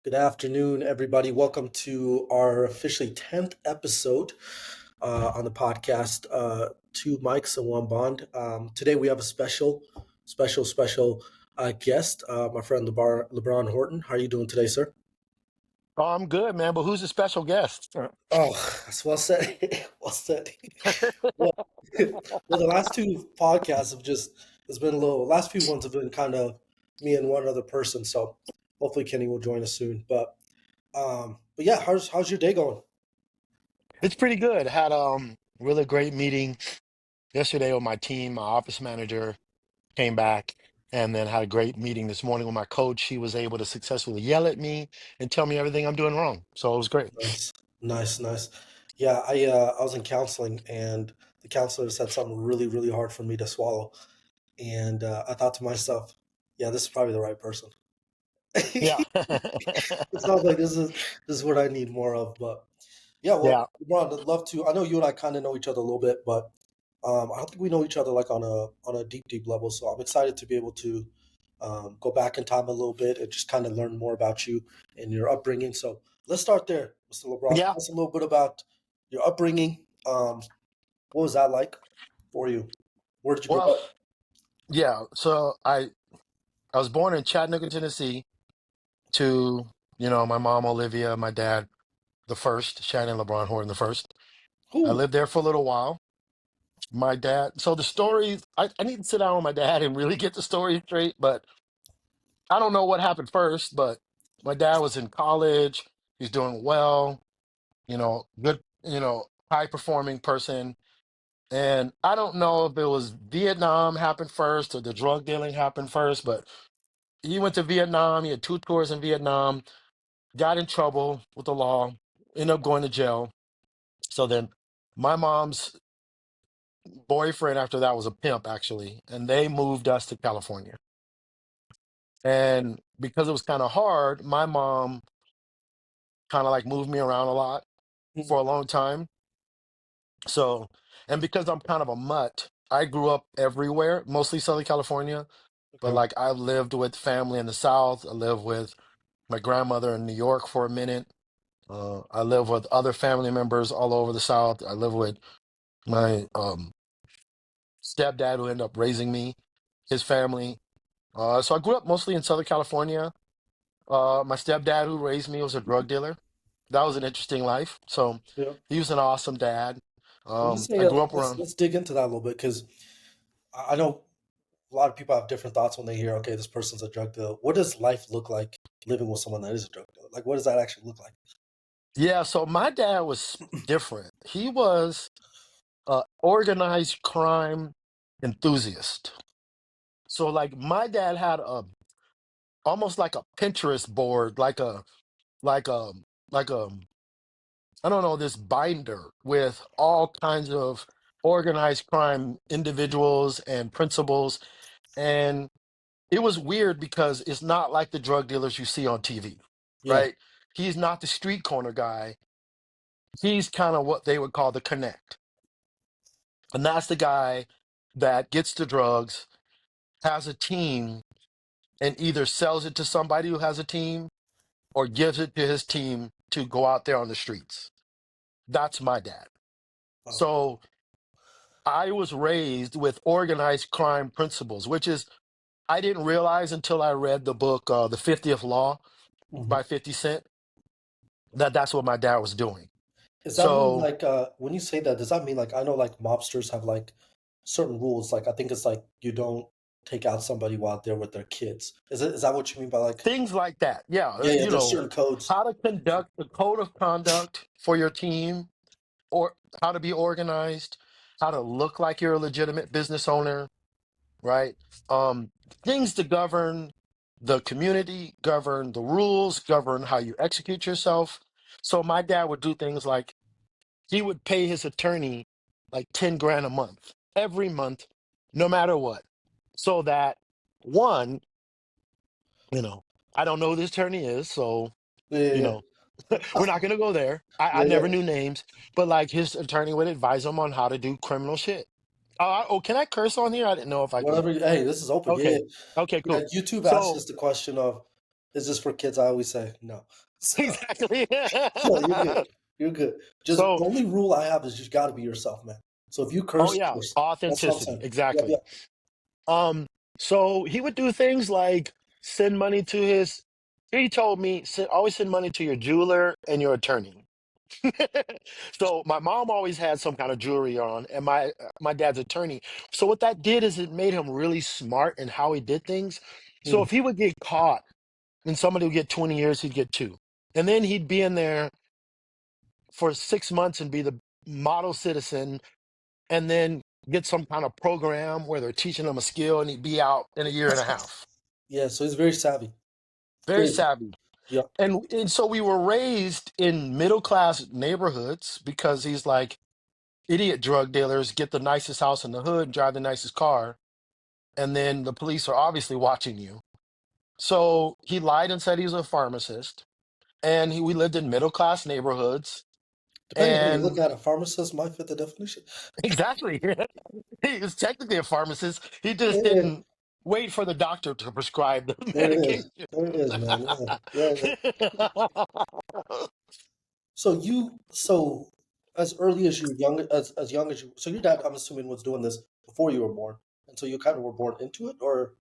Good afternoon, everybody. Welcome to our officially 10th episode on the podcast, Two Mics and One Bond. Today we have a special guest, my friend Labron Horton. How are you doing today, sir? Oh, I'm good, man. But who's the special guest? Oh, that's well said. well said. Well, well, the last two podcasts have it's been a little, last few ones have been kind of me and one other person. So hopefully Kenny will join us soon. But yeah, how's your day going? It's pretty good. Had really great meeting yesterday with my team. My office manager came back, and then had a great meeting this morning with my coach. He was able to successfully yell at me and tell me everything I'm doing wrong. So it was great. Nice, nice. Yeah, I was in counseling, and the counselor said something really hard for me to swallow, and I thought to myself, yeah, this is probably the right person. Yeah. It sounds like this is what I need more of. But yeah, well, Yeah. Ron, I'd love to. I know you and I kind of know each other a little bit, but I don't think we know each other like on a deep level. So I'm excited to be able to go back in time a little bit and just kind of learn more about you and your upbringing. So let's start there, Mr. LeBron. Yeah. Tell us a little bit about your upbringing. What was that like for you? Where did you grow Well, up? yeah. So I was born in Chattanooga, Tennessee, to my mom Olivia, my dad the first, Shannon LeBron Horton the first. I Who? lived there for a little while. My dad. So the story, I need to sit down with my dad and really get the story straight, but I don't know what happened first, but my dad was in college. He's doing well, good, high performing person. And I don't know if it was Vietnam happened first or the drug dealing happened first, but he went to Vietnam. He had two tours in Vietnam, got in trouble with the law, ended up going to jail. So then my mom's boyfriend after that was a pimp, actually, and they moved us to California. And because it was kind of hard, my mom kind of like moved me around a lot for Mm, a long time. So, and because I'm kind of a mutt, I grew up everywhere, mostly Southern California, but okay. like I lived with family in the South. I lived with my grandmother in New York for a minute. I live with other family members all over the South. I live with my stepdad who ended up raising me, his family. So I grew up mostly in Southern California. My stepdad who raised me was a drug dealer. That was an interesting life. So Yeah. he was an awesome dad. When you say I grew up let's around. let's dig into that a little bit because I know a lot of people have different thoughts when they hear, okay, this person's a drug dealer. What does life look like living with someone that is a drug dealer? Like, what does that actually look like? Yeah, so my dad was different. He was a organized crime enthusiast. So like my dad had a almost like a Pinterest board, like a like a I don't know, this binder with all kinds of organized crime individuals and principals. And it was weird because it's not like the drug dealers you see on TV, Yeah, right? He's not the street corner guy. He's kind of what they would call the connect. And that's the guy that gets the drugs, has a team, and either sells it to somebody who has a team or gives it to his team to go out there on the streets. That's my dad. wow. So I was raised with organized crime principles, which is I didn't realize until I read the book, The 50th Law Mhm. by 50 Cent, that that's what my dad was doing. Does that mean So like when you say that, does that mean like I know like mobsters have like certain rules? Like I think it's like you don't take out somebody while they're with their kids. Is that what you mean by like things like that. Yeah. yeah, there's certain codes. How to conduct the code of conduct for your team or how to be organized, how to look like you're a legitimate business owner, right? Um, Things to govern the community, govern the rules, govern how you execute yourself. So my dad would do things like he would pay his attorney like 10 grand a month, every month, no matter what. So that one, you know, I don't know who this attorney is, so you Yeah, know, we're not gonna go there. I yeah, yeah. never knew names, but like his attorney would advise him on how to do criminal shit. Oh, can I curse on here? I didn't know if I could. Whatever. Hey, this is open. Yeah, Okay, okay, yeah. cool. YouTube asked So us the question of Is this for kids? I always say no. So, Exactly. so you're good. You're good. Just So, the only rule I have is you got to be yourself, man. So if you oh curse, yeah, curse. That's what I'm authenticity. saying. Yep, Exactly. yep. Um, so he would do things like send money to his. He told me, always send money to your jeweler and your attorney. So my mom always had some kind of jewelry on, and my dad's attorney. So what that did is it made him really smart in how he did things. So Mm. if he would get caught and somebody would get 20 years, he'd get two, and then he'd be in there for 6 months and be the model citizen, and then get some kind of program where they're teaching him a skill, and he'd be out in a year and a half. Yeah, so he's very savvy. Very Very. savvy. Yep. And so we were raised in middle class neighborhoods because he's like, idiot drug dealers get the nicest house in the hood and drive the nicest car, and then the police are obviously watching you. So he lied and said he was a pharmacist, and we lived in middle class neighborhoods. Depending on how you look And at it, pharmacist might fit the definition. exactly, he was technically a pharmacist. He just Yeah, didn't wait for the doctor to prescribe the there it is. medication. There it is, man. Yeah, yeah, yeah. So as early as you young as young as you, so your dad, I'm assuming, was doing this before you were born, and so you kind of were born into it, or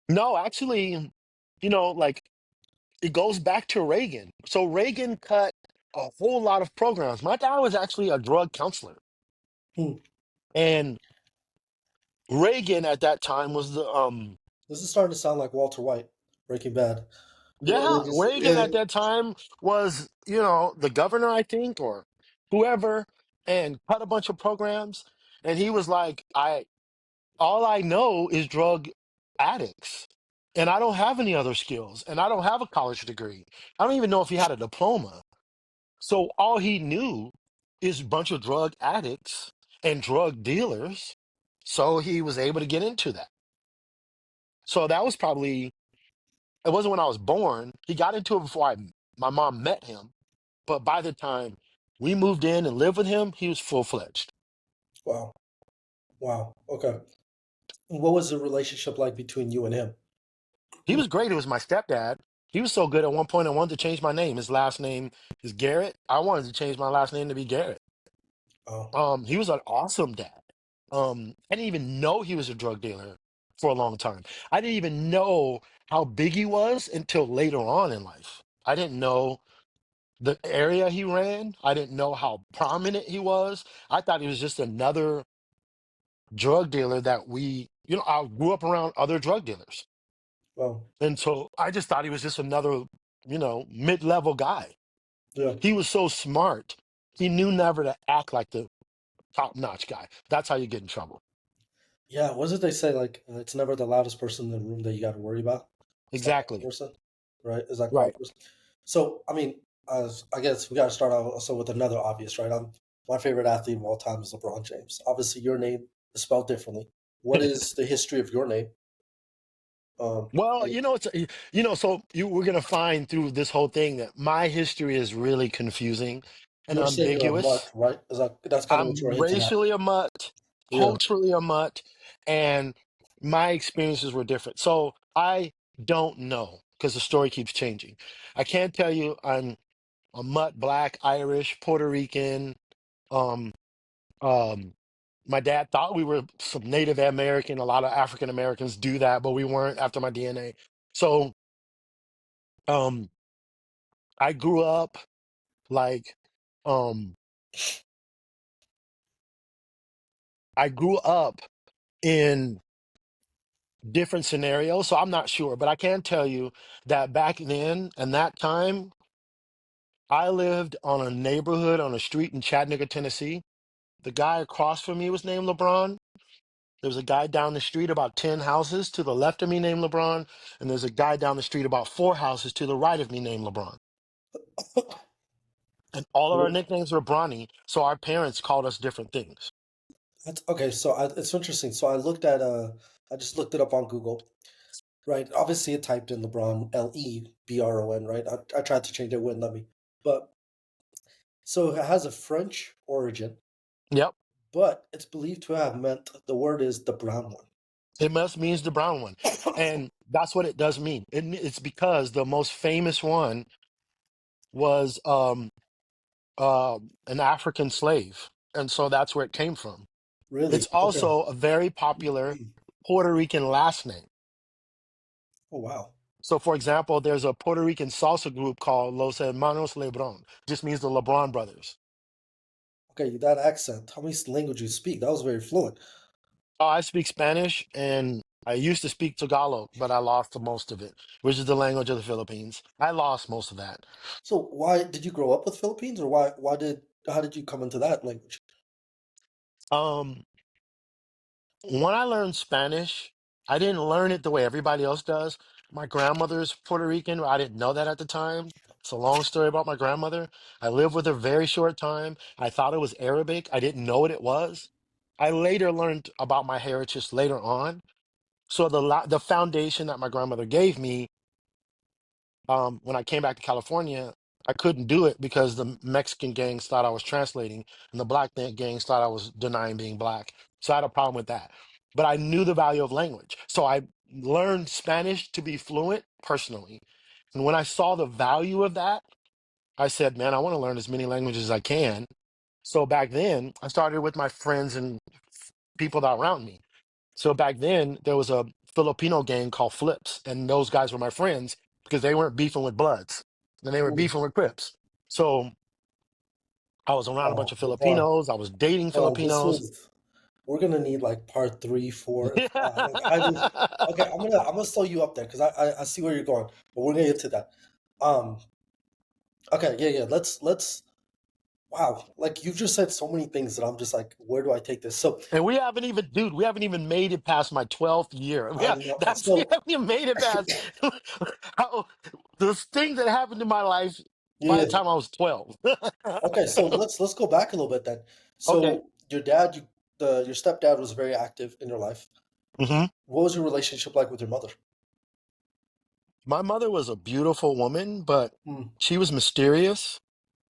No, actually, like it goes back to Reagan. So Reagan cut a whole lot of programs. My dad was actually a drug counselor. hmm, And Reagan at that time was the this is starting to sound like Walter White, Breaking Bad. yeah, Reagan Yeah, at that time was, the governor, I think, or whoever, and cut a bunch of programs. And he was like, I all I know is drug addicts. And I don't have any other skills. And I don't have a college degree. I don't even know if he had a diploma. So all he knew is a bunch of drug addicts and drug dealers. So he was able to get into that. So that was probably, it wasn't when I was born. He got into it before my mom met him. But by the time we moved in and lived with him, he was full fledged. wow, wow, okay. What was the relationship like between you and him? He was great. It was my stepdad. He was so good at one point I wanted to change my name. His last name is Garrett. I wanted to change my last name to be Garrett. Oh, He was an awesome dad. I didn't even know he was a drug dealer for a long time. I didn't even know how big he was until later on in life. I didn't know the area he ran. I didn't know how prominent he was. I thought he was just another drug dealer that I grew up around other drug dealers. well, And so I just thought he was just another, mid-level guy. yeah, He was so smart. He knew never to act like the top-notch guy. That's how you get in trouble. yeah. What did they say? Like, it's never the loudest person in the room that you got to worry about. It's that kind of Exactly. person, right? Is that kind Right. of person. So, I mean, I guess we got to start out also with another obvious, right? My favorite athlete of all time is LeBron James. Obviously, your name is spelled differently. What is the history of your name? Well, And so we're gonna find through this whole thing that my history is really confusing you and were saying you're a mutt, ambiguous. right? Is that's kind of what you were I'm hinting at? racially a mutt, Yeah. culturally a mutt, and my experiences were different. So I don't know because the story keeps changing. I can't tell you I'm a mutt, black, Irish, Puerto Rican. Um, um, my dad thought we were some Native American. A lot of African Americans do that, but we weren't after my DNA. So um, I grew up like um, I grew up in different scenarios, so I'm not sure, but I can tell you that back then and that time, I lived on a neighborhood on a street in Chattanooga, Tennessee. The guy across from me was named LeBron. There was a guy down the street about 10 houses to the left of me named LeBron, and there's a guy down the street about 4 houses to the right of me named LeBron. And all of our nicknames were Bronny, so our parents called us different things. That's okay. So it's interesting. So I just looked it up on Google. Right. Obviously, it typed in LeBron, Lebron, right? I tried to change it, it wouldn't let me. But so it has a French origin, Yep. but it's believed to have meant the word is the brown one. It must means the brown one, and that's what it does mean. It's because the most famous one was an African slave, and so that's where it came from. It's Really? Okay. also a very popular Puerto Rican last name. Oh wow. So, for example, there's a Puerto Rican salsa group called Los Hermanos Lebron. Just means the LeBron brothers. Okay, that accent. How many languages you speak? That was very fluent. I speak Spanish and I used to speak Tagalog, but I lost most of it, which is the language of the Philippines. I lost most of that. So why did you grow up with Philippines, or why did how did you come into that language? Um, when I learned Spanish, I didn't learn it the way everybody else does. My grandmother's Puerto Rican. I didn't know that at the time. It's a long story about my grandmother. I lived with her a very short time. I thought it was Arabic. I didn't know what it was. I later learned about my heritage later on. So the foundation that my grandmother gave me, when I came back to California, I couldn't do it because the Mexican gangs thought I was translating, and the black gangs thought I was denying being black. So I had a problem with that. But I knew the value of language. So I learned Spanish to be fluent personally. And when I saw the value of that, I said, man, I want to learn as many languages as I can. So back then, I started with my friends and people that were around me. So back then, there was a Filipino gang called Flips, and those guys were my friends because they weren't beefing with Bloods, and they were Ooh, beefing with Crips. So I was around a bunch wow. of Hold Filipinos. I was dating on. This Filipinos. was we're gonna need like part three, four, and five. Like I just okay. I'm gonna slow you up there because I see where you're going, but we're gonna get to that. Um. Okay. Yeah. Yeah. Let's. Wow. Like you've just said so many things that I'm just like, where do I take this? So And we haven't even, dude, we haven't even made it past my 12th year. I know. We So haven't even made it past how, the thing that happened in my life by yeah. the time I was 12. Okay. So let's go back a little bit then. Okay. So your dad, your stepdad was very active in your life. hmm What was your relationship like with your mother? My mother was a beautiful woman, but Hmm. she was mysterious.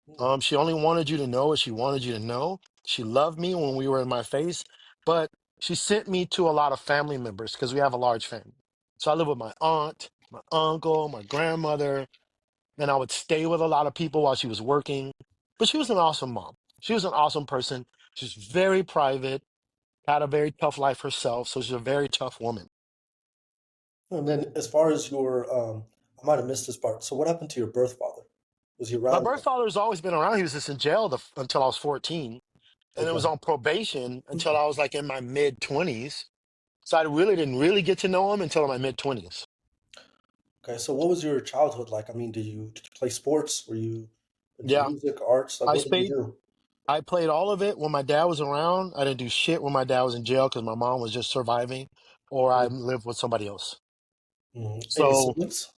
Hmm. She only wanted you to know what she wanted you to know. She loved me when we were in my face, but she sent me to a lot of family members because we have a large family. So I live with my aunt, my uncle, my grandmother, and I would stay with a lot of people while she was working. But she was an awesome mom. She was an awesome person. She's very private, had a very tough life herself, so she's a very tough woman. And then as far as your I might have missed this part. So what happened to your birth father? Was he My around? birth father has always been around. He was just in jail until I was 14, and it was Okay. on probation until I was like in my mid 20s. So I really didn't really get to know him until my mid 20s. Okay. So what was your childhood like? I mean, did you play sports? Were you into Yeah, music, arts? Like I what did you spayed. do? I played all of it when my dad was around. I didn't do shit when my dad was in jail because my mom was just surviving, or I lived with somebody else. Mm-hmm. Any So, siblings?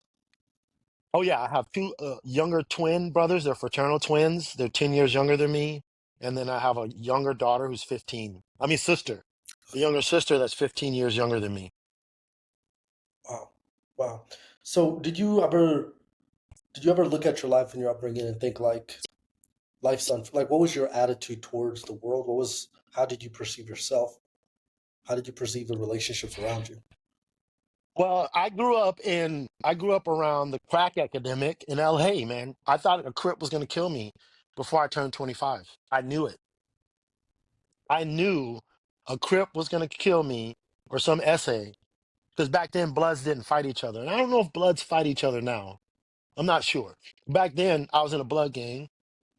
oh yeah, I have two younger twin brothers. They're fraternal twins. They're 10 years younger than me, and then I have a younger daughter who's 15. I mean, sister, a younger sister that's 15 years younger than me. Wow. Wow. So did you ever look at your life and your upbringing and think like like what was your attitude towards the world? How did you perceive yourself? How did you perceive the relationships around you? Well, I grew up around the crack epidemic in LA, man. I thought a Crip was gonna kill me before I turned 25. I knew it. I knew a Crip was gonna kill me or some essay. Because back then Bloods didn't fight each other. And I don't know if Bloods fight each other now. I'm not sure. Back then I was in a blood gang,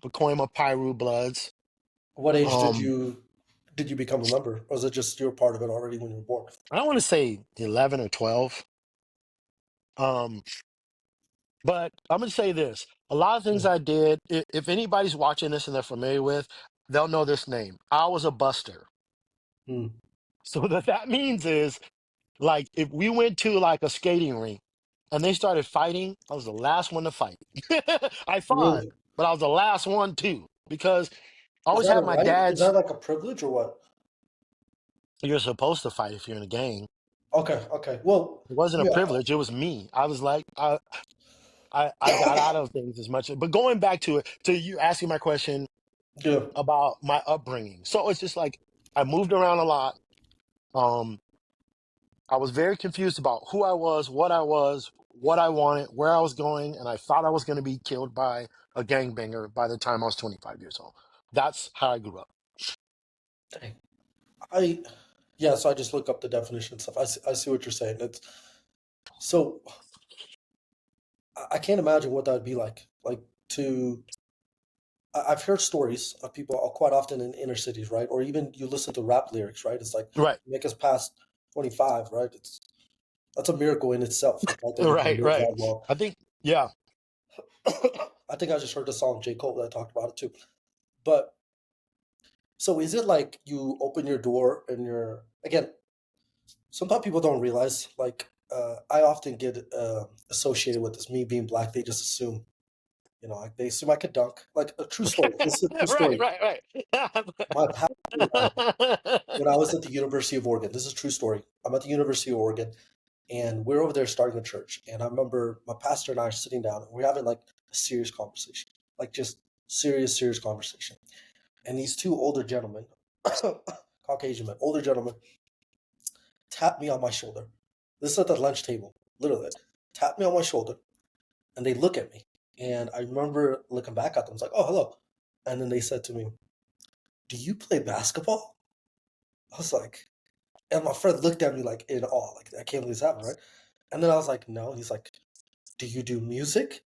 Pacoima Piru Bloods. What age Um, did you become a member? Or was it just you were part of it already when you were born? I want to say 11 or 12. Um, But I'm gonna say this: a lot of things Mm, I did. If anybody's watching this and they're familiar with, they'll know this name. I was a buster. mm. So what that means is, like, if we went to like a skating rink and they started fighting, I was the last one to fight. I fought, Really? but I was the last one too because I Is always that a had my right? Is dad's. that like a privilege or what? You're supposed to fight if you're in a gang. Okay, okay. Well, It wasn't a yeah. privilege. It was me. I was like, I got out of things as much. But going back to it, to you asking my question Yeah. about my upbringing. So it's just like I moved around a lot. Um, I was very confused about who I was, what I wanted, where I was going, and I thought I was going to be killed by a gangbanger by the time I was 25 years old. That's how I grew up. Dang. I Yeah. So I just look up the definition and stuff. I see what you're saying. It's so I can't imagine what that would be like. Like to I've heard stories of people quite often in inner cities, right? Or even you listen to rap lyrics, right? It's like Right, make us past 25, right? It's That's a miracle in itself, right? That you can right, live right. that long. I think, yeah, I think I just heard the song J. Cole that talked about it too. But so is it like you open your door and you're again? Sometimes people don't realize. Like I often get associated with this. Me being black, they just assume, like they assume I could dunk. Like a true story. This is a true right, story. right, My pastor and I, right. when I was at the University of Oregon, this is a true story. I'm at the University of Oregon, and we're over there starting a church. And I remember my pastor and I are sitting down, and we're having like a serious conversation, like just serious, serious conversation. And these two older gentlemen, Caucasian men, older gentlemen, tap me on my shoulder. This is at the lunch table, literally. Tap me on my shoulder, and they look at me. And I remember looking back at them. I was like, "Oh, hello." And then they said to me, "Do you play basketball?" I was like, and my friend looked at me like in awe, like I can't believe this happened, right? And then I was like, "No." He's like, "Do you do music?"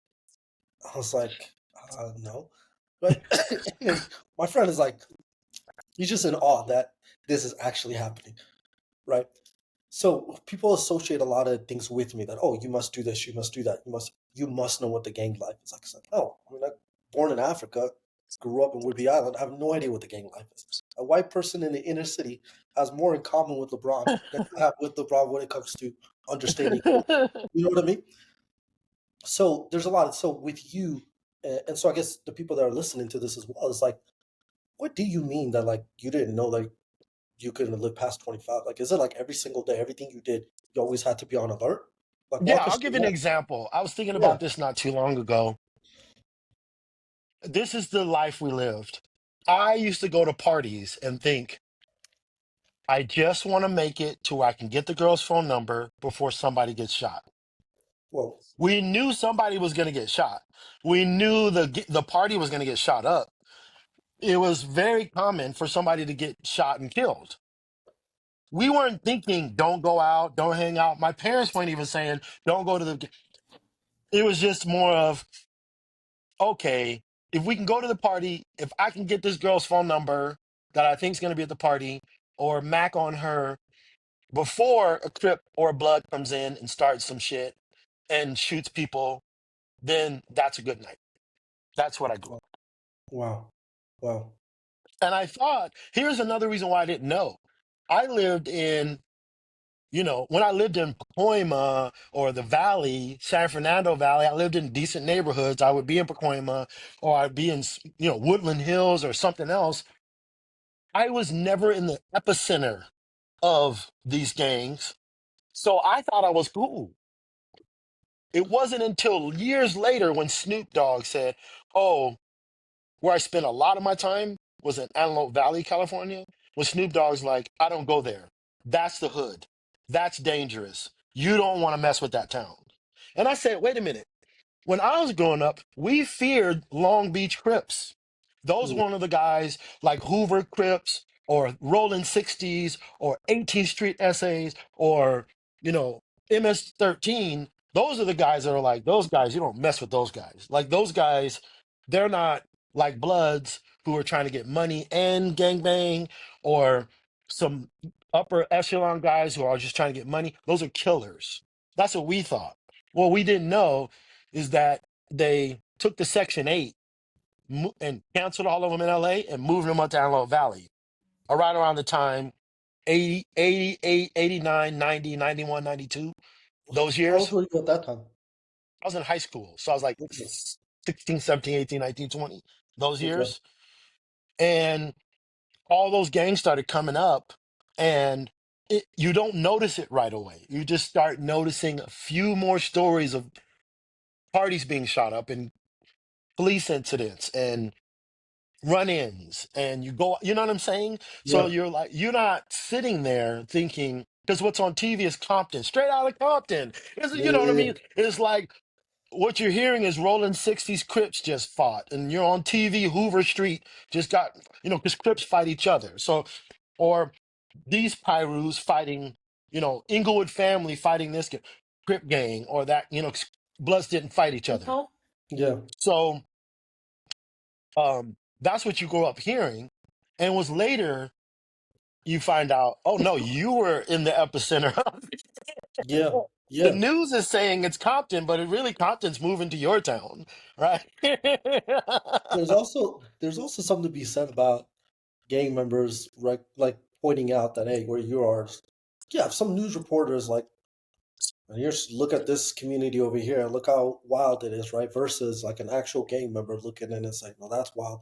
I was like, "No." Right? And my friend is like, he's just in awe that this is actually happening, right? So people associate a lot of things with me that, oh, you must do this, you must do that, you must know what the gang life is like. It's like, no, I mean, I'm born in Africa, grew up in Whidbey Island, I have no idea what the gang life is. A white person in the inner city has more in common with LeBron than I have with LeBron when it comes to understanding. You know what I mean? So there's a lot. So with you, and so I guess the people that are listening to this as well is like, what do you mean that like you didn't know that you couldn't live past 25? Like, is it like every single day, everything you did, you always had to be on alert? Like, Yeah, walk us I'll through give you an that. example. I was thinking Yeah. about this not too long ago. This is the life we lived. I used to go to parties and think, I just want to make it to where I can get the girl's phone number before somebody gets shot. Well, We knew somebody was going to get shot. We knew the party was going to get shot up. It was very common for somebody to get shot and killed. We weren't thinking, don't go out, don't hang out. My parents weren't even saying, don't go to the. It was just more of, okay, if we can go to the party, if I can get this girl's phone number that I think is going to be at the party, or Mac on her before a Crip or a Blood comes in and starts some shit and shoots people, then that's a good night. That's what I grew up. wow. Wow. And I thought, here's another reason why I didn't know. I lived in, when I lived in Pacoima or the Valley, San Fernando Valley, I lived in decent neighborhoods. I would be in Pacoima or I'd be in, Woodland Hills or something else. I was never in the epicenter of these gangs. So I thought I was cool. It wasn't until years later when Snoop Dogg said, oh, where I spent a lot of my time was in Antelope Valley, California, when Snoop Dogg's like, I don't go there. That's the hood. That's dangerous. You don't want to mess with that town. And I said, wait a minute. When I was growing up, we feared Long Beach Crips. Those Mm. were one of the guys like Hoover Crips or Rolling 60s or 18th Street Essays or, you know, MS-13. Those are the guys that are like, those guys, you don't mess with those guys. Like those guys, they're not like Bloods who are trying to get money and gangbang or some upper echelon guys who are just trying to get money. Those are killers. That's what we thought. What we didn't know is that they took the Section 8 and canceled all of them in LA and moved them up to Antelope Valley around the time 80, 88, 89, 90, 91, 92. Those How old years. were you at that time? I was in high school. So I was like Okay. 16, 17, 18, 19, 20. Those Okay. years. And all those gangs started coming up and you don't notice it right away. You just start noticing a few more stories of parties being shot up and police incidents and run-ins and you go, you know what I'm saying? So Yeah. you're like, you're not sitting there thinking, because what's on TV is Compton, straight out of Compton. You know what I Yeah, mean? It's like what you're hearing is Rolling 60s Crips just fought, and you're on TV, Hoover Street just got, because Crips fight each other. So, or these Pyrus fighting, Inglewood family fighting this Crip gang, or that, 'cause Bloods didn't fight each other. yeah, So, that's what you grow up hearing. And was later you find out, oh no, you were in the epicenter of it. yeah, The yeah. news is saying it's Compton, but it really Compton's moving to your town, right? There's also something to be said about gang members, right? Like pointing out that, hey, where you are, yeah, some news reporters like, and here's look at this community over here, look how wild it is, right? Versus like an actual gang member looking in and saying, no, that's wild.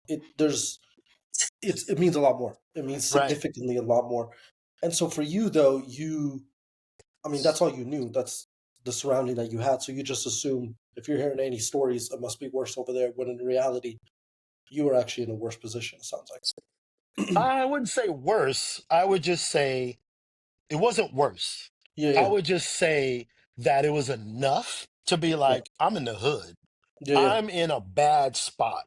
It means a lot more. It means Right. significantly a lot more. And so for you though, I mean, that's all you knew. That's the surrounding that you had. So you just assume if you're hearing any stories, it must be worse over there. When in reality, you were actually in a worse position. It sounds like. I wouldn't say worse. I would just say it wasn't worse. Yeah, I yeah, would just say that it was enough to be yeah, like, I'm in the hood. yeah, yeah, I'm in a bad spot.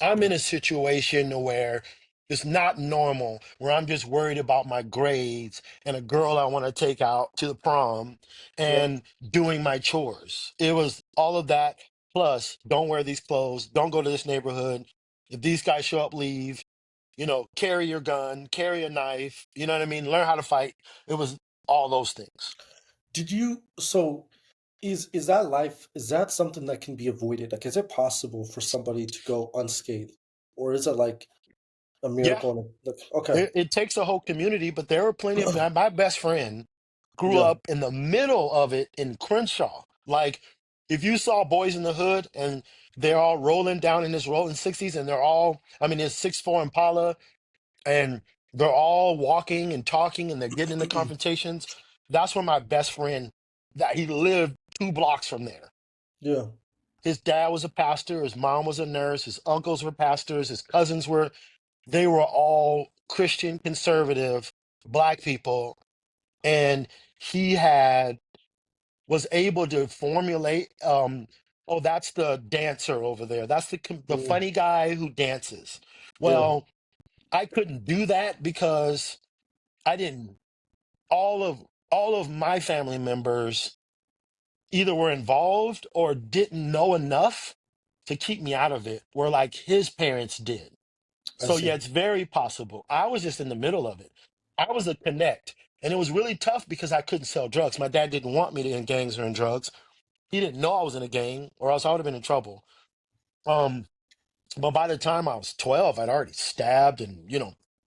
I'm yeah, in a situation where it's not normal, where I'm just worried about my grades and a girl I want to take out to the prom yeah. and doing my chores. It was all of that. Plus, don't wear these clothes. Don't go to this neighborhood. If these guys show up, leave. Carry your gun, carry a knife. You know what I mean? Learn how to fight. It was all those things. Did you? So is that life? Is that something that can be avoided? Like, is it possible for somebody to go unscathed, or is it like a Yeah, miracle? Like, okay, it takes a whole community, but there were plenty of my best friend grew yeah, up in the middle of it in Crenshaw. Like, if you saw Boys in the Hood and they're all rolling down in this rolling 60s and they're all, I mean, it's 6'4" Impala and they're all walking and talking and they're getting into confrontations. That's where my best friend, that he lived 2 blocks from there. yeah, His dad was a pastor, his mom was a nurse, his uncles were pastors, his cousins were, they were all Christian conservative black people. And he was able to formulate, oh, that's the dancer over there. That's the mm, funny guy who dances. yeah, Well, I couldn't do that because I didn't all of my family members either were involved or didn't know enough to keep me out of it, where like his parents did. I So yeah, see. it's very possible. I was just in the middle of it. I was a connect. And it was really tough because I couldn't sell drugs. My dad didn't want me to in gangs or in drugs. He didn't know I was in a gang, or else I would have been in trouble. Um, but by the time I was 12, I'd already stabbed and,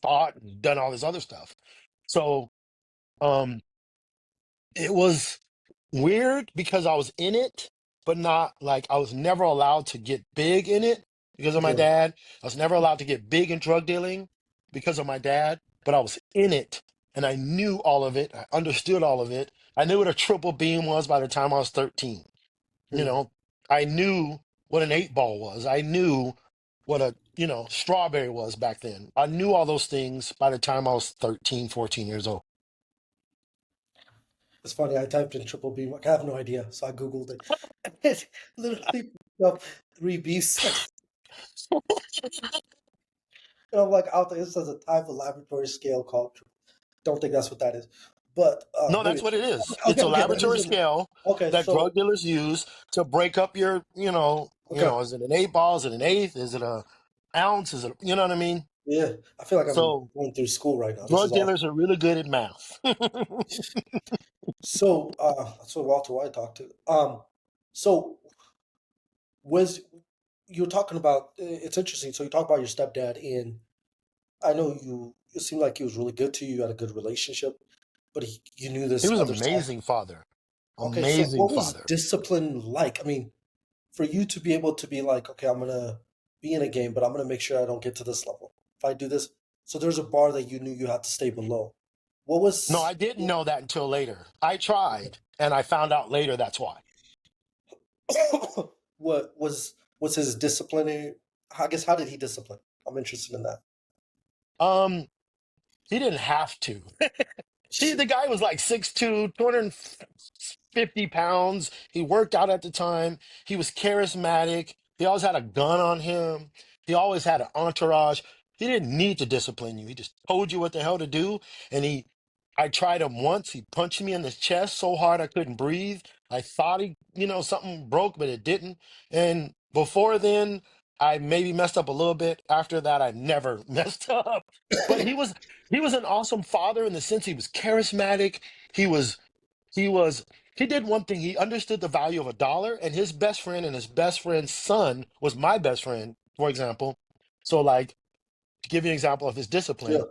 fought and done all this other stuff. So um it was weird because I was in it, but not like I was never allowed to get big in it because of my Yeah, dad. I was never allowed to get big in drug dealing because of my dad, but I was in it and I knew all of it. I understood all of it. I knew what a triple beam was by the time I was 13. You mm. know, I knew what an 8 ball was. I knew what a, strawberry was back then. I knew all those things by the time I was 13, 14 years old. It's funny. I typed in triple B. Like, I have no idea, so I googled it. It literally picked up three B sex. And I'm like, out there, this is a type of laboratory scale called. Don't think that's what that is, but No, maybe. that's what it is. Okay, It's a okay, that is laboratory what. scale Okay, that so drug dealers use to break up your, okay, is it an 8 ball? Is it an eighth? Is it a ounce? Is it, you know what I mean? yeah, I feel like I'm So going through school right now. This is drug awesome. dealers are really good at math. So that's what Walter White talked to. So was you're talking about? It's interesting. So you talk about your stepdad, and I know you. It seemed like he was really good to you. You had a good relationship, but you knew He this was an other side. amazing father. Okay, so Amazing what was father. discipline like? I mean, for you to be able to be like, okay, I'm gonna be in a game, but I'm gonna make sure I don't get to this level. If I do this, so there's a bar that you knew you had to stay below. What No, I was didn't know that until later. I tried and I found out later that's why. what was his disciplinary? I guess how did he discipline? I'm interested in that. Um, he didn't have to. The guy was like 6'2", 250 pounds. He worked out at the time. He was charismatic. He always had a gun on him. He always had an entourage. He didn't need to discipline you. He just told you what the hell to do. And I tried him once. He punched me in the chest so hard I couldn't breathe. I thought something broke, but it didn't. And before then, I maybe messed up a little bit. After that, I never messed up. But he was an awesome father in the sense he was charismatic. He was he was he did one thing. He understood the value of a dollar, and his best friend and his best friend's son was my best friend, for example. So like to give you an example of his Yeah. discipline,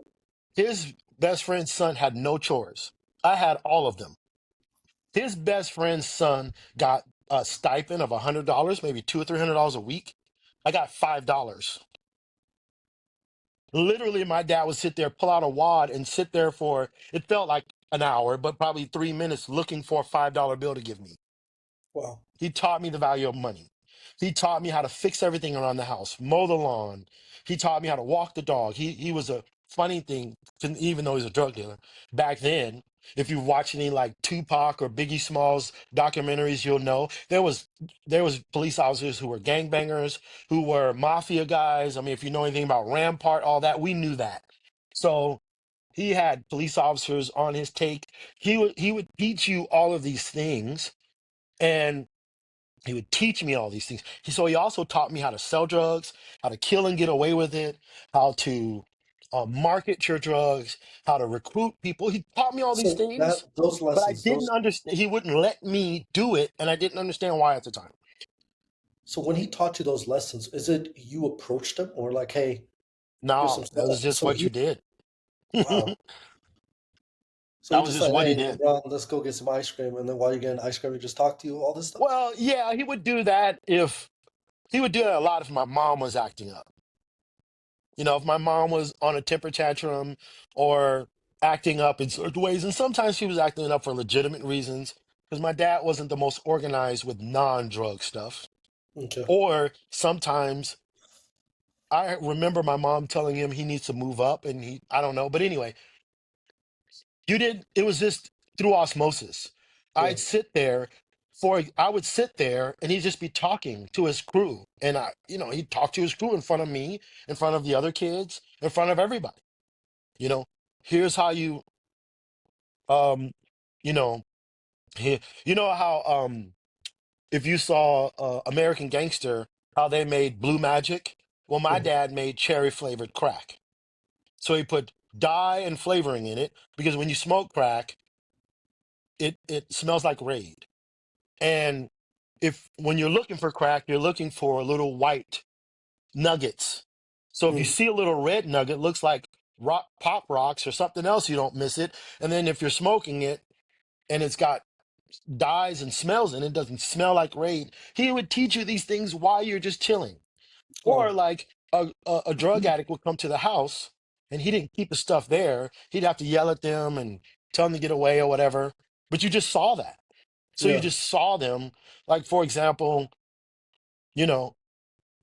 his best friend's son had no chores. I had all of them. His best friend's son got a stipend of $100, maybe $200 or $300 a week. I got $5. Literally, my dad would sit there, pull out a wad, and sit there for, it felt like an hour, but probably 3 minutes looking for a $5 bill to give me. Wow. He taught me the value of money. He taught me how to fix everything around the house, mow the lawn. He taught me how to walk the dog. He was a funny thing, even though he's a drug dealer. Back then, if you watch any like Tupac or Biggie Smalls documentaries, you'll know there was police officers who were gangbangers, who were mafia guys. I mean, if you know anything about Rampart, all that, we knew that. So he had police officers on his take. He would teach you all of these things, and he would teach me all these things. So he also taught me how to sell drugs, how to kill and get away with it, how to market your drugs, how to recruit people. He taught me all these So that things, those but I lessons, didn't those understand. He wouldn't let me do it, and I didn't understand why at the time. so when he taught you those lessons, is it you approached him or like, hey, here's some No, that was stuff? just what you did. Wow. That So he was just just like, what he hey, did. LeBron, let's go get some ice cream, and then while you're getting ice cream, he just talk to you all this stuff. Well, yeah, he would do that if he would do that a lot if my mom was acting up. If my mom was on a temper tantrum or acting up in certain ways, and sometimes she was acting up for legitimate reasons, because my dad wasn't the most organized with non-drug stuff. Okay. Or sometimes I remember my mom telling him he needs to move up, and I don't know. But anyway, it was just through osmosis. Yeah. I would sit there and he'd just be talking to his crew. And he'd talk to his crew in front of me, in front of the other kids, in front of everybody. You know, here's how um, you know, you know how if you saw American Gangster, how they made blue magic. Well, my Mhm. dad made cherry flavored crack. So he put dye and flavoring in it because when you smoke crack, it smells like Raid. And if when you're looking for crack, you're looking for little white nuggets. So if you Mhm. see a little red nugget, looks like pop rocks or something else, you don't miss it. And then if you're smoking it and it's got dyes and smells and it doesn't smell like Raid, he would teach you these things while you're just chilling. Or Wow. like a drug addict would come to the house and he didn't keep his stuff there. He'd have to yell at them and tell them to get away or whatever. But you just saw that. So you Yeah. just saw them, like for example, you know,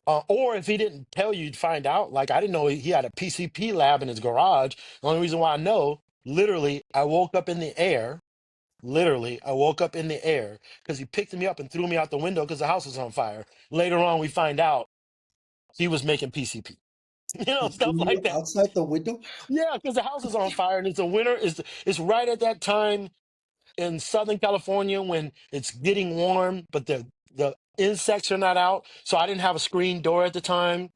or if he didn't tell you, you'd find out. Like I didn't know he had a PCP lab in his garage. The only reason why I know, literally, I woke up in the air. Literally, I woke up in the air because he picked me up and threw me out the window because the house was on fire. Later on, we find out he was making PCP. He threw Stuff like you that. outside the window. Yeah, because the house is on fire and it's a winter. It's right at that time in Southern California when it's getting warm, but the insects are not out. So I didn't have a screen door at the time.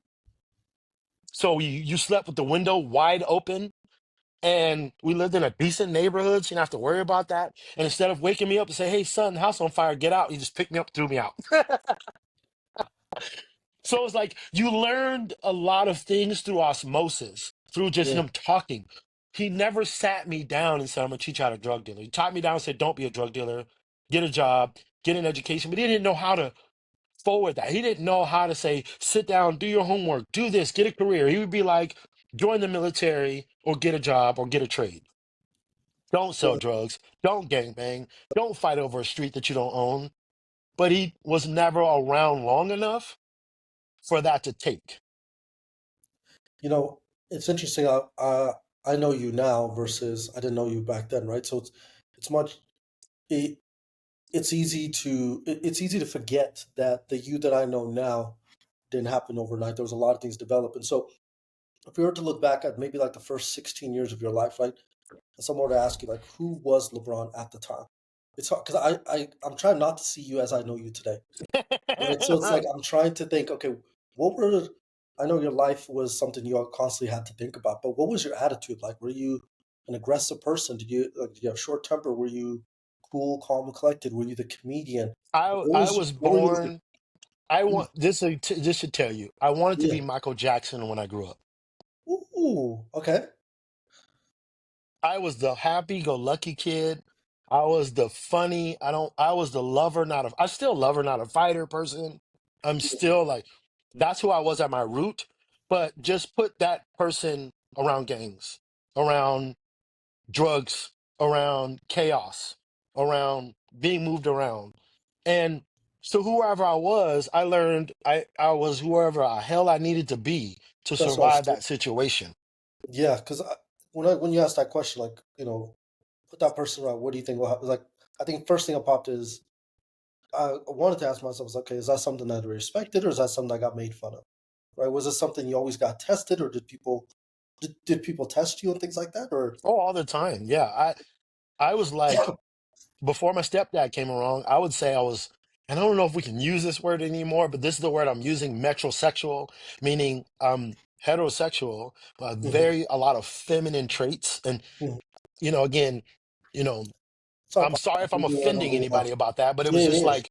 So you slept with the window wide open. And we lived in a decent neighborhood, so you didn't have to worry about that. And instead of waking me up and say, "Hey, son, the house on fire, get out," he just picked me up, threw me out. So it's like you learned a lot of things through osmosis, through just Yeah. him talking. He never sat me down and said, "I'm gonna teach you how to drug dealer." He taught me down and said, "Don't be a drug dealer, get a job, get an education." But he didn't know how to forward that. He didn't know how to say, "Sit down, do your homework, do this, get a career." He would be like, "Join the military or get a job or get a trade. Don't sell Yeah. drugs, don't gangbang, don't fight over a street that you don't own." But he was never around long enough for that to take. You know, it's interesting. I know you now versus I didn't know you back then, right? So it's much it, it's easy to forget that the you that I know now didn't happen overnight. There was a lot of things developing. So if we were to look back at maybe like the first 16 years of your life, right? And someone were to ask you like, who was LeBron at the time? It's hard because I'm trying not to see you as I know you today, right? So it's like Right. I'm trying to think, okay, what were I know your life was something you constantly had to think about, but what was your attitude like? Were you an aggressive person? Did you have short temper? Were you cool, calm, and collected? Were you the comedian? I was What were you? born. I want this should tell you. I wanted to Yeah. be Michael Jackson when I grew up. Ooh. Okay. I was the happy-go-lucky kid. I was the funny. I was the lover, not a. I still lover, not a fighter person. I'm still like, that's who I was at my root. But just put that person around gangs, around drugs, around chaos, around being moved around. And so whoever I was, I learned I was whoever the hell I needed to be to That's what I was survive saying. that situation. Yeah, because when you asked that question, like put that person around. What do you think will happen? Like, I think first thing that popped is I wanted to ask myself, was, okay, is that something that I respected, or is that something that got made fun of? Right? Was it something you always got tested, or did people test you and things like that? Or Oh, all the time. Yeah. I was like, before my stepdad came along, I would say I was, and I don't know if we can use this word anymore, but this is the word I'm using, metrosexual, meaning heterosexual, but Mhm, a lot of feminine traits. And, mhm. again, you know, It's not I'm sorry if I'm I don't offending mean anybody about that, but it was yeah, just yeah. like,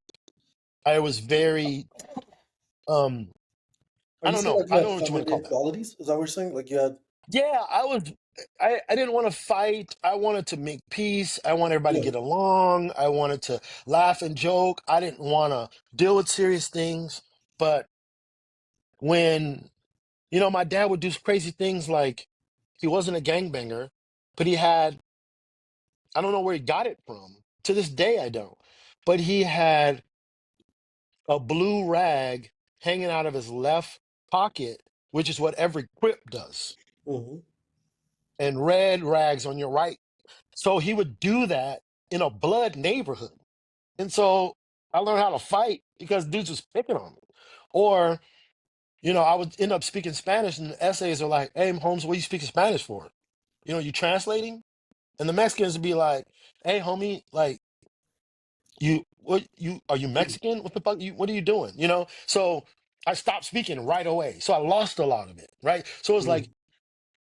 I was very, um, Are I you don't saying know. like you I had don't know what you want to call feminine that. qualities? Is that what you're saying? Like you had Yeah, I didn't want to fight. I wanted to make peace. I wanted everybody to yeah. get along. I wanted to laugh and joke. I didn't want to deal with serious things. But when, my dad would do crazy things like he wasn't a gangbanger, but I don't know where he got it from. To this day, I don't. But he had a blue rag hanging out of his left pocket, which is what every Crip does, Hmm. and red rags on your right. So he would do that in a blood neighborhood. And so I learned how to fight because dudes was picking on me. Or, I would end up speaking Spanish and the essays are like, hey, Holmes, what are you speaking Spanish for? You translating? And the Mexicans would be like, hey, homie, like, are you Mexican? What the fuck? What are you doing? So I stopped speaking right away. So I lost a lot of it, right? So it was like,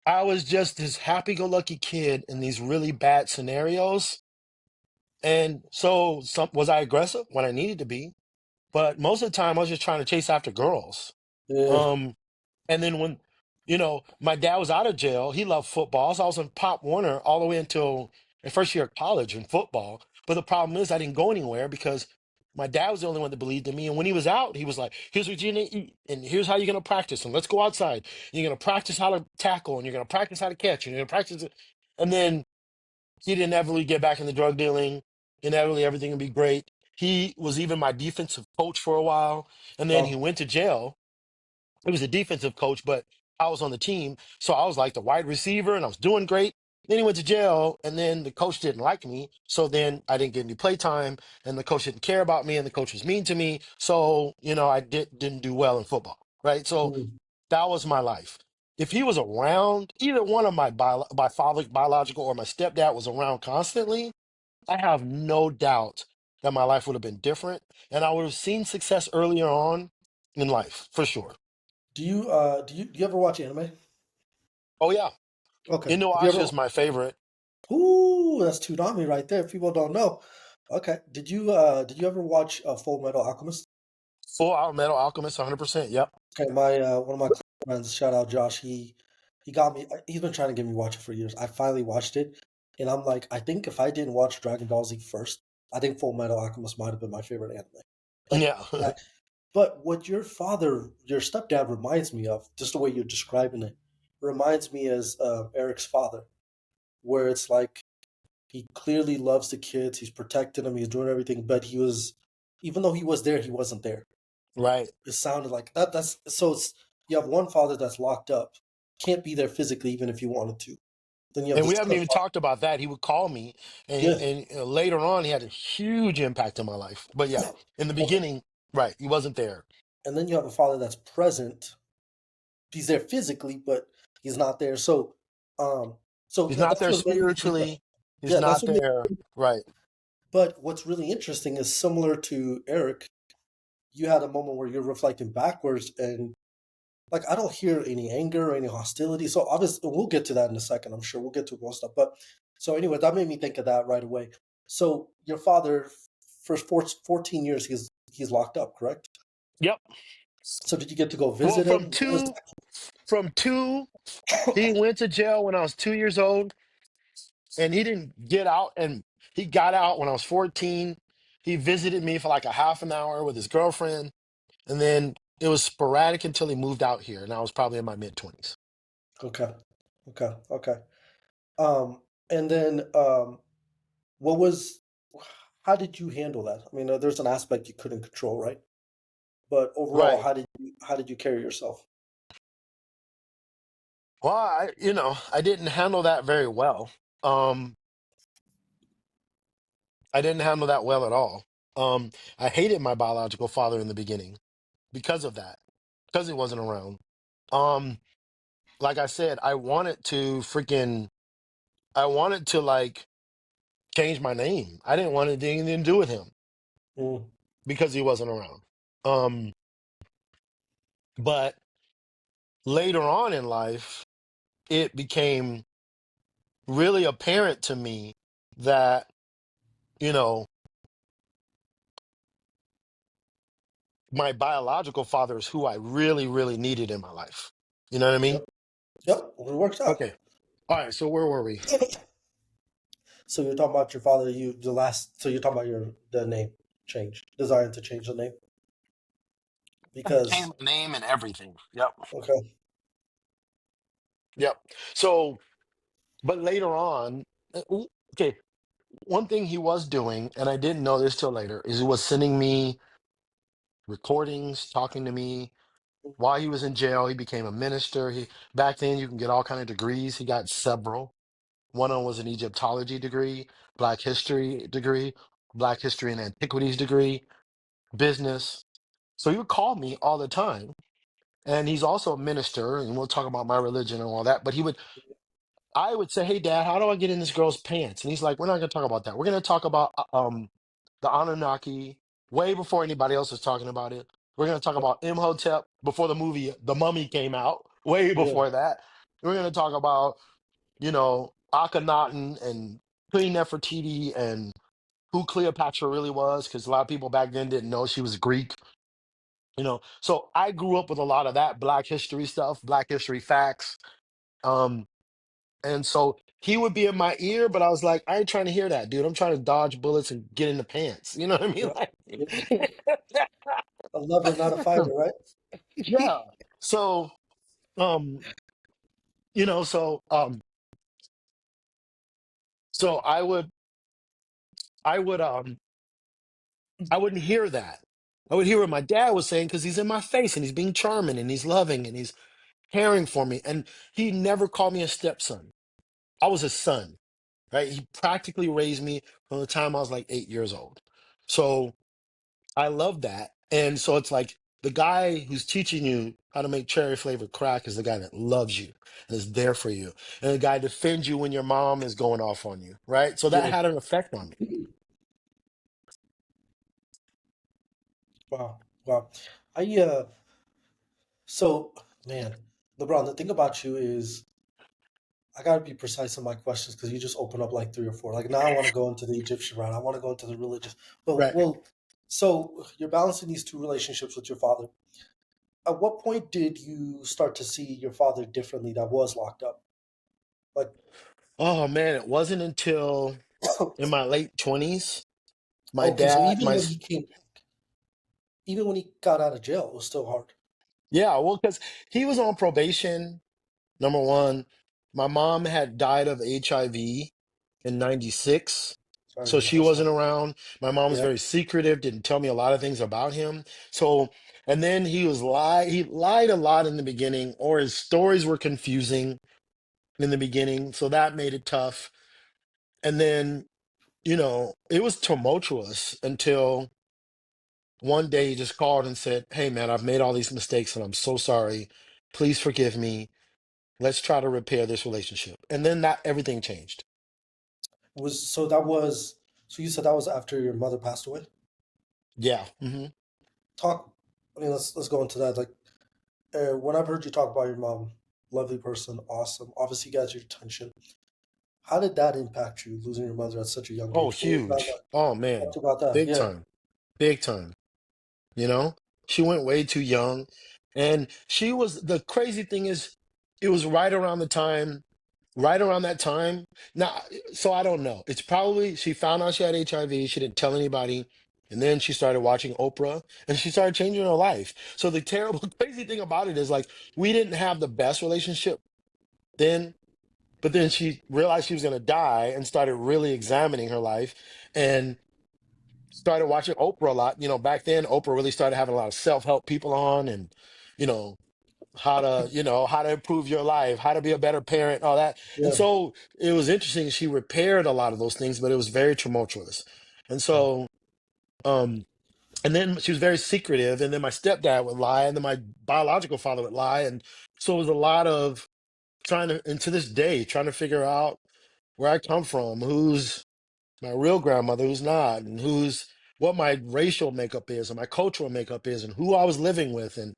I was just this happy go lucky kid in these really bad scenarios. And so was I aggressive when I needed to be? But most of the time I was just trying to chase after girls. Yeah. Um, and then when, my dad was out of jail, he loved football. So I was in Pop Warner all the way until my first year of college in football. But the problem is I didn't go anywhere because my dad was the only one that believed in me. And when he was out, he was like, here's what you're gonna eat, and here's how you're gonna practice. And let's go outside. You're gonna practice how to tackle, and you're gonna practice how to catch, and you're gonna practice it. And then he'd inevitably get back into drug dealing. Inevitably, everything would be great. He was even my defensive coach for a while. And then he Oh. went to jail. He was a defensive coach, but I was on the team. So I was like the wide receiver and I was doing great. Then he went to jail and then the coach didn't like me. So then I didn't get any play time and the coach didn't care about me and the coach was mean to me. So, I didn't do well in football. Right. So Mm. that was my life. If he was around, either one of my father, biological, or my stepdad was around constantly, I have no doubt that my life would have been different, and I would have seen success earlier on in life for sure. Do you ever watch anime? Oh yeah, Okay. Have you Inuyasha ever? is my favorite. Ooh, that's Toonami right there. If people don't know. Okay. Did you ever watch Full Metal Alchemist? Full Out Metal Alchemist, 100%. Yep. Okay, my one of my friends, shout out Josh, he got me. He's been trying to get me to watch it for years. I finally watched it, and I'm like, I think if I didn't watch Dragon Ball Z first, I think Full Metal Alchemist might have been my favorite anime. Like, Yeah. but what your stepdad reminds me of, just the way you're describing it, reminds me as Eric's father, where it's like he clearly loves the kids, he's protecting them, he's doing everything, but even though he was there, he wasn't there. Right. It sounded like that. That's so. You have one father that's locked up, can't be there physically, even if you wanted to. Then you have And the we haven't even stepfather. talked about that. He would call me, Yeah. and later on, he had a huge impact in my life. But yeah, in the Okay. beginning, right, he wasn't there. And then you have a father that's present. He's there physically, but he's not there. Um, He's yeah, not that's there what made me think of. spiritually. He's Yeah, that's not what made. there. Right. But what's really interesting is similar to Eric. You had a moment where you're reflecting backwards, and like I don't hear any anger or any hostility. So obviously, we'll get to that in a second. I'm sure we'll get to most stuff. But so anyway, that made me think of that right away. So your father, for 14 years, he's locked up, correct? Yep. So did you get to go Well, visit him? What was from two, he that? went to jail when I was 2 years old, and he didn't get out. And he got out when I was 14. He visited me for like a half an hour with his girlfriend, and then it was sporadic until he moved out here, and I was probably in my mid 20s. Okay, okay. Um, and then what was? How did you handle that? I mean, there's an aspect you couldn't control, right? But overall, Right. how did you carry yourself? Well, I didn't handle that very well. Um, I didn't handle that well at all. I hated my biological father in the beginning because of that, because he wasn't around. Um, like I said, I wanted to like change my name. I didn't want anything to do with him Mm, because he wasn't around. Um, but later on in life, it became really apparent to me that, you know, my biological father is who I really, really needed in my life. You know what I mean? yep, yep. It works out. Okay. All right. So where were we? So you're talking about your father. So you're talking about the name change, desire to change the name Change because my name and everything. Yep. okay, Yep. So, but later on, okay, one thing he was doing, and I didn't know this till later, is he was sending me recordings, talking to me while he was in jail. He became a minister. He back then you can get all kind of degrees. He got several. One of them was an Egyptology degree, Black History degree, Black History and Antiquities degree, business. So he would call me all the time. And he's also a minister, and we'll talk about my religion and all that. But I would say, "Hey, Dad, how do I get in this girl's pants?" And he's like, "We're not going to talk about that. We're going to talk about the Anunnaki way before anybody else is talking about it. We're going to talk about Imhotep before the movie The Mummy came out, way yeah, before that. We're going to talk about Akhenaten and Queen Nefertiti and who Cleopatra really was, because a lot of people back then didn't know she was Greek. So I grew up with a lot of that Black history stuff, Black history facts. Um, and so he would be in my ear, but I was like, I ain't trying to hear that, dude. I'm trying to dodge bullets and get in the pants. You know what I mean? yeah, yeah. A lover, not a Like, fighter, right? yeah. So, um, you know, so so I would I wouldn't hear that. I would hear what my dad was saying because he's in my face and he's being charming and he's loving and he's caring for me. And he never called me a stepson. I was his son, right? He practically raised me from the time I was like 8 years old. So I love that. And so it's like the guy who's teaching you how to make cherry flavored crack is the guy that loves you and is there for you. And the guy defends you when your mom is going off on you, right? So that Yeah. had an effect on me. Wow, wow. I so man, LeBron. The thing about you is I gotta be precise in my questions because you just open up like three or four. Like now, I want to go into the Egyptian route. I want to go into the religious. But Right. well, so you're balancing these two relationships with your father. At what point did you start to see your father differently that was locked up? Like, Oh man, it wasn't until in my late 20s, my okay, so dad, my even when he got out of jail, it was still hard. yeah, well, because he was on probation. Number one, my mom had died of HIV in 96. Sorry to So hear she that. Sorry. wasn't around. My mom was Yeah, very secretive, didn't tell me a lot of things about him. So, and then he lied a lot in the beginning, or his stories were confusing. in the beginning, so that made it tough. And then, it was tumultuous until one day he just called and said, "Hey, man, I've made all these mistakes and I'm so sorry. Please forgive me. Let's try to repair this relationship." And then that everything changed. Was so that was so you said that was after your mother passed away? Yeah. Hmm. Talk. I mean, let's go into that. Like, when I've heard you talk about your mom, lovely person, awesome. Obviously, you got your attention. How did that impact you, losing your mother at such a young Oh, age? What was that huge. like? Oh, Talk man. to about that. Big Yeah. time. Big time. You know, she went way too young. And the crazy thing is, it was right around that time. Now, so I don't know. It's probably she found out she had HIV. She didn't tell anybody. And then she started watching Oprah and she started changing her life. So the terrible, crazy thing about it is like, we didn't have the best relationship then, but then she realized she was going to die and started really examining her life and started watching Oprah a lot. Back then, Oprah really started having a lot of self-help people on and, you know, how to improve your life, how to be a better parent, all that. And Yeah. so it was interesting. She repaired a lot of those things, but it was very tumultuous. And Yeah. so, um, and then she was very secretive. And then my stepdad would lie, and then my biological father would lie. And so it was a lot of and to this day, trying to figure out where I come from, who's my real grandmother, who's not, and what my racial makeup is, and my cultural makeup is, and who I was living with, and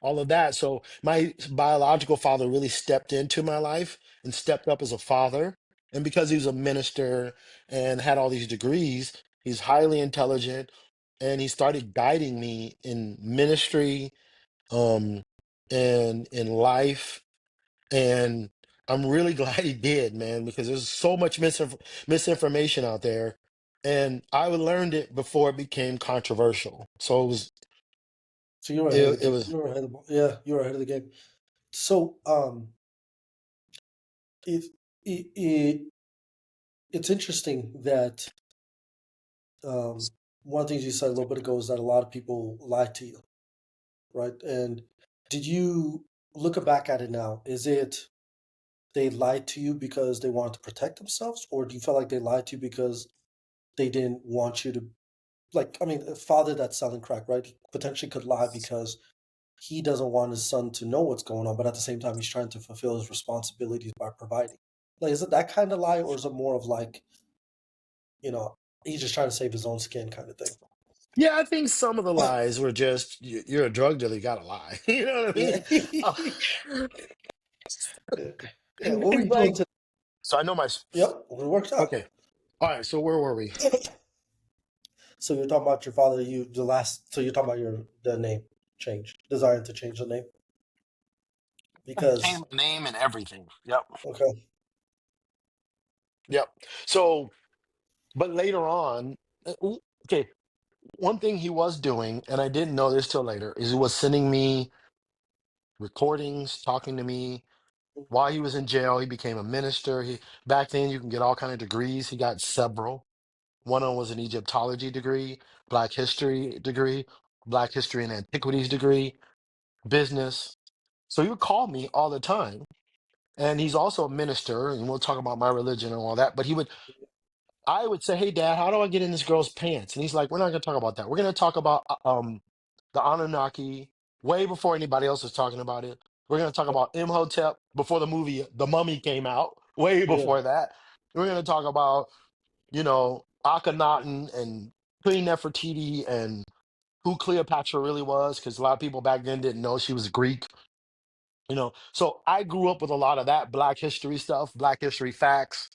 all of that. So my biological father really stepped into my life and stepped up as a father. And because he was a minister and had all these degrees, he's highly intelligent, and he started guiding me in ministry, um, and in life. And I'm really glad he did, man, because there's so much misinformation out there. And I learned it before it became controversial. So So you were ahead of the it game. was You were ahead of yeah, you were ahead of the game. So it, it it's interesting that um one of the things you said a little bit ago is that a lot of people lie to you, right? And did you looking back at it now, is it they lied to you because they wanted to protect themselves, or do you feel like they lied to you because they didn't want you to, like, I mean, a father that's selling crack, right? He potentially could lie because he doesn't want his son to know what's going on, but at the same time, he's trying to fulfill his responsibilities by providing. Like, is it that kind of lie, or is it more of like, you know, he's just trying to save his own skin kind of thing? Yeah, I think some of the lies were just you're a drug dealer, you gotta lie. You know what I Yeah. mean? Uh, Yeah. What were it's you doing like to? so I know Yep, it worked out. okay. All right, so where were we? So you're talking about your father. You the last. So you're talking about the name change, desiring to change the name Change because my name and everything. Yep. okay, Yep. So but later on, okay, one thing he was doing, and I didn't know this till later, is he was sending me recordings, talking to me while he was in jail. He became a minister. Back then you can get all kind of degrees. He got several. One of them was an Egyptology degree, Black History degree, Black History and Antiquities degree, business. So he would call me all the time. And he's also a minister, and we'll talk about my religion and all that. But I would say, "Hey, Dad, how do I get in this girl's pants?" And he's like, "We're not going to talk about that. We're going to talk about the Anunnaki way before anybody else is talking about it. We're going to talk about Imhotep before the movie The Mummy came out, way yeah, before that. We're going to talk about Akhenaten and Queen Nefertiti and who Cleopatra really was, because a lot of people back then didn't know she was Greek. So I grew up with a lot of that Black history stuff, Black history facts.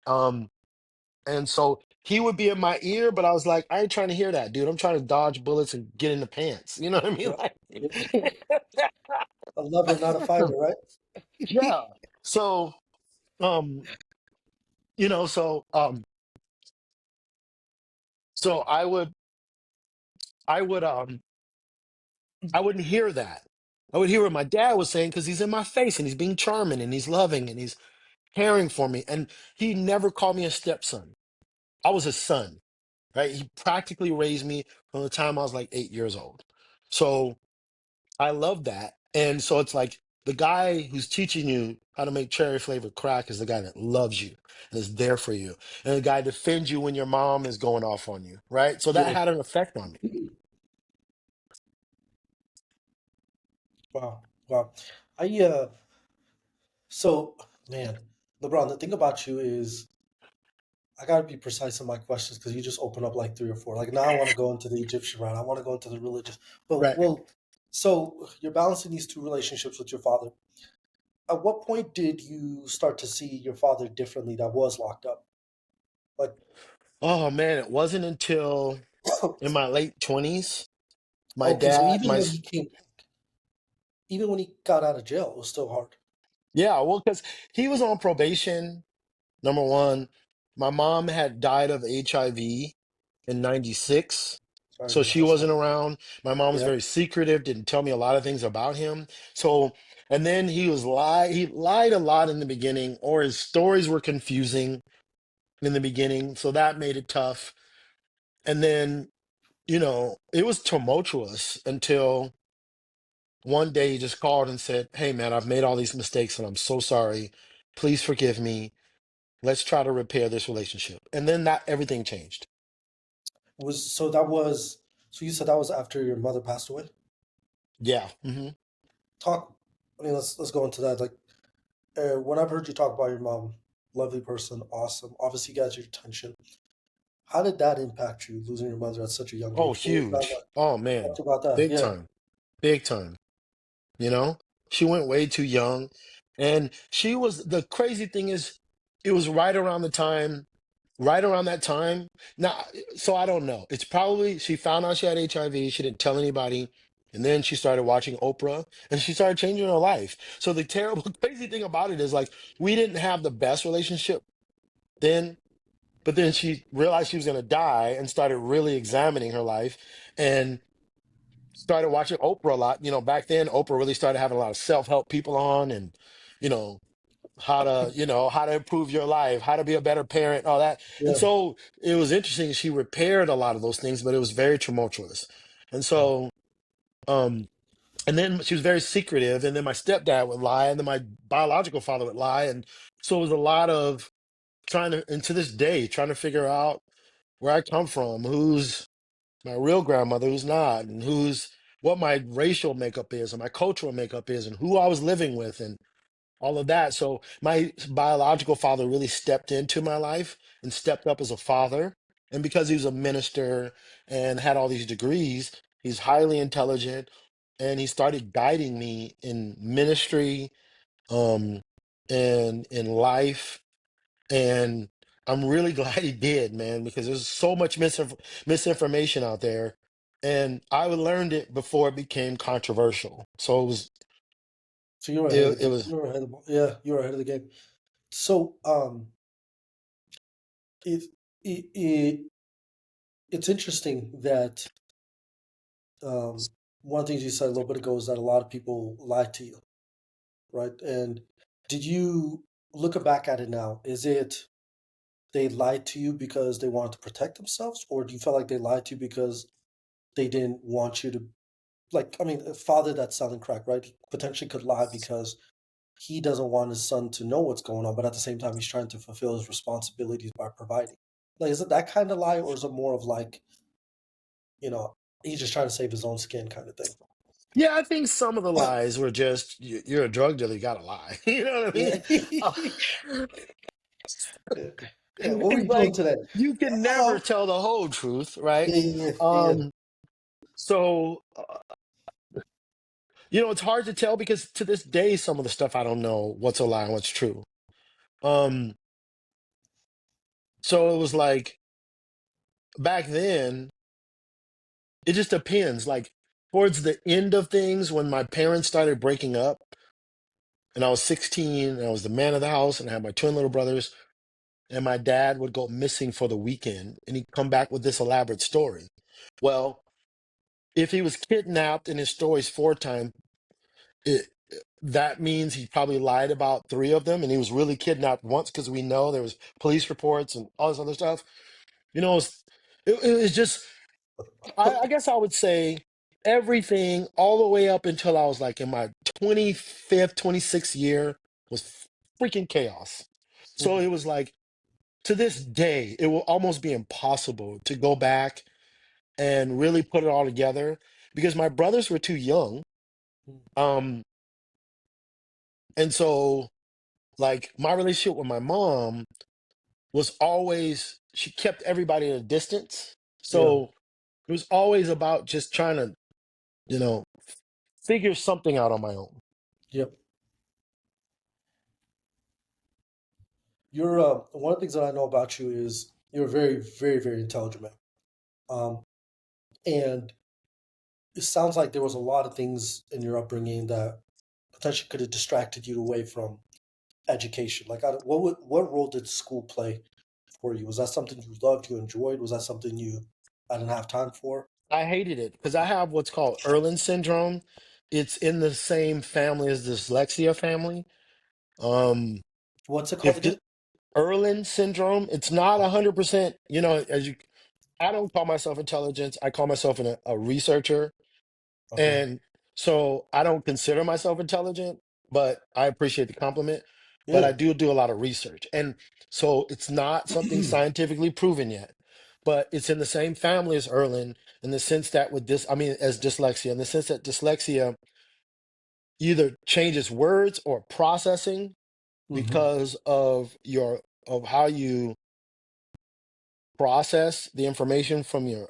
Um, and so he would be in my ear, but I was like, I ain't trying to hear that, dude. I'm trying to dodge bullets and get in the pants. You know what I mean? yeah, Like, yeah. A lover, not a fighter, right? yeah. So, um, you know, so, um, so I would, I wouldn't hear that. I would hear what my dad was saying because he's in my face and he's being charming and he's loving and he's caring for me. And he never called me a stepson. I was his son, right? He practically raised me from the time I was like 8 years old. So I love that. And so it's like The guy who's teaching you how to make cherry flavored crack is the guy that loves you and is there for you, and the guy defends you when your mom is going off on you, right? So that Yeah. had an effect on me. Wow. Wow. I so man, LeBron, the thing about you is I gotta be precise in my questions because you just open up like three or four. Like now I want to go into the Egyptian route. I want to go into the religious. But Right. well, so you're balancing these two relationships with your father. At what point did you start to see your father differently that was locked up? Like Oh man, it wasn't until in my late 20s, my okay, so dad, even my when he came, even when he got out of jail, it was still hard. yeah, well, because he was on probation. Number one, my mom had died of HIV in 96. Sorry to So hear she that. wasn't Sorry. around. My mom was Yeah. very secretive, didn't tell me a lot of things about him. So, and then he lied a lot in the beginning, or his stories were confusing in the beginning. So that made it tough. And then, it was tumultuous until one day he just called and said, "Hey, man, I've made all these mistakes and I'm so sorry. Please forgive me. Let's try to repair this relationship." And then that everything changed. Was so that was so you said that was after your mother passed away? Yeah. Hmm. Talk. I mean, let's go into that. Like, when I've heard you talk about your mom, lovely person, awesome. Obviously, got your attention. How did that impact you losing your mother at such a young Oh, age? What was that huge. like? Oh, Talk man. to about that. Big Yeah, time. Big time. You know, she went way too young. And the crazy thing is, it was right around that time. Now, so I don't know. It's probably she found out she had HIV. She didn't tell anybody. And then she started watching Oprah and she started changing her life. So the terrible, crazy thing about it is like, we didn't have the best relationship then, but then she realized she was going to die and started really examining her life and started watching Oprah a lot. Back then Oprah really started having a lot of self-help people on, and you know how to improve your life, how to be a better parent, all that. And yeah, so it was interesting. She repaired a lot of those things, but it was very tumultuous. And yeah. so um and then she was very secretive, and then my stepdad would lie, and then my biological father would lie. And so it was a lot of trying to, and to this day, trying to figure out where I come from, who's my real grandmother, who's not, and what my racial makeup is, and my cultural makeup is, and who I was living with, and all of that. So my biological father really stepped into my life and stepped up as a father. And because he was a minister and had all these degrees, he's highly intelligent, and he started guiding me in ministry, um, and in life. And I'm really glad he did, man, because there's so much misinformation out there. And I learned it before it became controversial. So So you were ahead of the it game. was, You were ahead of yeah, you were ahead of the game. So it it it's interesting that um one of the things you said a little bit ago is that a lot of people lie to you, right? And did you looking back at it now? Is it they lied to you because they wanted to protect themselves, or do you feel like they lied to you because they didn't want you to like? I mean, a father that's selling crack, right? He potentially could lie because he doesn't want his son to know what's going on, but at the same time, he's trying to fulfill his responsibilities by providing. Like, is it that kind of lie, or is it more of like, you know, he's just trying to save his own skin kind of thing? yeah, I think some of the lies were just, you're a drug dealer, you gotta lie." You know what I Yeah. mean? Uh, Yeah. What were it's you doing like today? you can never Oh, tell the whole truth, right? yeah, yeah, yeah, Um, so it's hard to tell because to this day, some of the stuff I don't know what's a lie and what's true. Um, so it was like back then, it just depends. Like towards the end of things, when my parents started breaking up, and I was 16, and I was the man of the house, and I had my twin little brothers, and my dad would go missing for the weekend, and he'd come back with this elaborate story. Well, if he was kidnapped and his story's four times, it, that means he probably lied about three of them, and he was really kidnapped once because we know there was police reports and all this other stuff. It was just, I guess I would say. Everything all the way up until I was like in my 25th, 26th year was freaking chaos. So Mhm. it was like to this day, it will almost be impossible to go back and really put it all together because my brothers were too young. Um, and so like my relationship with my mom was always she kept everybody at a distance. Yeah. So it was always about just trying to, you know, figure something out on my own. Yep. You're one of the things that I know about you is you're a very, very, very intelligent man. And it sounds like there was a lot of things in your upbringing that potentially could have distracted you away from education. Like, what role did school play for you? Was that something you loved, you enjoyed? Was that something you I didn't have time for? I hated it because I have what's called Erlin syndrome. It's in the same family as dyslexia family. Um, What's it called if again? the Erlin syndrome, it's not 100%, as you, I don't call myself intelligent. I call myself a researcher. Okay. And so I don't consider myself intelligent, but I appreciate the compliment. But I Yeah. do a lot of research. And so it's not something scientifically proven yet, but it's in the same family as Erlin in the sense that with this, I mean, as dyslexia, in the sense that dyslexia either changes words or processing Hmm. because of how you process the information from your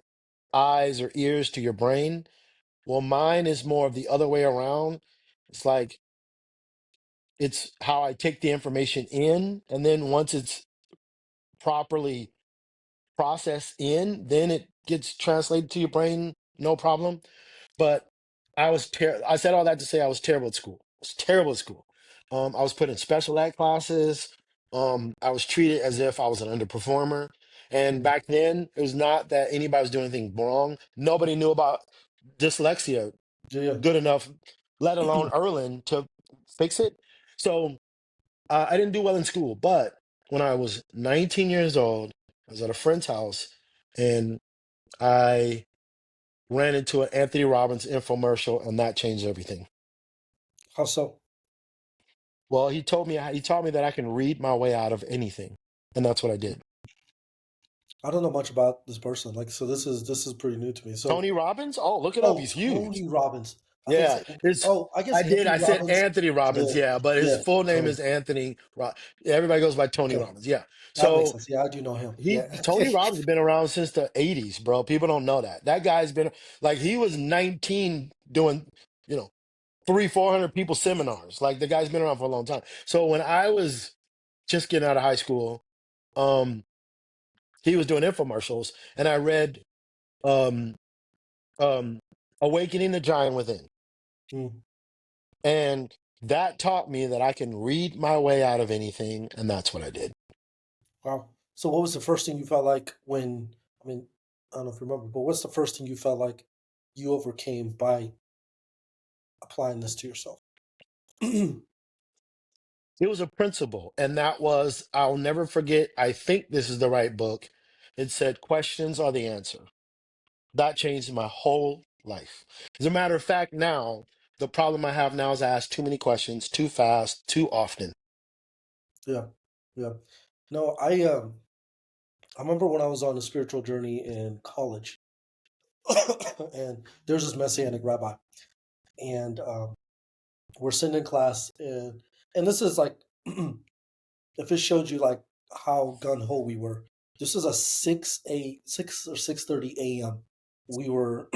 eyes or ears to your brain. Well, mine is more of the other way around. It's like it's how I take the information in, and then once it's properly processed in, then it gets translated to your brain, no problem. But I said all that to say I was terrible at school. I was terrible at school. I was put in special ed classes. I was treated as if I was an underperformer. And back then, it was not that anybody was doing anything wrong. Nobody knew about dyslexia Yeah. good enough, let alone Erlin, to fix it. So I didn't do well in school, but when I was 19 years old, I was at a friend's house and I ran into an Anthony Robbins infomercial, and that changed everything. How so? Well, he taught me that I can read my way out of anything, and that's what I did. I don't know much about this person. Like, so this is pretty new to me. So, Tony Robbins? Oh, look it up. oh, He's huge. Tony Robbins. I think Yeah, it's it's oh, I guess Anthony I said Robbins. Anthony Robbins, Yeah, yeah, but his yeah, full name Tony. is Everybody goes by Tony Okay, Robbins. Yeah. that makes So sense. Yeah, I do know him. he Yeah. Tony Robbins has been around since the 80s, bro. People don't know that. That guy's been like he was 19 doing, you know, 400 people seminars. Like the guy's been around for a long time. So when I was just getting out of high school, um, he was doing infomercials and I read um um Awakening the Giant Within. Mm, And that taught me that I can read my way out of anything, and that's what I did. wow. So, what was the first thing you felt like when? I mean, I don't know if you remember, but what's the first thing you felt like you overcame by applying this to yourself? Yeah. It was a principle, and that was, I'll never forget. I think this is the right book. It said, questions are the answer. That changed my whole life. As a matter of fact, now, the problem I have now is I ask too many questions, too fast, too often. Yeah. No, I remember when I was on a spiritual journey in college, and there's this messianic rabbi, and we're sitting in class, and this is like, if it showed you like how gun ho we were. This is a 6 or 6:30 a.m. We were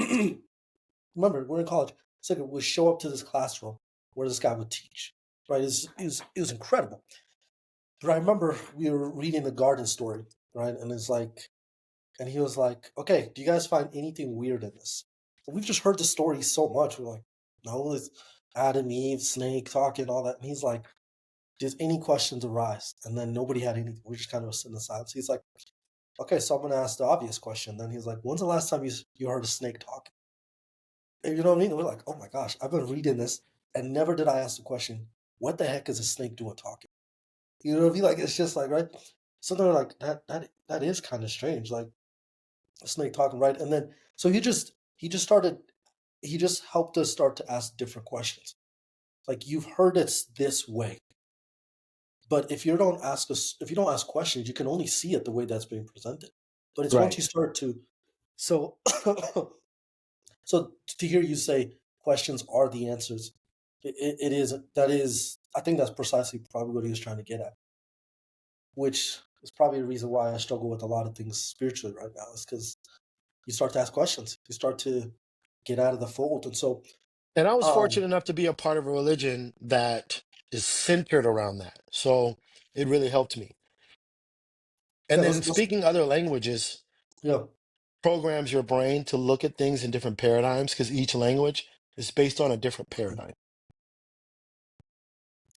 remember we're in college. So we show up to this classroom where this guy would teach. Right, it was incredible. But I remember we were reading the garden story, right, and it's like, and he was like, "Okay, do you guys find anything weird in this?" And we've just heard the story so much. We're like, "No, it's Adam, Eve, snake talking, all that." And he's like, "Did any questions arise?" And then nobody had anything. We just kind of sitting in silence. He's like, "Okay, so I'm gonna ask the obvious question." Then he's like, "When's the last time you heard a snake talk?" And you know what I mean? And we're like, "Oh my gosh, I've been reading this, and never did I ask the question, what the heck is a snake doing talking?" You know what I mean? Like it's just like right. So they're like that is kind of strange. Like snake talking, right? And then so he just started. he just helped us start to ask different questions. Like you've heard it's this way, but if you don't ask questions, you can only see it the way that's being presented. But it's once Right. you start to, so so to hear you say questions are the answers, it is that is I think that's precisely probably what he was trying to get at, which is probably the reason why I struggle with a lot of things spiritually right now. Is because you start to ask questions, you start to get out of the fold, and so And I was um, fortunate enough to be a part of a religion that is centered around that. So it really helped me. yeah, And then speaking other languages yeah. programs your brain to look at things in different paradigms because each language is based on a different paradigm.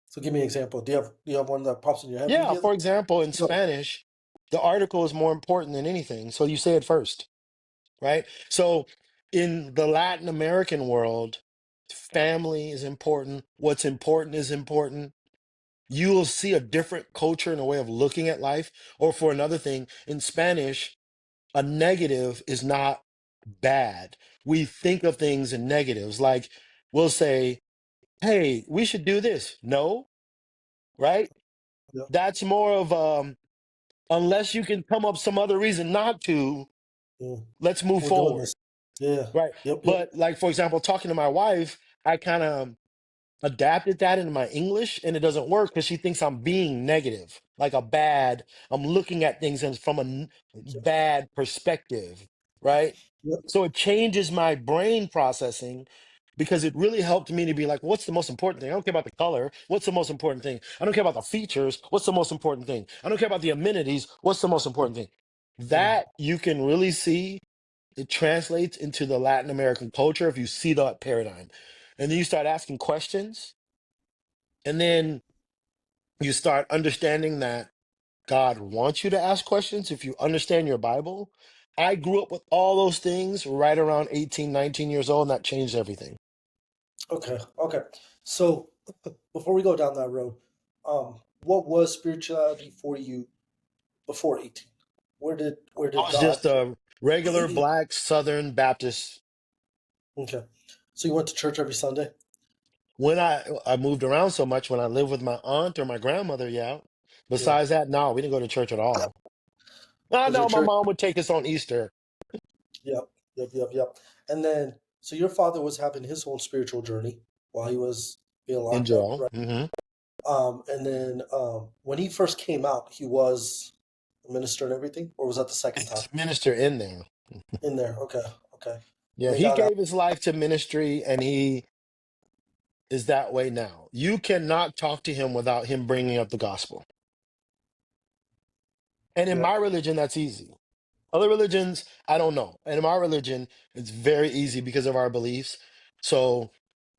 So give me an example. Do you have one that pops in your head Yeah, immediately? for example, in No. Spanish, the article is more important than anything. So you say it first, right? So in the Latin American world, family is important. What's important is important. You will see a different culture and a way of looking at life. Or for another thing, in Spanish, a negative is not bad. We think of things in negatives. Like we'll say, hey, we should do this. No, right? Yeah. That's more of unless you can come up some other reason not to, Yeah. let's move We're doing forward. this. Yeah. Right. Yep. Yep. But like for example, talking to my wife, I kind of adapted that into my English and it doesn't work because she thinks I'm being negative, like I'm looking at things from a Yep. bad perspective, right? Yep. So it changes my brain processing because it really helped me to be like, what's the most important thing? I don't care about the color. What's the most important thing? I don't care about the features. What's the most important thing? I don't care about the amenities. What's the most important thing? Mm. That you can really see it translates into the Latin American culture if you see that paradigm. And then you start asking questions, and then you start understanding that God wants you to ask questions if you understand your Bible. I grew up with all those things right around 18, 19 years old, and that changed everything. Okay. Okay. So before we go down that road, what was spirituality for you before 18? Where I did was just God? a regular black Southern Baptist. Okay. So you went to church every Sunday? When I moved around so much, when I lived with my aunt or my grandmother, yeah. Yeah. Besides that, no, we didn't go to church at all. I Was your know my church? mom would take us on Easter Yep. Yep. Yep. Yep. And then, so your father was having his own spiritual journey while he was being in locked up, jail. right? And then when he first came out, he was a minister and everything, or was that the second time He's a minister in there. in there? Okay, okay. And Yeah, then he got out. gave his life to ministry and he is that way now. You cannot talk to him without him bringing up the gospel. And in Yep. my religion, that's easy. Other religions, I don't know. And in my religion, it's very easy because of our beliefs. So,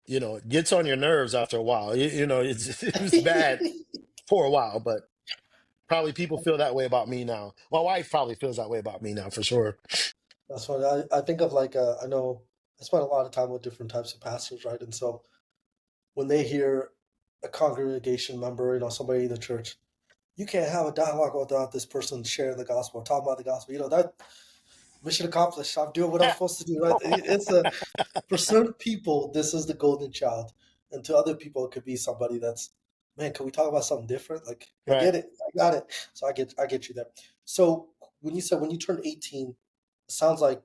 it gets on your nerves after a while. It's bad for a while, but probably people feel that way about me now. My wife probably feels that way about me now for sure. That's funny. I think of like I know I spent a lot of time with different types of pastors, right? And so when they hear a congregation member, somebody in the church, you can't have a dialogue without this person sharing the gospel or talking about the gospel. That mission accomplished. I'm doing what I'm supposed to do. Right? It's a For certain people, this is the golden child, and to other people, it could be somebody that's, man. Can we talk about something different? Like, I Right. get it, I got it. So I get you there. So when you turned 18, it sounds like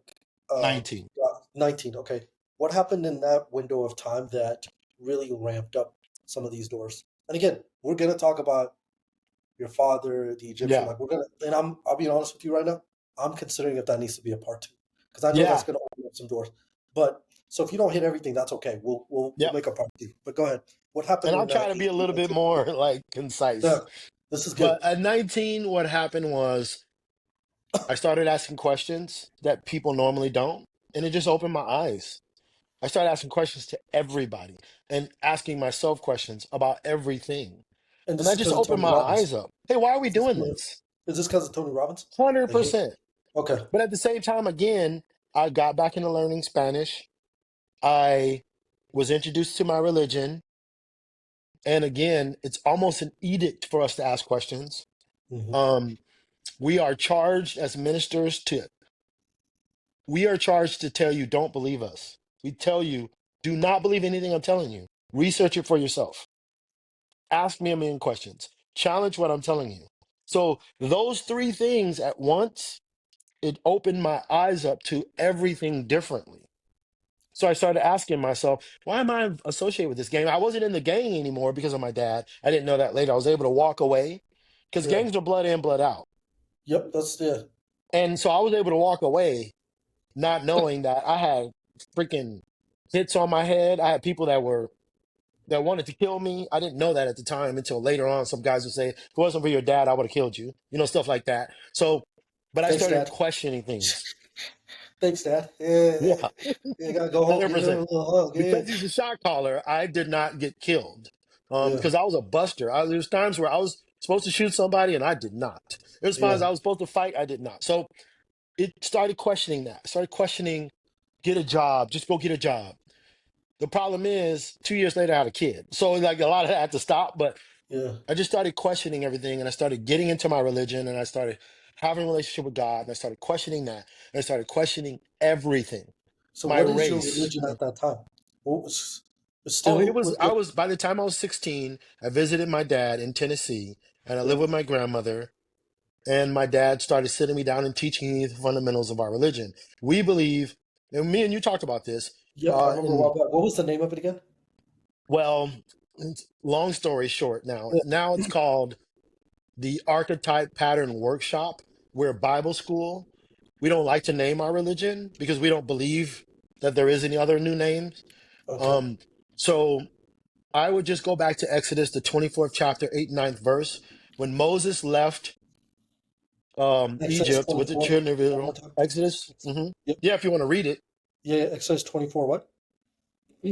uh, 19. 19. Okay, what happened in that window of time that really ramped up some of these doors? And again, we're gonna talk about your father, the Egyptian. Yeah. Like we're gonna, and I'll be honest with you right now. I'm considering if that needs to be a part two because I know that's Yeah. gonna open up some doors. But so if you don't hit everything, that's okay. We'll Yep. make a part two. But go ahead. What happened And I'll in try to be a 18? little bit more like Yeah, concise. this is good. But at 19, what happened was I started asking questions that people normally don't, and it just opened my eyes. I started asking questions to everybody and asking myself questions about everything. And And this that is just because of opened Tony my Robbins. eyes up. Hey, why are we Is this doing this? because of Tony Robbins? Like, 100%. okay. But at the same time, again, I got back into learning Spanish. I was introduced to my religion. And again, it's almost an edict for us to ask questions. Hmm. Um, we are charged as ministers we are charged to tell you, don't believe us. We tell you, do not believe anything I'm telling you. Research it for yourself. Ask me a million questions. Challenge what I'm telling you. So those three things at once, it opened my eyes up to everything differently. So I started asking myself, why am I associated with this gang? I wasn't in the gang anymore because of my dad. I didn't know that later. I was able to walk away because Yeah. gangs are blood in, blood out. Yep. That's yeah. And so I was able to walk away not knowing that I had freaking hits on my head. I had people that wanted to kill me. I didn't know that at the time until later on. Some guys would say, if it wasn't for your dad, I would have killed you. Stuff like that. So, but I Thanks, started Dad. questioning things. Thanks, Dad. Yeah. Yeah, Yeah. Gotta go home. Give him a 100%. little hug. Yeah. Because he's a shot caller, I did not get killed. Yeah. Because I was a buster. There's times where I was supposed to shoot somebody and I did not. There's times Yeah. I was supposed to fight, I did not. So it started questioning that. Started questioning, get a job, just go get a job. The problem is, 2 years later, I had a kid. So like a lot of that had to stop. But Yeah. I just started questioning everything, and I started getting into my religion, and I started having a relationship with God, and I started questioning that, and I started questioning everything, So, my what is your race. religion at that time? What was Oh, it still was, was I it? was, by the time I was 16, I visited my dad in Tennessee, and I lived Yep. with my grandmother, and my dad started sitting me down and teaching me the fundamentals of our religion. We believe, and me and you talked about this, Yep. I remember a in while back. What was the name of it again? well, long story short, now Yeah. now it's called the Archetype Pattern Workshop. We're a Bible school. We don't like to name our religion because we don't believe that there is any other new names. Okay. Um, so I would just go back to Exodus, the 24th chapter, 8th, ninth verse. When Moses left Exodus Egypt with the 24. children of One more Israel, time. Exodus, Yep. yeah, if you want to read it. Yeah. Exodus 24. What?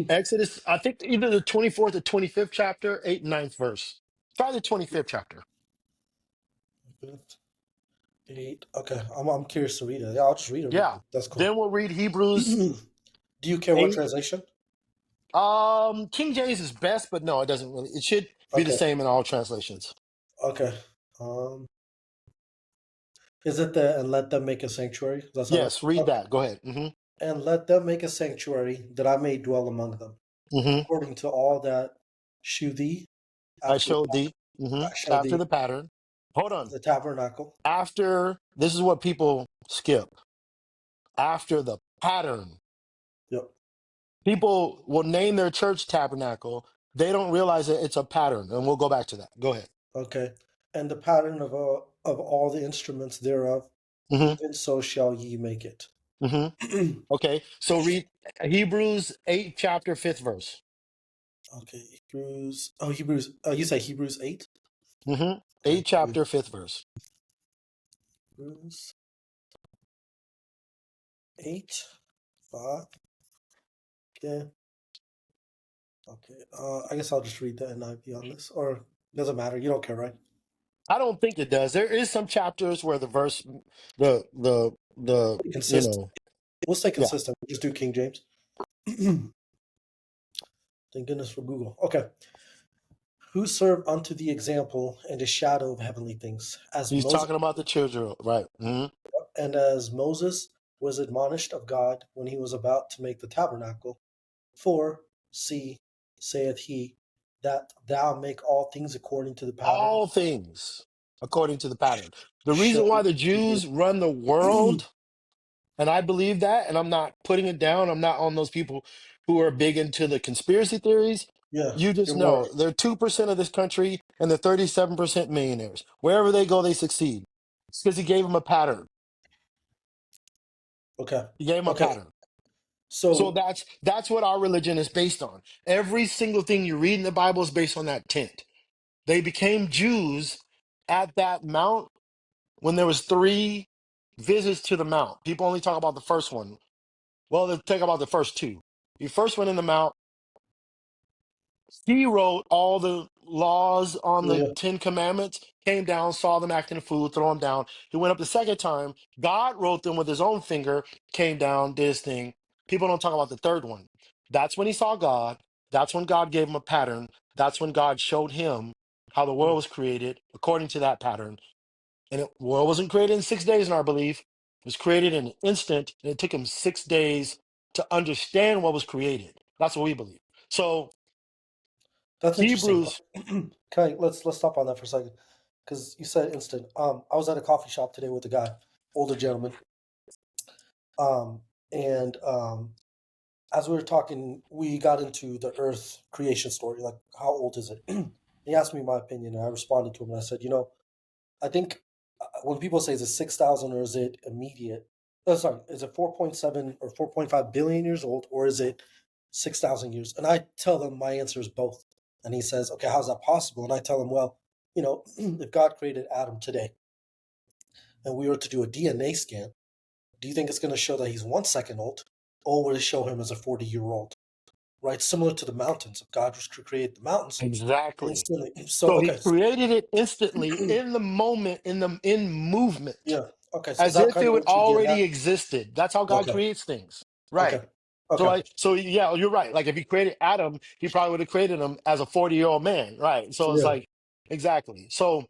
Exodus, I think either the 24th or 25th chapter, 8th, ninth verse. Try the 25th chapter. 8. Okay. I'm curious to read it. Yeah, I'll just read it real Yeah. quick. That's cool. Then we'll read Hebrews Do you care what 8. translation? King James is best, but no, it doesn't really. It should be the Okay. same in all translations. Okay. Um, is it the and let them make a sanctuary? That's how. Yes, read Okay. that. Go ahead. And let them make a sanctuary that I may dwell among them, Hmm. according to all that shew thee I after showed thee. I show After thee the pattern. Hold on. the tabernacle. After, this is what people skip. After the pattern. Yep. People will name their church tabernacle. They don't realize that it's a pattern. And we'll go back to that. Go ahead. Okay. And the pattern of all the instruments thereof, Hmm. even so shall ye make it. Hmm. Okay. So read Hebrews 8, chapter 5th verse. Okay. Hebrews. Oh, Hebrews. Oh, you say Hebrews 8? 8, Okay. chapter 5th verse. Hebrews 8, 5. Okay. Okay. I guess I'll just read the NIV on this, or doesn't matter. You don't care, right? I don't think it does. There is some chapters where the verse, the Consistent. We'll stay yeah. consistent. We'll just do King James. Thank goodness for Google. Okay. Who serve unto the example and the shadow of heavenly things, as He's Moses talking about the children, right? and as Moses was admonished of God when he was about to make the tabernacle. For see, saith he, that thou make all things according to the pattern All things according to the pattern. The reason why shown the to Jews thee. run the world, and I believe that, and I'm not putting it down. I'm not on those people who are big into the conspiracy theories. Yeah, You just you're more. know they're 2% of this country, and they're 37% millionaires. Wherever they go, they succeed. It's because he gave them a pattern. Okay. He gave them a Okay. pattern. So So, that's what our religion is based on. Every single thing you read in the Bible is based on that tent. They became Jews at that mount when there was three visits to the mount. People only talk about the first one. Well, they talk about the first two. He first went in the mount. He wrote all the laws on the yeah, Ten Commandments, came down, saw them acting a fool, throw them down. He went up the second time. God wrote them with his own finger, came down, did his thing. People don't talk about the third one. That's when he saw God. That's when God gave him a pattern. That's when God showed him how the world was created according to that pattern. And the world wasn't created in 6 days in our belief. It was created in an instant, and it took him 6 days to understand what was created. That's what we believe. So That's interesting. Hebrews, Okay, let's stop on that for a second, because you said instant. I was at a coffee shop today with a guy, older gentleman, um, and as we were talking, we got into the Earth creation story, like how old is it? He asked me my opinion, and I responded to him, and I said, I think when people say is it 6,000 or is it immediate? Oh, sorry, is it 4.7 or 4.5 billion years old, or is it 6,000 years? And I tell them my answer is both. And he says, okay, how's that possible? And I tell him, well, if God created Adam today and we were to do a DNA scan, do you think it's going to show that he's 1 second old, or will it show him as a 40-year-old? Right, similar to the mountains. If God was to create the mountains exactly. instantly, so So he okay, created it instantly in the moment, in movement, yeah, okay, so is as that if kind it of would what you're getting at? already existed. That's how God Okay, creates things. okay, Right. So okay, like, so yeah, you're right. Like if he created Adam, he probably would have created him as a 40-year-old man. Right. So it's yeah. like, exactly. So,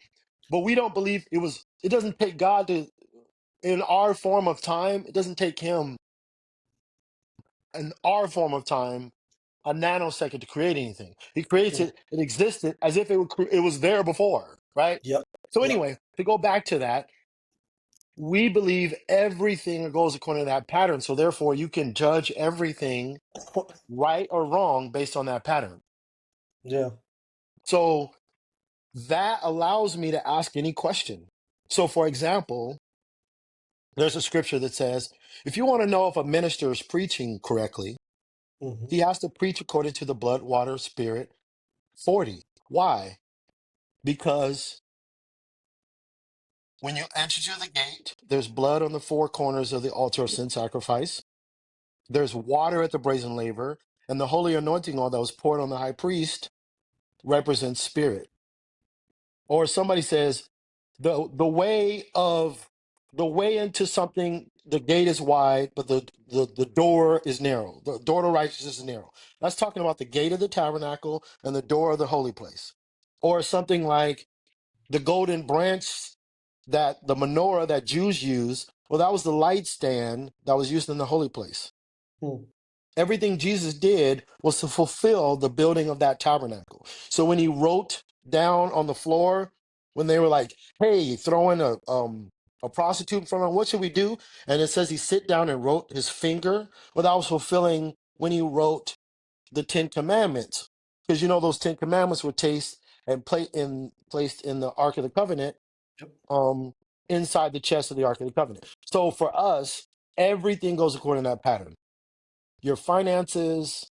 but we don't believe it doesn't take God to, in our form of time, it doesn't take him in our form of time a nanosecond to create anything. He creates Mm. it, it existed as if it was there before. Right. Yep. So Yep. anyway, to go back to that, we believe everything goes according to that pattern. So therefore, you can judge everything right or wrong based on that pattern. Yeah. So that allows me to ask any question. So, for example, there's a scripture that says, if you want to know if a minister is preaching correctly, Hmm. he has to preach according to the blood, water, spirit 40. Why? Because when you enter to the gate, there's blood on the four corners of the altar of sin sacrifice. There's water at the brazen laver, and the holy anointing oil that was poured on the high priest represents spirit. Or somebody says the way into something, the gate is wide, but the door is narrow. The door to righteousness is narrow. That's talking about the gate of the tabernacle and the door of the holy place. Or something like the golden branch, that the menorah that Jews use, well, that was the light stand that was used in the holy place. Mm. Everything Jesus did was to fulfill the building of that tabernacle. So when he wrote down on the floor, when they were like, "Hey, throw in a prostitute in front of him, what should we do?" And it says he sit down and wrote his finger. Well, that was fulfilling when he wrote the Ten Commandments, because those Ten Commandments were tasted and placed in the Ark of the Covenant, Yep. um, inside the chest of the Ark of the Covenant. So for us, everything goes according to that pattern. Your finances,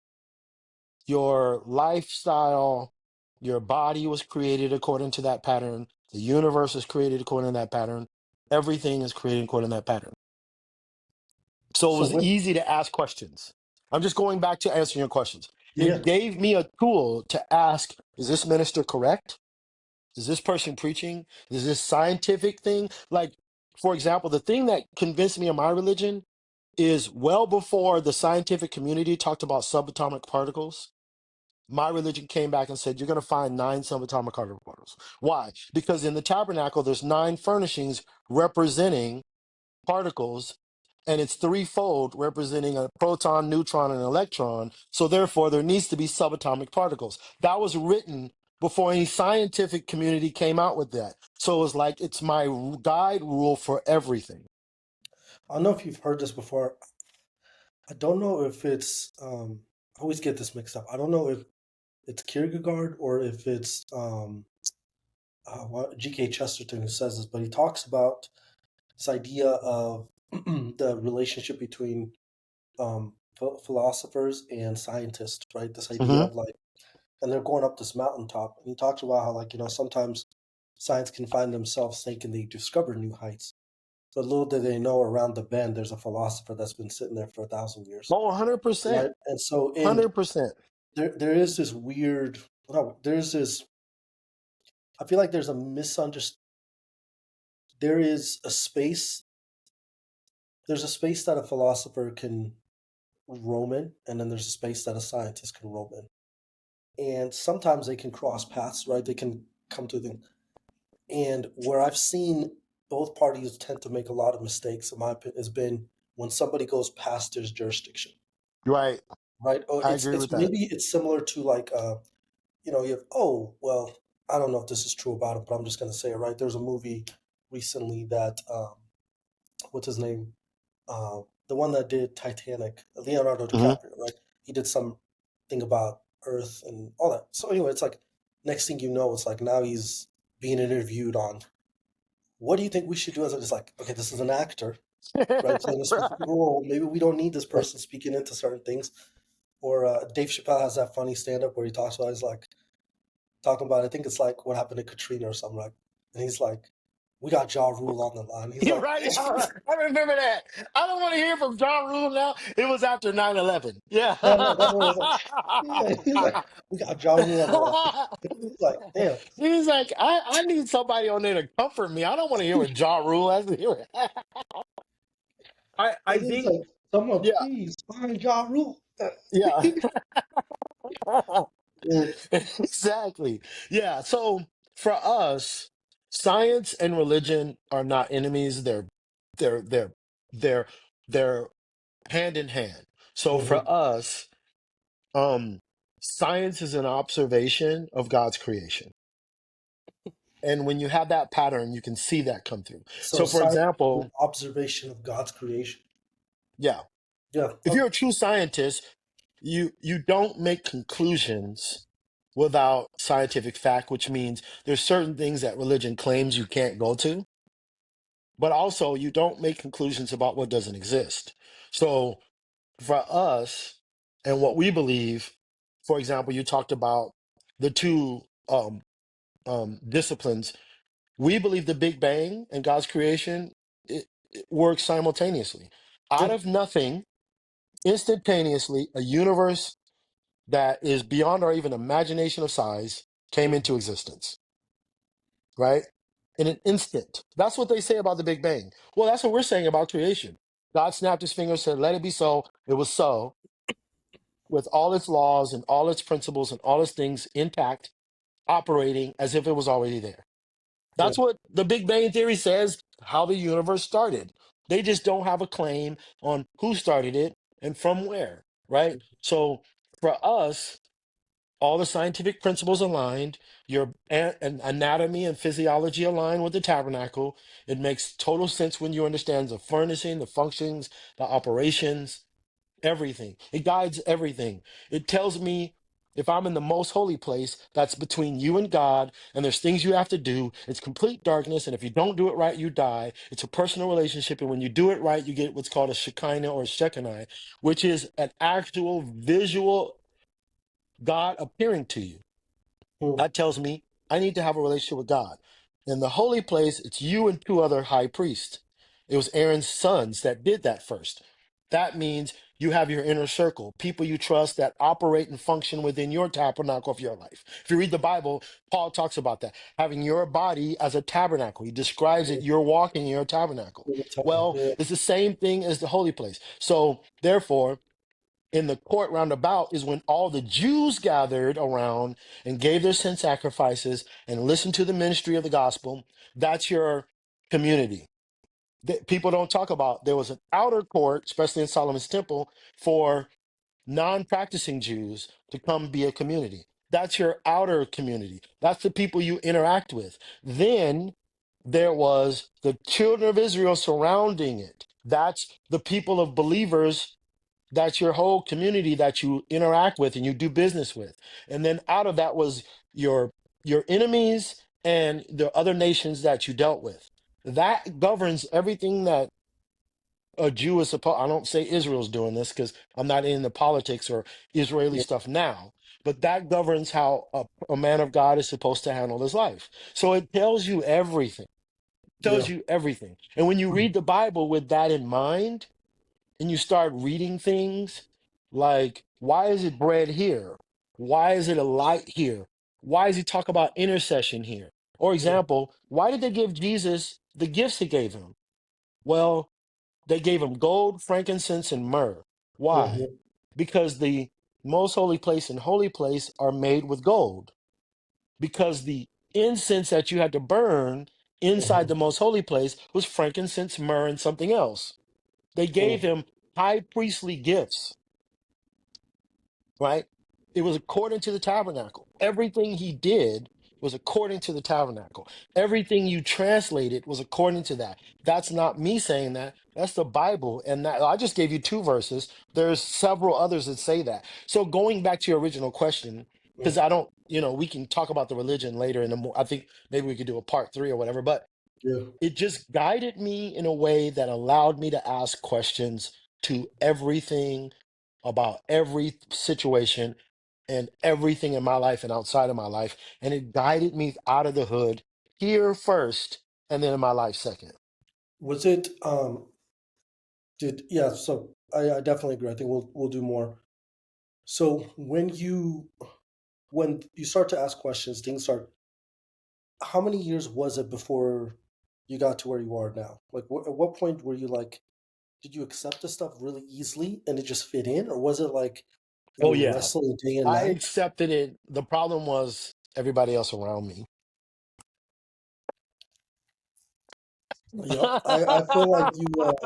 your lifestyle, your body was created according to that pattern. The universe is created according to that pattern. Everything is created according to that pattern. So it So was with easy to ask questions. I'm just going back to answering your questions. yeah, It gave me a tool to ask, is this minister correct? Is this person preaching? Is this scientific thing? Like, for example, the thing that convinced me of my religion is well before the scientific community talked about subatomic particles. My religion came back and said, you're going to find 9 subatomic particles. Why? Because in the tabernacle, there's 9 furnishings representing particles, and it's threefold, representing a proton, neutron, and electron. So therefore, there needs to be subatomic particles. That was written before any scientific community came out with that. So it was like, it's my guide rule for everything. I don't know if you've heard this before. I don't know if it's I always get this mixed up. I don't know if it's Kierkegaard or if it's G.K. Chesterton who says this, but he talks about this idea of the relationship between philosophers and scientists, right? This idea Hmm. of like, and they're going up this mountaintop, and he talks about how like sometimes science can find themselves thinking they discover new heights, but little do they know around the bend there's a philosopher that's been sitting there for 1,000 years, Oh, 100%. right? And so, and 100%. there is this weird, no, there's this. I feel like there's a misunderstanding. There is a space. There's a space that a philosopher can roam in, and then there's a space that a scientist can roam in. And sometimes they can cross paths, right? They can come to the and where I've seen both parties tend to make a lot of mistakes, in my opinion, has been when somebody goes past their jurisdiction. Right. right? Oh, I it's agree it's with that. maybe it's similar to like you have, oh well, I don't know if this is true about it, but I'm just gonna say it, right. There's a movie recently that what's his name? The one that did Titanic, Leonardo Hmm. DiCaprio, right? He did some thing about Earth and all that. So anyway, it's like next thing you know, it's like now he's being interviewed on what do you think we should do as it's like, okay, this is an actor, right? Playing a specific role. Maybe we don't need this person speaking into certain things. Or Dave Chappelle has that funny stand up where he talks about he's like talking about I think it's like what happened to Katrina or something like, and he's like, we got Ja Rule on the line. He's You're like, right. I remember that. I don't want to hear from John Rule now. It was after 9/11. Yeah. no, no, that's what it was like. Yeah, he's like, we got Ja Rule on the line. He's like, damn. He's like, I need somebody on there to comfort me. I don't want to hear what Ja Rule has to hear. I And he's think, like, someone yeah, please find Ja Rule. yeah. Yeah. Exactly. Yeah. So for us, science and religion are not enemies. They're they're they're they're hand in hand. So Mhm. for us, um, science is an observation of God's creation. And when you have that pattern, you can see that come through. So So for science is an example, observation of God's creation. yeah, Yeah. if you're a true scientist, you don't make conclusions without scientific fact, which means there's certain things that religion claims you can't go to, but also you don't make conclusions about what doesn't exist. So for us and what we believe, for example, you talked about the two disciplines. We believe the Big Bang and God's creation, it works simultaneously. Out Yeah. of nothing, instantaneously, a universe that is beyond our even imagination of size came Mhm. into existence, right? In an instant. That's what they say about the Big Bang. Well, that's what we're saying about creation. God snapped his finger, said, let it be so. It was so, with all its laws and all its principles and all its things intact, operating as if it was already there. Yeah. That's what the Big Bang Theory says how the universe started. They just don't have a claim on who started it and from where, right? So for us, all the scientific principles aligned, your anatomy and physiology aligned with the tabernacle. It makes total sense when you understand the furnishing, the functions, the operations, everything. It guides everything. It tells me if I'm in the most holy place, that's between you and God, and there's things you have to do. It's complete darkness, and if you don't do it right, you die. It's a personal relationship, and when you do it right, you get what's called a Shekinah or Shekinah, which is an actual visual God appearing to you. Mhm. That tells me I need to have a relationship with God. In the holy place, it's you and two other high priests. It was Aaron's sons that did that first. That means you have your inner circle, people you trust that operate and function within your tabernacle of your life. If you read the Bible, Paul talks about that, having your body as a tabernacle. He describes it, you're walking in your tabernacle. Well, Yeah. it's the same thing as the holy place. So, therefore, in the court round about is when all the Jews gathered around and gave their sin sacrifices and listened to the ministry of the gospel. That's your community. People don't talk about there was an outer court, especially in Solomon's temple, for non-practicing Jews to come be a community. That's your outer community. That's the people you interact with. Then there was the children of Israel surrounding it. That's the people of believers, that's your whole community that you interact with and you do business with. And then out of that was your your enemies and the other nations that you dealt with. That governs everything that a Jew is supposed. I don't say Israel's doing this because I'm not in the politics or Israeli Yeah. stuff now, but that governs how a man of God is supposed to handle his life. So it tells you everything. Yeah. Tells you everything. And when you Mhm. read the Bible with that in mind, and you start reading things like, why is it bread here? Why is it a light here? Why does he talk about intercession here? Or Yeah. example, why did they give Jesus the gifts he gave him? Well, they gave him gold, frankincense, and myrrh. Why? Mhm. Because the most holy place and holy place are made with gold. Because the incense that you had to burn inside Mhm. the most holy place was frankincense, myrrh, and something else. They gave Mhm. him high priestly gifts. right? It was according to the tabernacle. Everything he did was according to the tabernacle. Everything you translated was according to that. That's not me saying that. That's the Bible. And that I just gave you two verses. There's several others that say that. So going back to your original question, because Mm, I don't, we can talk about the religion later in the more. I think maybe we could do a part three or whatever. But yeah. it just guided me in a way that allowed me to ask questions to everything about every situation and everything in my life and outside of my life. And it guided me out of the hood here first and then in my life second. Was it did yeah, so I definitely agree. I think we'll do more. So when you start to ask questions, things start how many years was it before you got to where you are now? Like at what point were you like did you accept the stuff really easily and it just fit in, or was it like you Oh, were yeah. wrestling day and I night? accepted it. The problem was everybody else around me. Yep. I feel like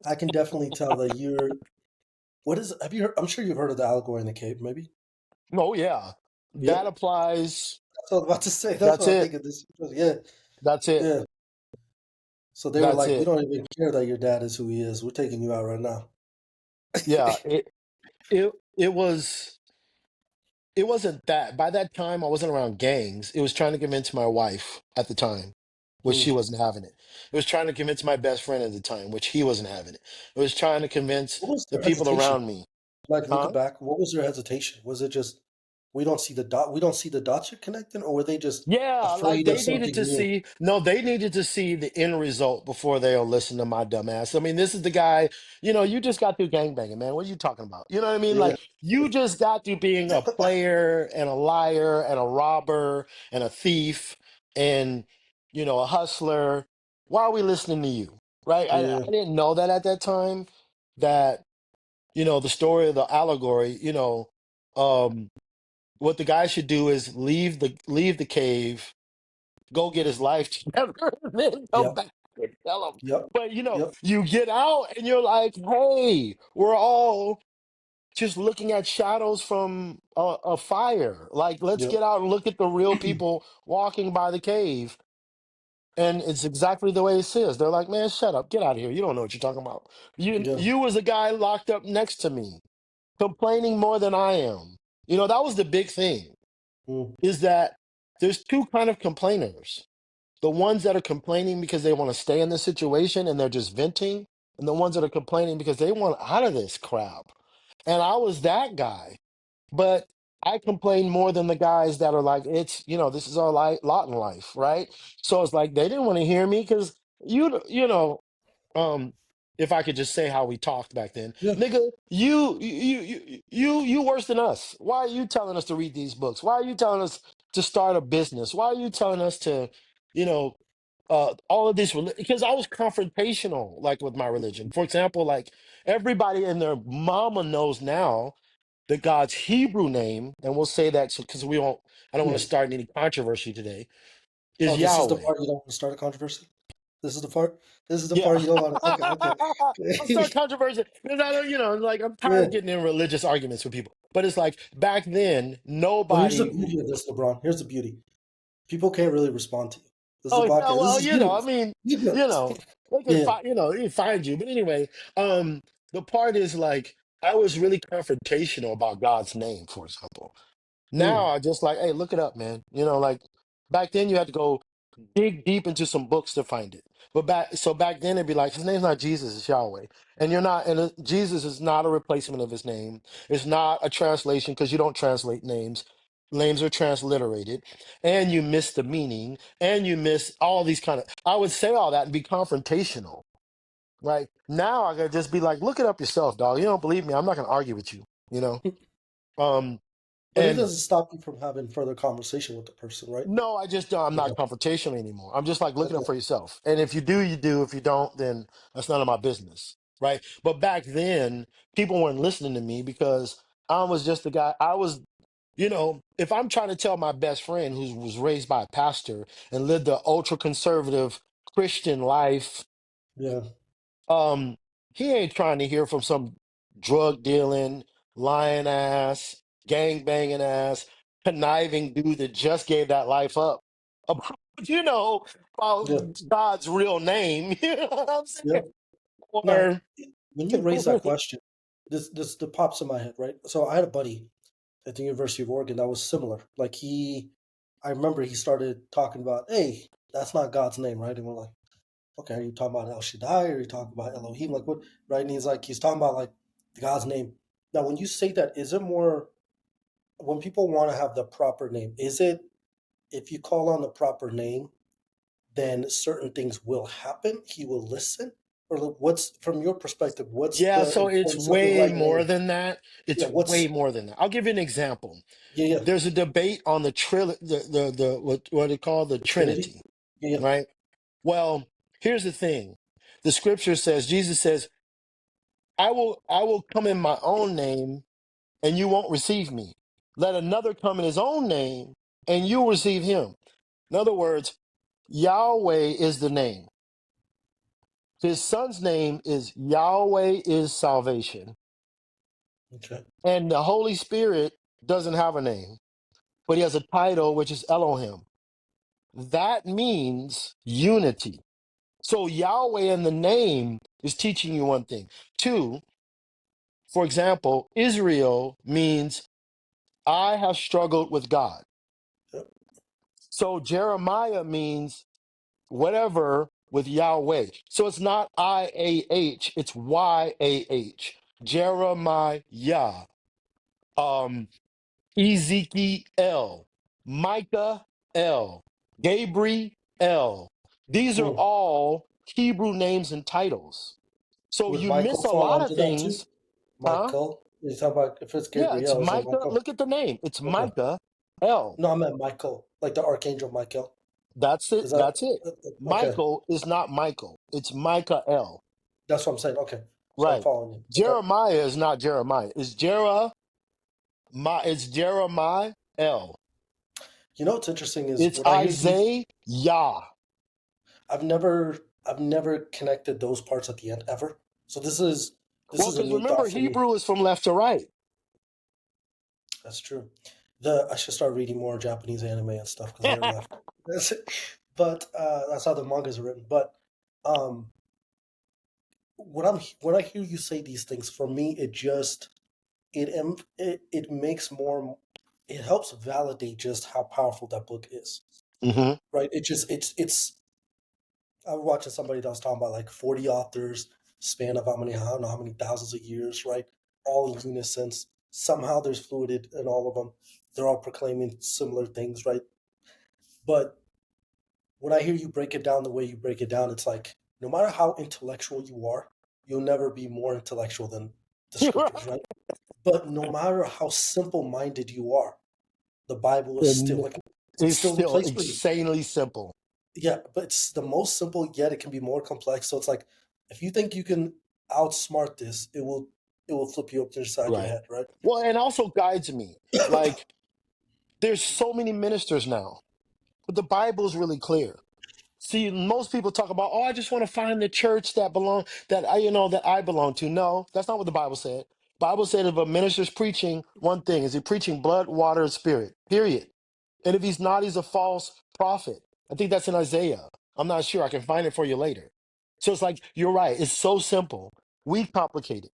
I can definitely tell that you're what is have you heard, I'm sure you've heard of the allegory in the cave, maybe? Oh, yeah. That Yep. applies. That's what I was about to say. That's That's what I'm it. thinking. This yeah, That's it. yeah. So they were That's like, we it. don't even care that your dad is who he is. We're taking you out right now. Yeah. It was. It wasn't that. By that time, I wasn't around gangs. It was trying to convince my wife at the time, which she Mm. wasn't having it. It was trying to convince my best friend at the time, which he wasn't having it. It was trying to convince What was the their people hesitation? around me. Like looking Huh? back, what was their hesitation? Was it just we don't see the dots you're connecting, or were they just Yeah, like afraid of they needed something to new? see, no, they needed to see the end result before they'll listen to my dumb ass. I mean, this is the guy, you just got through gangbanging, man. What are you talking about? You know what I mean? Yeah. Like, you just got through being a player and a liar and a robber and a thief and, a hustler. Why are we listening to you? Right? Yeah. I didn't know that at that time, that, the story of the allegory, um, what the guy should do is leave the cave, go get his life together, and then come Yep. back and tell him. Yep. But Yep. you get out and you're like, hey, we're all just looking at shadows from a fire. Like, let's Yep. get out and look at the real people walking by the cave. And it's exactly the way it says. They're like, man, shut up, get out of here. You don't know what you're talking about. You Yeah. you was a guy locked up next to me, complaining more than I am. That was the big thing, Mm. is that there's two kind of complainers: the ones that are complaining because they want to stay in the situation and they're just venting, and the ones that are complaining because they want out of this crap. And I was that guy, but I complain more than the guys that are like, it's, this is our lot in life, right? So it's like they didn't want to hear me because um, if I could just say how we talked back then, Yeah. nigga, you worse than us. Why are you telling us to read these books? Why are you telling us to start a business? Why are you telling us to, you know, all of this? Because I was confrontational, like with my religion. For example, like everybody and their mama knows now that God's Hebrew name, and we'll say that because we won't. I don't want Yeah. to start any controversy today. Is Oh, this is the Yahweh. part you don't want to start a controversy? This is the part? This is the Yeah. part you don't want to okay, okay. I'll start controversy because I don't, like I'm tired Yeah. of getting in religious arguments with people. But it's like back then, Well, here's the nobody. beauty of this, LeBron. Here's the beauty. People can't really respond to you. This is a Oh, yeah, podcast. This well, is you. I mean, You good. they can Yeah. find, they can find you. But anyway, the part is like I was really confrontational about God's name, for example. Now Mm. I just like, hey, look it up, man. Like back then you had to go dig deep into some books to find it. But back then it'd be like his name's not Jesus, it's Yahweh. And you're not and Jesus is not a replacement of his name. It's not a translation because you don't translate names. Names are transliterated, and you miss the meaning, and you miss all these kind of I would say all that and be confrontational. Right? Now I could just be like, look it up yourself, dog. You don't believe me, I'm not gonna argue with you, you know? Um But it and doesn't stop you from having further conversation with the person, right? No, I'm Yeah. not confrontational anymore. I'm just like looking up Okay. for yourself. And if you do, you do. If you don't, then that's none of my business. Right. But back then, people weren't listening to me because I was just the guy. If I'm trying to tell my best friend who was raised by a pastor and lived the ultra conservative Christian life, Yeah. um, he ain't trying to hear from some drug dealing, lying ass, gang banging ass, conniving dude that just gave that life up. About, you know, about Yeah. God's real name. You know what I'm Yeah. saying? Now, Or when you raise that question, this pops in my head, right? So I had a buddy at the University of Oregon that was similar. Like I remember he started talking about, hey, that's not God's name, right? And we're like, okay, are you talking about El Shaddai or are you talking about Elohim? Like what, right? And he's talking about like God's name. Now, when you say that, is it more when people want to have the proper name? Is it if you call on the proper name, then certain things will happen? He will listen, or like, what's from your perspective? What's yeah, the so it's importance of the way right more name? than that. Yeah, It's way what's more than that. I'll give you an example. yeah, yeah, There's a debate on the what they call the the Trinity. Trinity, Yeah, yeah, right? Well, here's the thing. The scripture says, Jesus says, I will come in my own name and you won't receive me. Let another come in his own name and you'll receive him. In other words, Yahweh is the name. His son's name is Yahweh is salvation. okay, And the Holy Spirit doesn't have a name, but he has a title, which is Elohim. That means unity. So Yahweh in the name is teaching you one thing. Two, for example, Israel means I have struggled with God. yep, So Jeremiah means whatever with Yahweh. So it's not IAH, it's YAH. Jeremiah. Um, Ezekiel, Micah L, Gabriel. These are mm. all Hebrew names and titles. So Would you Michael miss a fall lot of under that too? things, huh? Michael, you talk about if it's Yeah, it's Gabriel, is it Micah. Michael? Look at the name. It's Okay, Micah L. no, I meant Michael, like the archangel Michael. That's it. Is that That's it. okay? Michael is not Michael. It's Micah L. That's what I'm saying. Okay, so I'm Right. following you. Okay, Jeremiah is not Jeremiah. It's Jeremiah L. you know what's interesting is It's when I hear you. Isaiah. I've never connected those parts at the end ever. So this Well, is a because new remember, thought for me. Hebrew is from left to right. That's true. The I should start reading more Japanese anime and stuff because they're left. That's it. But that's how the mangas are written. But um, when I hear you say these things, for me, it makes more. It helps validate just how powerful that book is. Hmm. Right? It's I was watching somebody that was talking about like 40 authors, span of how many, I don't know how many thousands of years, right? All in unison. Somehow there's fluidity in all of them. They're all proclaiming similar things, right? But when I hear you break it down the way you break it down, it's like no matter how intellectual you are, you'll never be more intellectual than the scriptures, right? But no matter how simple minded you are, the Bible is still And like it's it's still the still place for you. insanely simple. Yeah, but it's the most simple, yet it can be more complex. So it's like if you think you can outsmart this, it will flip you up inside your Right. head, right? Well, and also guides me. Like, there's so many ministers now, but the Bible is really clear. See, most people talk about, oh, I just want to find the church that I belong to. No, that's not what the Bible said. Bible said if a minister's preaching one thing, is he preaching blood, water, and spirit? Period. And if he's not, he's a false prophet. I think that's in Isaiah. I'm not sure. I can find it for you later. So it's like, you're right. It's so simple. We complicate it,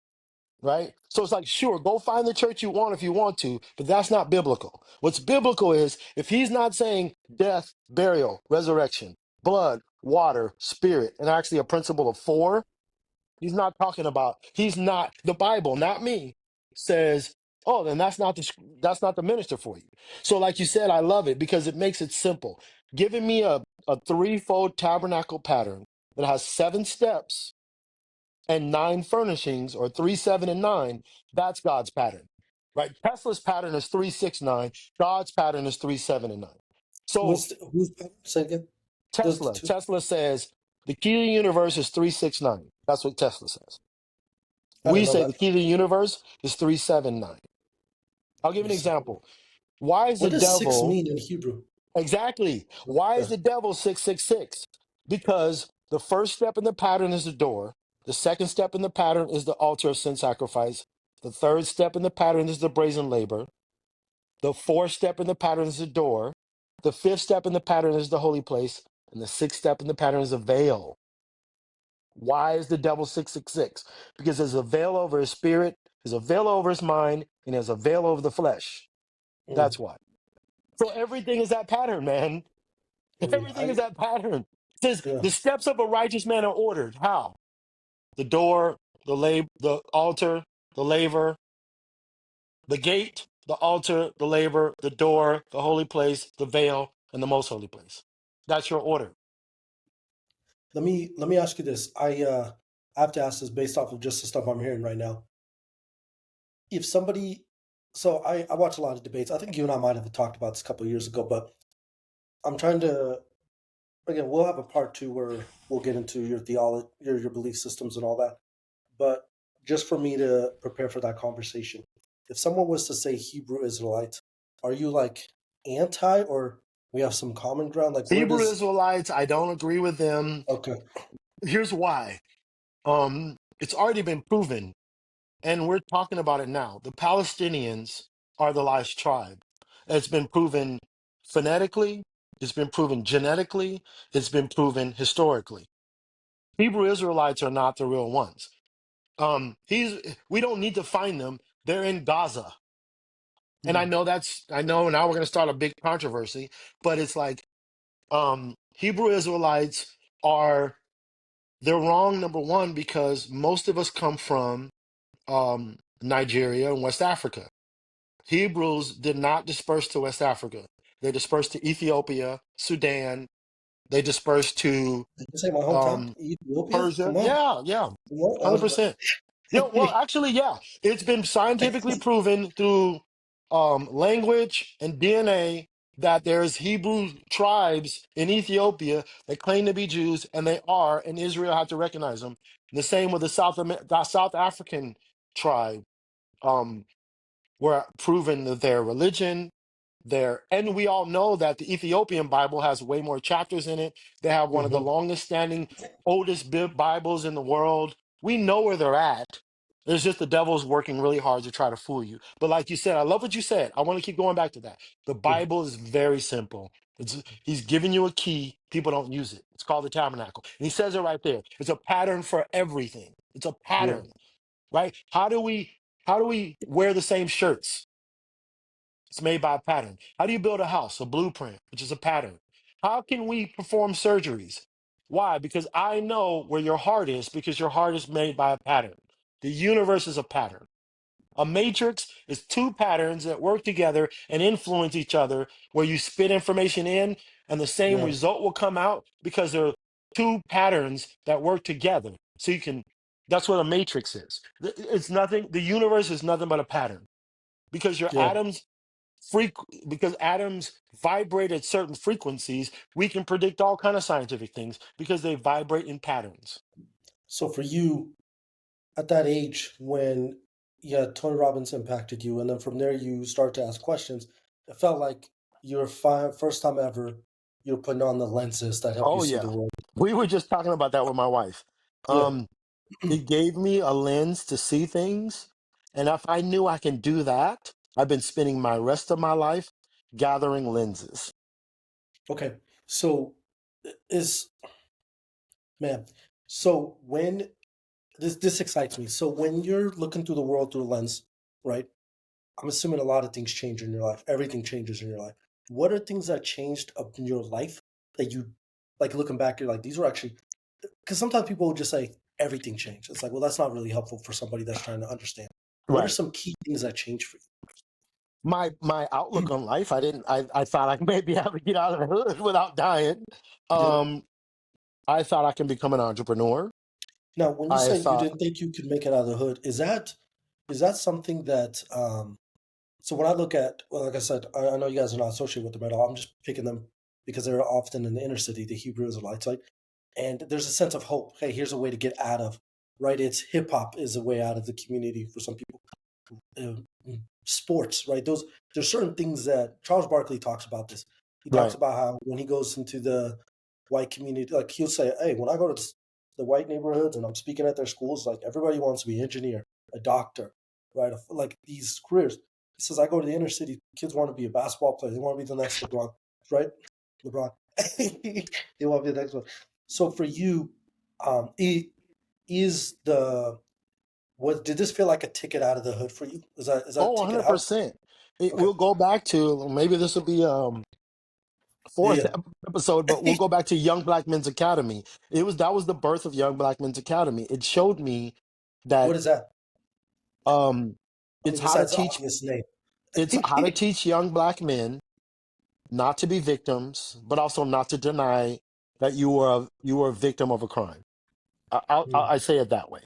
right? So it's like, sure, go find the church you want if you want to, but that's not biblical. What's biblical is if he's not saying death, burial, resurrection, blood, water, spirit, and actually a principle of four, he's not, the Bible, not me, says, oh, then that's not the minister for you. So like you said, I love it because it makes it simple. Giving me a threefold tabernacle pattern that has 7 steps and 9 furnishings, or 3, 7, and 9, that's God's pattern. Right? Tesla's pattern is 3, 6, 9. God's pattern is 3, 7, and 9. So Who's say again? The two. Tesla says the key to the universe is 3, 6, 9. That's what Tesla says. I We didn't know say the that. key to the universe is 3, 7, 9. I'll give you Three an seven. example. Why is the What does six devil mean in Hebrew? exactly? Why is Yeah. the devil 666? Because the first step in the pattern is the door. The second step in the pattern is the altar of sin sacrifice. The third step in the pattern is the brazen labor. The fourth step in the pattern is the door. The fifth step in the pattern is the holy place. And the sixth step in the pattern is the veil. Why is the devil 666? Because there's a veil over his spirit, there's a veil over his mind, and there's a veil over the flesh. Mm, That's why. So everything is that pattern, man. Everything is I that pattern. It says yeah. the steps of a righteous man are ordered. How? The door, the altar, the laver, the gate, the altar, the laver, the door, the holy place, the veil, and the most holy place. That's your order. Let me ask you this. I have to ask this based off of just the stuff I'm hearing right now. If somebody, so I watch a lot of debates. I think you and I might have talked about this a couple of years ago, but I'm trying to again. We'll have a part two where we'll get into your theology, your belief systems, and all that. But just for me to prepare for that conversation, if someone was to say Hebrew Israelite, are you like anti or we have some common ground? Like where Hebrew does Israelites, I don't agree with them. okay? Here's why. It's already been proven, and we're talking about it now. The Palestinians are the last tribe. It's been proven phonetically, it's been proven genetically, it's been proven historically. Hebrew Israelites are not the real ones. We don't need to find them. They're in Gaza. And Mm, I know now we're gonna start a big controversy, but it's like Hebrew Israelites are they're wrong, number one, because most of us come from Nigeria and West Africa. Hebrews did not disperse to West Africa. They dispersed to Ethiopia, Sudan. They dispersed to did you say my hometown, um, Ethiopia? Persia. Come on, Yeah, yeah, come on. 100%. Yeah, well, actually, yeah, it's been scientifically proven through language and DNA that there's Hebrew tribes in Ethiopia that claim to be Jews, and they are, and Israel had to recognize them. The same with the South African tribe. Um, were proven that their religion, and we all know that the Ethiopian Bible has way more chapters in it. They have one of the Hmm. longest standing, oldest Bibles in the world. We know where they're at. There's just the devil's working really hard to try to fool you. But like you said, I love what you said. I want to keep going back to that. The Yeah, Bible is very simple. He's giving you a key. People don't use it. It's called the tabernacle. And he says it right there. It's a pattern for everything. It's a yeah, pattern, right? How do we wear the same shirts? It's made by a pattern. How do you build a house? A blueprint, which is a pattern. How can we perform surgeries? Why? Because I know where your heart is, because your heart is made by a pattern. The universe is a pattern. A matrix is two patterns that work together and influence each other, where you spit information in and the same yeah. result will come out because there are two patterns that work together. So that's what a matrix is. It's nothing, the universe is nothing but a pattern because your Yeah. atoms because atoms vibrate at certain frequencies. We can predict all kind of scientific things because they vibrate in patterns. So for you, at that age when yeah, Tony Robbins impacted you, and then from there you start to ask questions, it felt like your first time ever you're putting on the lenses that help you Oh see the yeah, world. we were just talking about that with my wife. Yeah. um it gave me a lens to see things, and if I knew I can do that, I've been spending my rest of my life gathering lenses. Okay. So is man. So when this excites me. So when you're looking through the world through a lens, right? I'm assuming a lot of things change in your life. Everything changes in your life. What are things that changed up in your life that you like looking back? You're like these were actually because sometimes people will just say everything changed. It's like well, that's not really helpful for somebody that's trying to understand. What are Right. some key things that changed for My outlook you? on life, I thought I may be able to get out of the hood without dying. Yeah. um I thought I can become an entrepreneur. Now, when you I say you thought, didn't think you could make it out of the hood, is that something that so when I look at, well, like I said, I know you guys are not associated with them at all. I'm just picking them because they're often in the inner city, the Hebrew Israelites, like, and there's a sense of hope. Hey, here's a way to get out of, right? It's hip hop is a way out of the community for some people. Sports, right? There's certain things that Charles Barkley talks about this. He talks right. about how when he goes into the white community, like he'll say, "Hey, when I go to the white neighborhoods and I'm speaking at their schools, like everybody wants to be an engineer, a doctor, right? Like these careers. He says, I go to the inner city, kids want to be a basketball player. They want to be the next LeBron, right? LeBron. They want to be the next one. So for you, it is the what did this feel like a ticket out of the hood for you? Is that a Oh, ticket out? 100%. It Okay. will go back to, maybe this will be Yeah, fourth yeah. episode, but we'll go back to Young Black Men's Academy. That was the birth of Young Black Men's Academy. It showed me What that is that? um I it's mean, how to besides the teach obvious name. it's how to teach young black men not to be victims, but also not to deny that you were a victim of a crime. Hmm. I say it that way.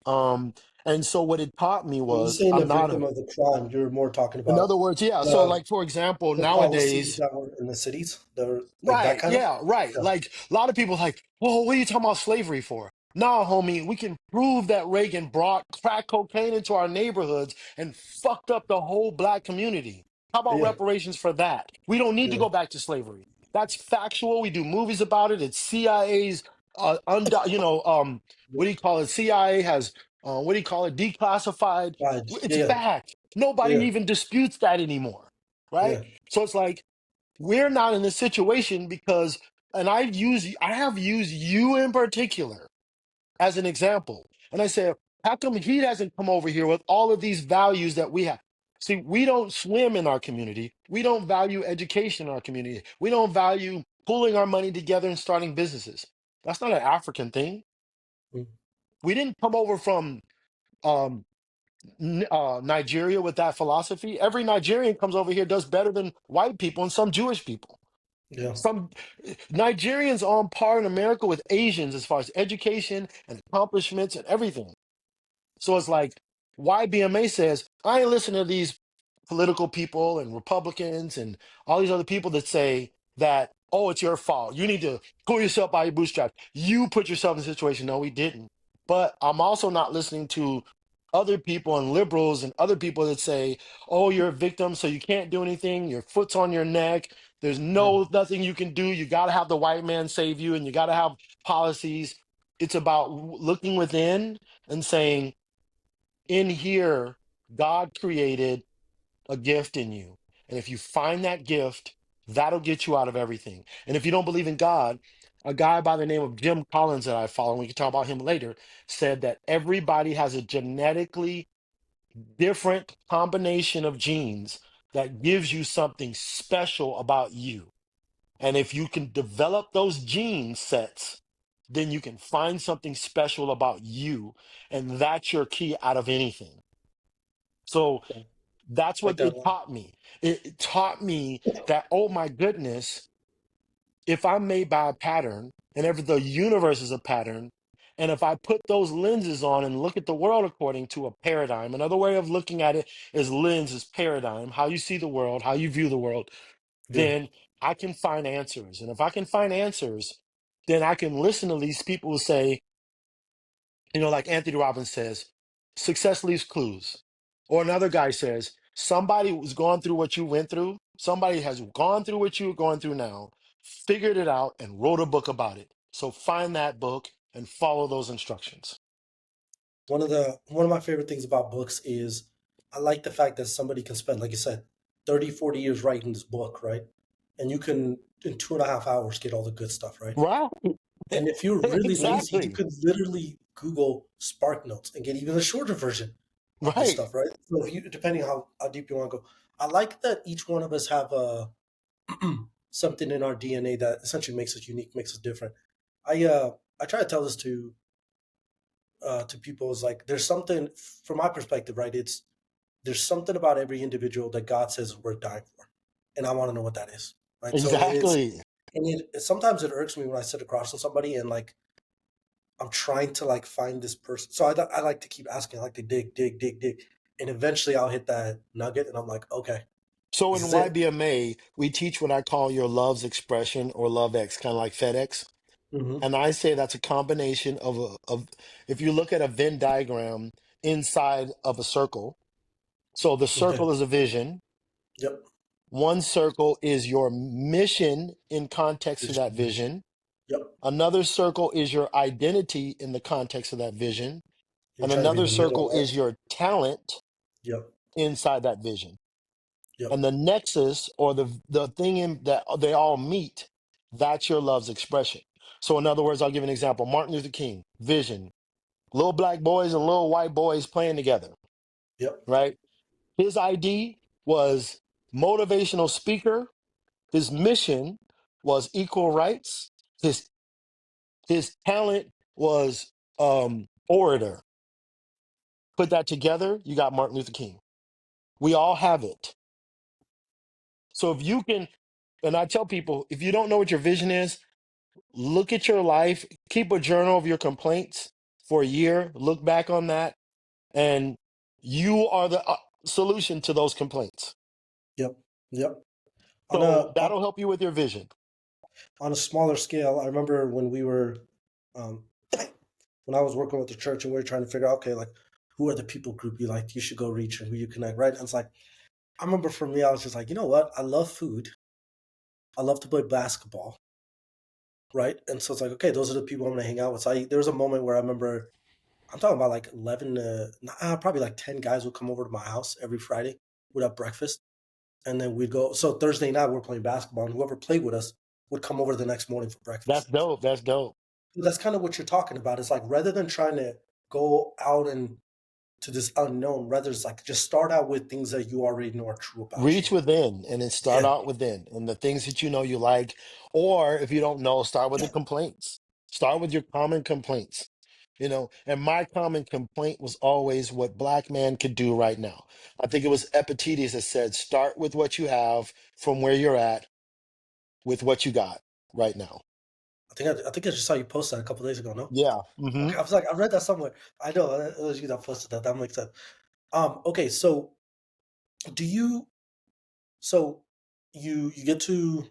Um, and so what it taught me When you was say the I'm not victim a. of the crime, you're more talking In about other words, yeah. So the like for example, the policies nowadays. that were in the cities, the like that Right. kind of. Yeah. Right. Yeah, Like a lot of people like, well, what are you talking about slavery for? Nah, homie, we can prove that Reagan brought crack cocaine into our neighborhoods and fucked up the whole black community. How about yeah, reparations for that? We don't need to yeah, go back to slavery. That's factual. We do movies about it. It's CIA's, what do you call it? CIA has, what do you call it? Declassified. right. It's Yeah, fact. Nobody yeah, even disputes that anymore. Right. yeah, So it's like, we're not in this situation because, and I have used you in particular as an example. And I said, how come he hasn't come over here with all of these values that we have? See, we don't swim in our community. We don't value education in our community. We don't value pulling our money together and starting businesses. That's not an African thing. mm, We didn't come over from um, Nigeria with that philosophy. Every Nigerian comes over here does better than white people and some Jewish people. yeah. Some Nigerians on par in America with Asians as far as education and accomplishments and everything. So it's like YBMA says, I ain't listening to these political people and Republicans and all these other people that say that, oh, it's your fault. You need to pull yourself by your bootstraps. You put yourself in a situation. No, we didn't. But I'm also not listening to other people and liberals and other people that say, oh, you're a victim, so you can't do anything. Your foot's on your neck. There's Mm, nothing you can do. You got to have the white man save you and you got to have policies. It's about looking within and saying, in here, God created a gift in you. And if you find that gift, that'll get you out of everything. And if you don't believe in God, a guy by the name of Jim Collins that I follow, and we can talk about him later, said that everybody has a genetically different combination of genes that gives you something special about you. And if you can develop those gene sets, then you can find something special about you. And that's your key out of anything. So okay. that's Like what that it one. taught me. It taught me that, oh my goodness, if I'm made by a pattern and if the universe is a pattern, and if I put those lenses on and look at the world according to a paradigm, another way of looking at it is lens is paradigm, how you see the world, how you view the world, Yeah. then I can find answers. And if I can find answers, then I can listen to these people who say, like Anthony Robbins says, success leaves clues. Or another guy says, somebody who's gone through what you went through, somebody has gone through what you're going through now, figured it out, and wrote a book about it. So find that book and follow those instructions. One of my favorite things about books is I like the fact that somebody can spend, like you said, 30, 40 years writing this book, right? And you can in 2.5 hours get all the good stuff, right? Right? And if you're really lazy, you Exactly. could literally Google Spark Notes and get even a shorter version of this Right. stuff, right? So if you, depending how deep you want to go, I like that each one of us have something in our DNA that essentially makes us unique, makes us different. I try to tell this to people is like there's something from my perspective, right? It's there's something about every individual that God says we're dying for, and I want to know what that is, right? So it's Exactly. and sometimes it irks me when I sit across from somebody and like I'm trying to like find this person. So I like to keep asking, I like to dig, dig, dig, dig, and eventually I'll hit that nugget, and I'm like, okay, So this in is it. YBMA, we teach what I call your love's expression or love X, kind of like FedEx. Hmm. And I say that's a combination of if you look at a Venn diagram inside of a circle, so the Okay. circle is a vision. Yep. One circle is your mission in context to Vision, that mission. vision. Yep. Another circle is your identity in the context of that vision. You're And trying to be in another the middle, circle right? is your talent. Yep. inside that vision. Yep. And the nexus, or the thing in that they all meet, that's your love's expression. So in other words, I'll give an example. Martin Luther King, vision, little black boys and little white boys playing together, Yep. right? His ID was motivational speaker. His mission was equal rights. His talent was orator. Put that together, you got Martin Luther King. We all have it. So if you can, and I tell people, if you don't know what your vision is, look at your life, keep a journal of your complaints for a year, look back on that, and you are the solution to those complaints. Yep. Yep. On So a that'll help you with your vision. on a smaller scale, I remember when we were um, when I was working with the church and we were trying to figure out, okay, like who are the people group you should go reach and who you connect, right? And it's like I remember for me, I was just like, you know what? I love food. I love to play basketball, right? And so it's like, okay, those are the people I'm gonna hang out with. So there was a moment where I remember I'm talking about like 11 to probably like 10 guys would come over to my house every Friday. We'd have breakfast and then we'd go. So Thursday night we're playing basketball and whoever played with us would come over the next morning for That's breakfast. dope. That's dope. That's kind of what you're talking about. It's like rather than trying to go out and to this unknown, rather it's like just start out with things that you already know are true about Reach you. within and then start Yeah, out within and the things that you know you like. Or if you don't know, start with the complaints. Start with your common complaints. And my common complaint was always what black man could do right now. I think it was Epictetus that said, start with what you have from where you're at with what you got right now. I think I just saw you post that a couple days ago. No, Yeah. okay, I was like I read that somewhere. I know it was you that posted that. That makes sense. Okay, so do you? So you get to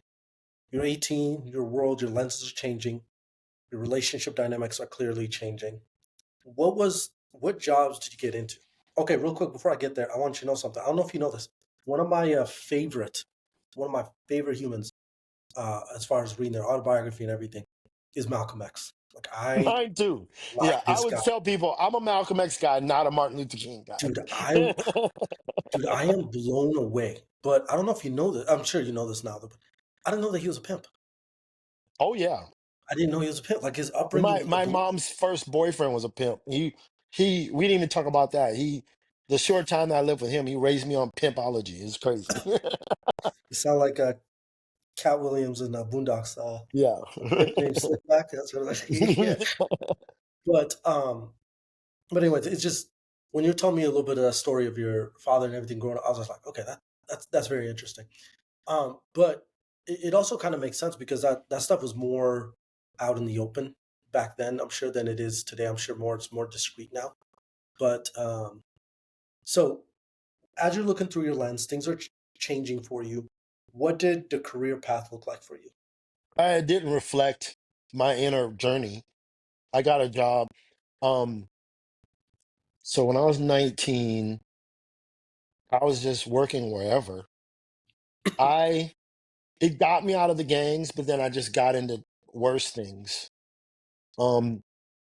you're 18, your world, your lenses are changing, your relationship dynamics are clearly changing. What jobs did you get into? Okay, real quick before I get there, I want you to know something. I don't know if you know this. One of my one of my favorite humans, as far as reading their autobiography and everything, is Malcolm X. Like I Mine too. like Yeah. I this would guy, tell people I'm a Malcolm X guy, not a Martin Luther King dude. guy. Dude, I am blown away. But I don't know if you know this. I'm sure you know this now, but I didn't know that he was a pimp. Oh yeah. I didn't know he was a pimp. Like his upbringing, My mom's first boyfriend was a pimp. He we didn't even talk about that. The short time that I lived with him, he raised me on pimpology. It's crazy. you sound like Cat Williams in Boondocks. Yeah. A pimp named Slickback. That's what I yeah. But but anyways, it's just when you're telling me a little bit of the story of your father and everything growing up, I was just like, okay, that's very interesting. But it also kind of makes sense because that stuff was more out in the open back then. I'm sure than it is today. I'm sure it's more discreet now. But so as you're looking through your lens, things are changing for you. What did the career path look like for you? I didn't reflect my inner journey. I got a job. Um, so when I was 19, I was just working wherever. I It got me out of the gangs, but then I just got into worse things. Um,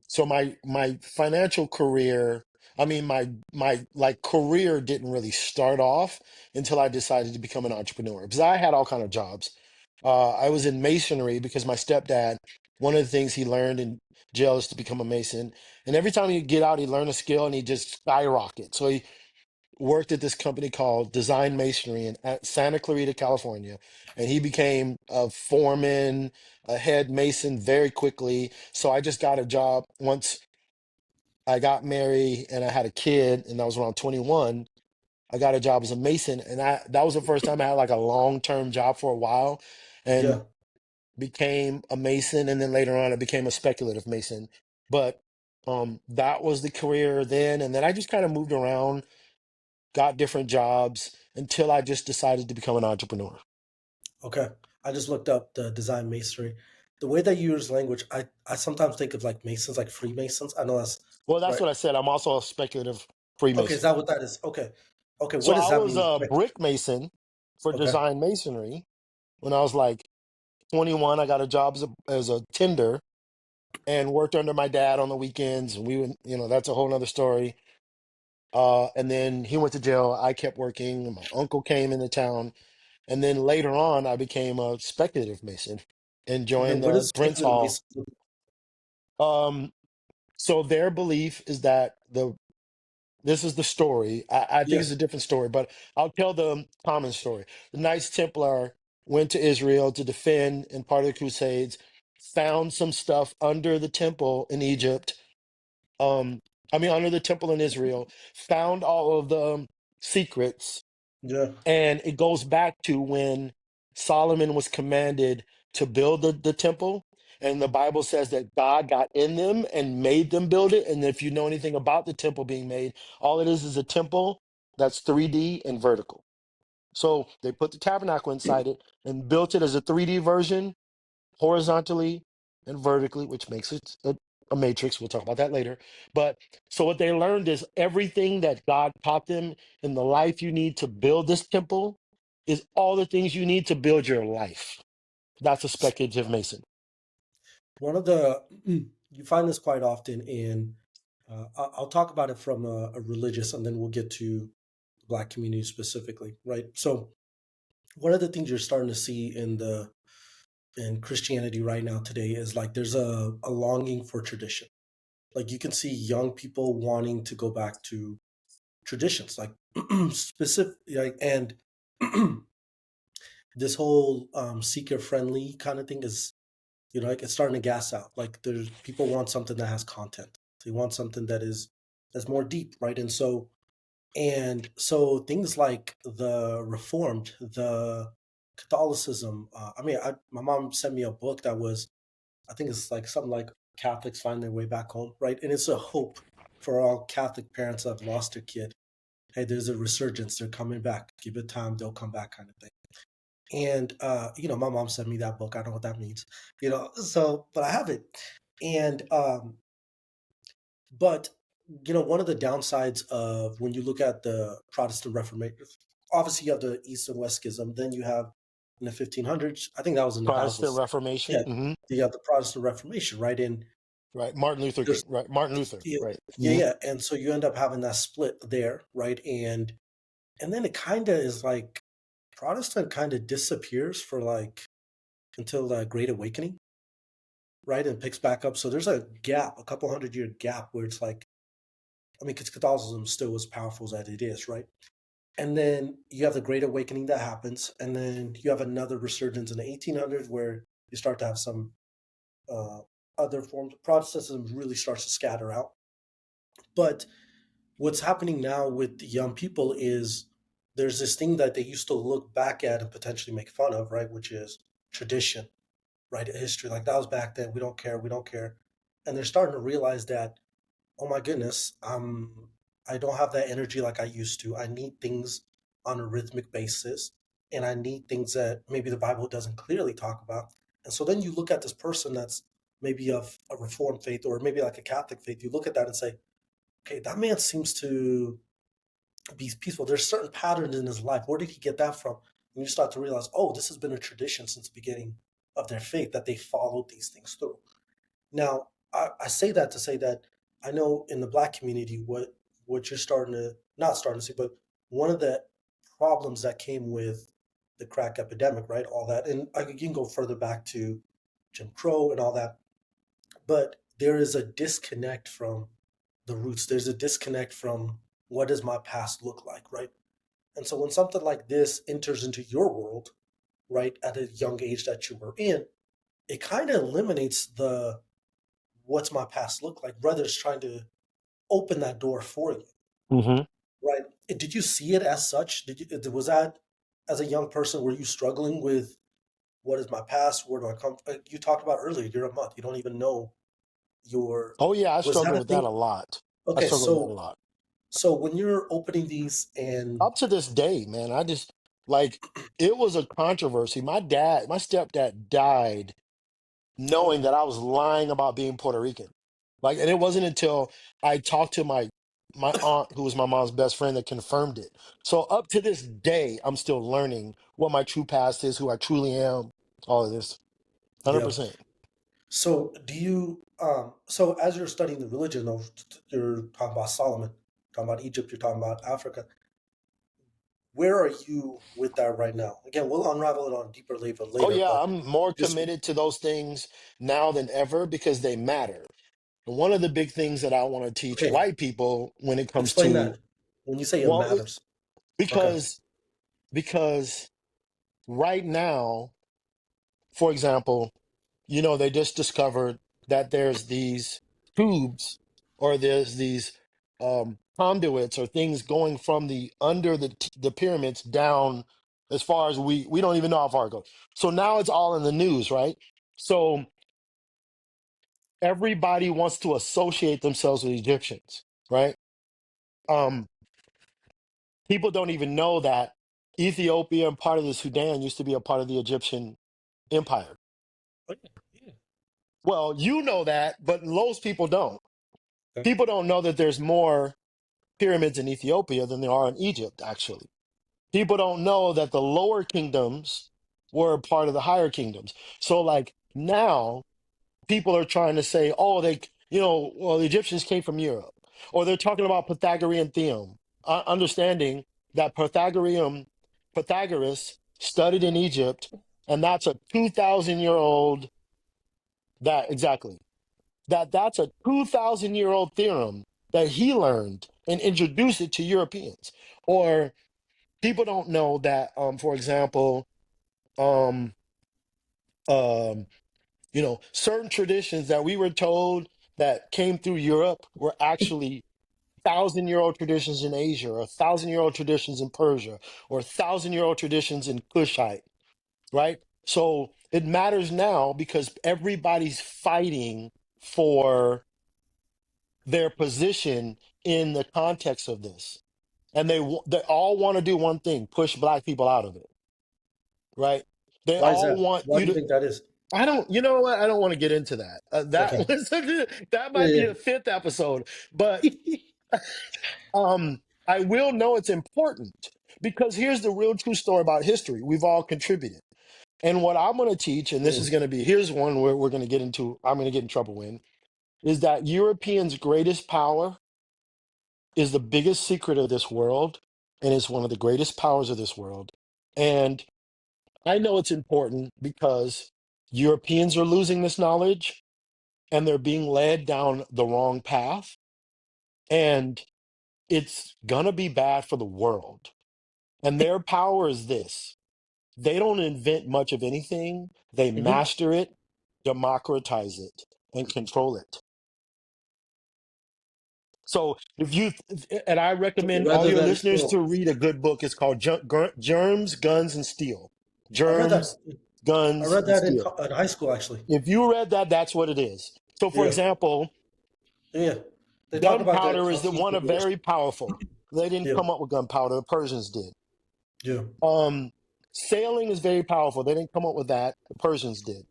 so my financial career, I mean my like career didn't really start off until I decided to become an entrepreneur because I had all kind of jobs. I was in masonry because my stepdad, one of the things he learned in jail is to become a mason, and every time he get out he learned a skill and he just skyrocket. So he worked at this company called Design Masonry in at Santa Clarita, California, and he became a foreman, a head mason very quickly. So I just got a job once I got married and I had a kid, and I was around 21. I got a job as a mason, and that was the first time I had like a long-term job for a while, and Yeah. became a mason, and then later on I became a speculative mason. But that was the career then, and then I just kind of moved around, got different jobs until I just decided to become an entrepreneur. Okay. I just looked up the design masonry. The way that you use language, I sometimes think of like masons, like Freemasons. I know that's Well, that's right. what I said. I'm also a speculative Okay, is Freemason. that what that is? Okay. Okay, So what does I that was mean? a brick mason for Okay. design masonry. When I was like 21, I got a job as a tender and worked under my dad on the weekends. And we would, that's a whole nother story. And then he went to jail. I kept working. My uncle came into town. And then later on, I became a speculative Mason and Okay, joined what the is Prince speculative Hall. Mason? Um, so their belief is that this is the story. I think Yeah, it's a different story, but I'll tell the common story. The Knights Templar went to Israel to defend in part of the Crusades, found some stuff under the temple in Egypt. Um, under the temple in Israel, found all of the secrets, yeah, and it goes back to when Solomon was commanded to build the temple. And the Bible says that God got in them and made them build it. And if you know anything about the temple being made, all it is a temple that's 3D and vertical. So they put the tabernacle inside it and built it as a 3D version, horizontally and vertically, which makes it a matrix. We'll talk about that later. But so what they learned is everything that God taught them in the life you need to build this temple is all the things you need to build your life. That's a speculative Mason. one of the you find this quite often in. I'll talk about it from a religious, and then we'll get to the Black community specifically, right? So one of the things you're starting to see in Christianity right now today is like there's a longing for tradition. Like you can see young people wanting to go back to traditions, like specific, like, and this whole seeker friendly kind of thing is, like it's starting to gas out. Like there's people want something that has content. They want something that's more deep, right? And so things like the Reformed, the Catholicism. My mom sent me a book that was, I think it's like something like Catholics find their way back home, right? And it's a hope for all Catholic parents that have lost their kid. Hey, there's a resurgence. They're coming back. Give it time. They'll come back, kind of thing. And my mom sent me that book. I don't know what that means, So, but I have it. And but one of the downsides of when you look at the Protestant Reformation, obviously you have the East and West schism. Then you have in the 1500s. I think that was in the Protestant Basil's. Reformation. Yeah, you have the Protestant Reformation, right? And Right. Martin Luther King. there's Right. Martin Luther. yeah, Right. yeah, yeah. And so you end up having that split there, right? And then it kind of is like Protestant kind of disappears for like until the Great Awakening, right? And picks back up. So there's a gap, a couple 100-year gap where it's like, because Catholicism still as powerful as it is, right? And then you have the Great Awakening that happens, and then you have another resurgence in the 1800s where you start to have some uh, other forms. Protestantism really starts to scatter out. But what's happening now with the young people is there's this thing that they used to look back at and potentially make fun of, right? Which is tradition, right? History. Like that was back then. We don't care. We don't care. And they're starting to realize that, oh my goodness, I don't have that energy like I used to. I need things on a rhythmic basis, and I need things that maybe the Bible doesn't clearly talk about. And so then you look at this person that's maybe of a Reformed faith or maybe like a Catholic faith. You look at that and say, okay, that man seems to be peaceful. There's certain patterns in his life. Where did he get that from? And you start to realize, oh, this has been a tradition since the beginning of their faith that they followed these things through. Now, I say that to say that I know in the Black community what you're starting to not starting to see, but one of the problems that came with the crack epidemic, right? All that, and you can go further back to Jim Crow and all that, but there is a disconnect from the roots. There's a disconnect from what does my past look like, right? And so when something like this enters into your world, right, at a young age that you were in, it kind of eliminates the what's my past look like. Rather, it's trying to open that door for you, Hmm. right? Did you see it as such? Was that as a young person? Were you struggling with what is my past? Where do I come? You talked about earlier. You're a month. You don't even know your. Oh yeah, I Was that struggle a with that thing? a lot. I Okay, struggle with that a so lot. so when you're opening these and Up to this day, man, I just like it was a controversy. My stepdad died knowing okay, that I was lying about being Puerto Rican. Like, and it wasn't until I talked to my aunt, who was my mom's best friend, that confirmed it. So up to this day, I'm still learning what my true past is, who I truly am, all of this. yeah. 100%. So do you? So as you're studying the religion, though, you're talking about Solomon. talking about Egypt, you're talking about Africa. Where are you with that right now? Again, we'll unravel it on a deeper level Oh later, yeah, but I'm more just committed to those things now than ever because they matter. And one of the big things that I want to teach okay. white people when it comes Explain to, that when you say it well, matters. Okay. because because right now, for example, they just discovered that there's these tubes or there's these conduits or things going from the under the pyramids down as far as we don't even know how far it goes. So now it's all in the news, right? So everybody wants to associate themselves with Egyptians, right? Um, People don't even know that Ethiopia and part of the Sudan used to be a part of the Egyptian empire. Oh, yeah, yeah. Well, you know that, but most people don't. Okay. People don't know that there's more pyramids in Ethiopia than there are in Egypt, actually. People don't know that the lower kingdoms were part of the higher kingdoms. So, like now, people are trying to say, oh, well, the Egyptians came from Europe, or they're talking about Pythagorean theorem, understanding that Pythagoras studied in Egypt, and that's a 2,000 year old, that exactly, that's a 2,000 year old theorem that he learned and introduced it to Europeans. Or people don't know that, for example, um, um, certain traditions that we were told that came through Europe were actually 1,000 year old traditions in Asia, or 1,000 year old traditions in Persia, or 1,000 year old traditions in Kushite, right? So it matters now because everybody's fighting for their position in the context of this. And they all want to do one thing: push black people out of it, right? They Why is all that? want Why you do you to. think that is? I don't. You know what? I don't want to get into that. That Okay. was that might be Yeah. a fifth episode, but Yeah. I will know it's important because here's the real true story about history. We've all contributed, and what I'm going to teach, and this is Mm. going to be here's one where we're going to get into. I'm going to get in trouble in is that Europeans' greatest power is the biggest secret of this world, and it's one of the greatest powers of this world. And I know it's important because Europeans are losing this knowledge and they're being led down the wrong path. And it's going to be bad for the world. And their power is this: they don't invent much of anything, they Hmm. master it, democratize it, and control it. So and I recommend all Rather your than listeners to read a good book. It's called Germs, Guns, and Steel. I read that. Germs, I Guns, read and that Steel. in high school actually. If you read that, that's what it is. So, for Yeah. example, Yeah. They talk about that gunpowder how is the he's one the of worst. very powerful. They didn't Yeah. come up with gunpowder; the Persians did. Yeah. Um, Sailing is very powerful. They didn't come up with that; the Persians did.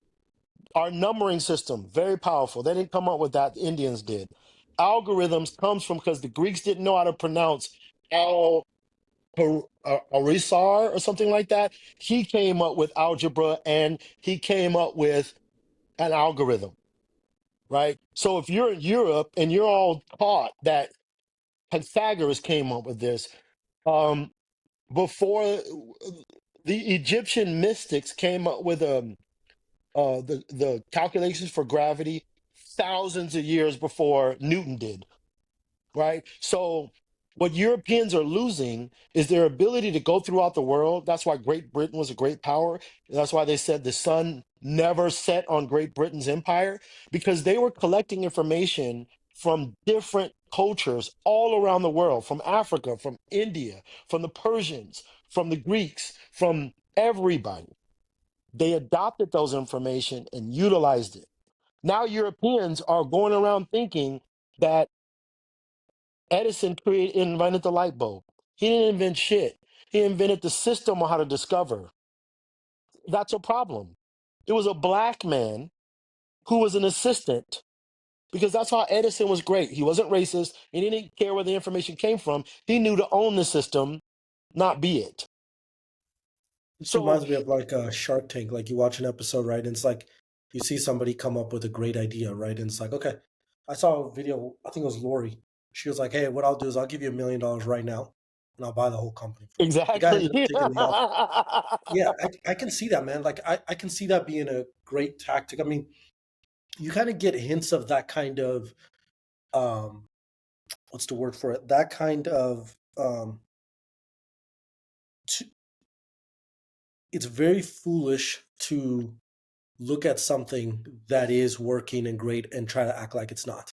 Our numbering system, very powerful. They didn't come up with that; the Indians did. Algorithms comes from because the Greeks didn't know how to pronounce al Arisar or something like that. He came up with algebra and he came up with an algorithm, right? So if you're in Europe and you're all taught that Pythagoras came up with this, um, before the Egyptian mystics came up with the calculations for gravity thousands of years before Newton did, right? So what Europeans are losing is their ability to go throughout the world. That's why Great Britain was a great power. That's why they said the sun never set on Great Britain's empire, because they were collecting information from different cultures all around the world, from Africa, from India, from the Persians, from the Greeks, from everybody. They adopted those information and utilized it. Now Europeans are going around thinking that Edison invented the light bulb. He didn't invent shit. He invented the system on how to discover. That's a problem. It was a black man who was an assistant, because that's how Edison was great. He wasn't racist. He didn't care where the information came from. He knew to own the system, not be it. This So reminds me of like a Shark Tank. Like you watch an episode, right? And it's like you see somebody come up with a great idea, right? And it's like, okay, I saw a video. I think it was Lori. She was like, "Hey, what I'll do is I'll give you $1 million right now, and I'll buy the whole company for you." The guy ended Exactly. up taking the offer. Yeah, I can see that, man. Like I can see that being a great tactic. I mean, you kind of get hints of that kind of um what's the word for it? That kind of t- it's very foolish to look at something that is working and great and try to act like it's not.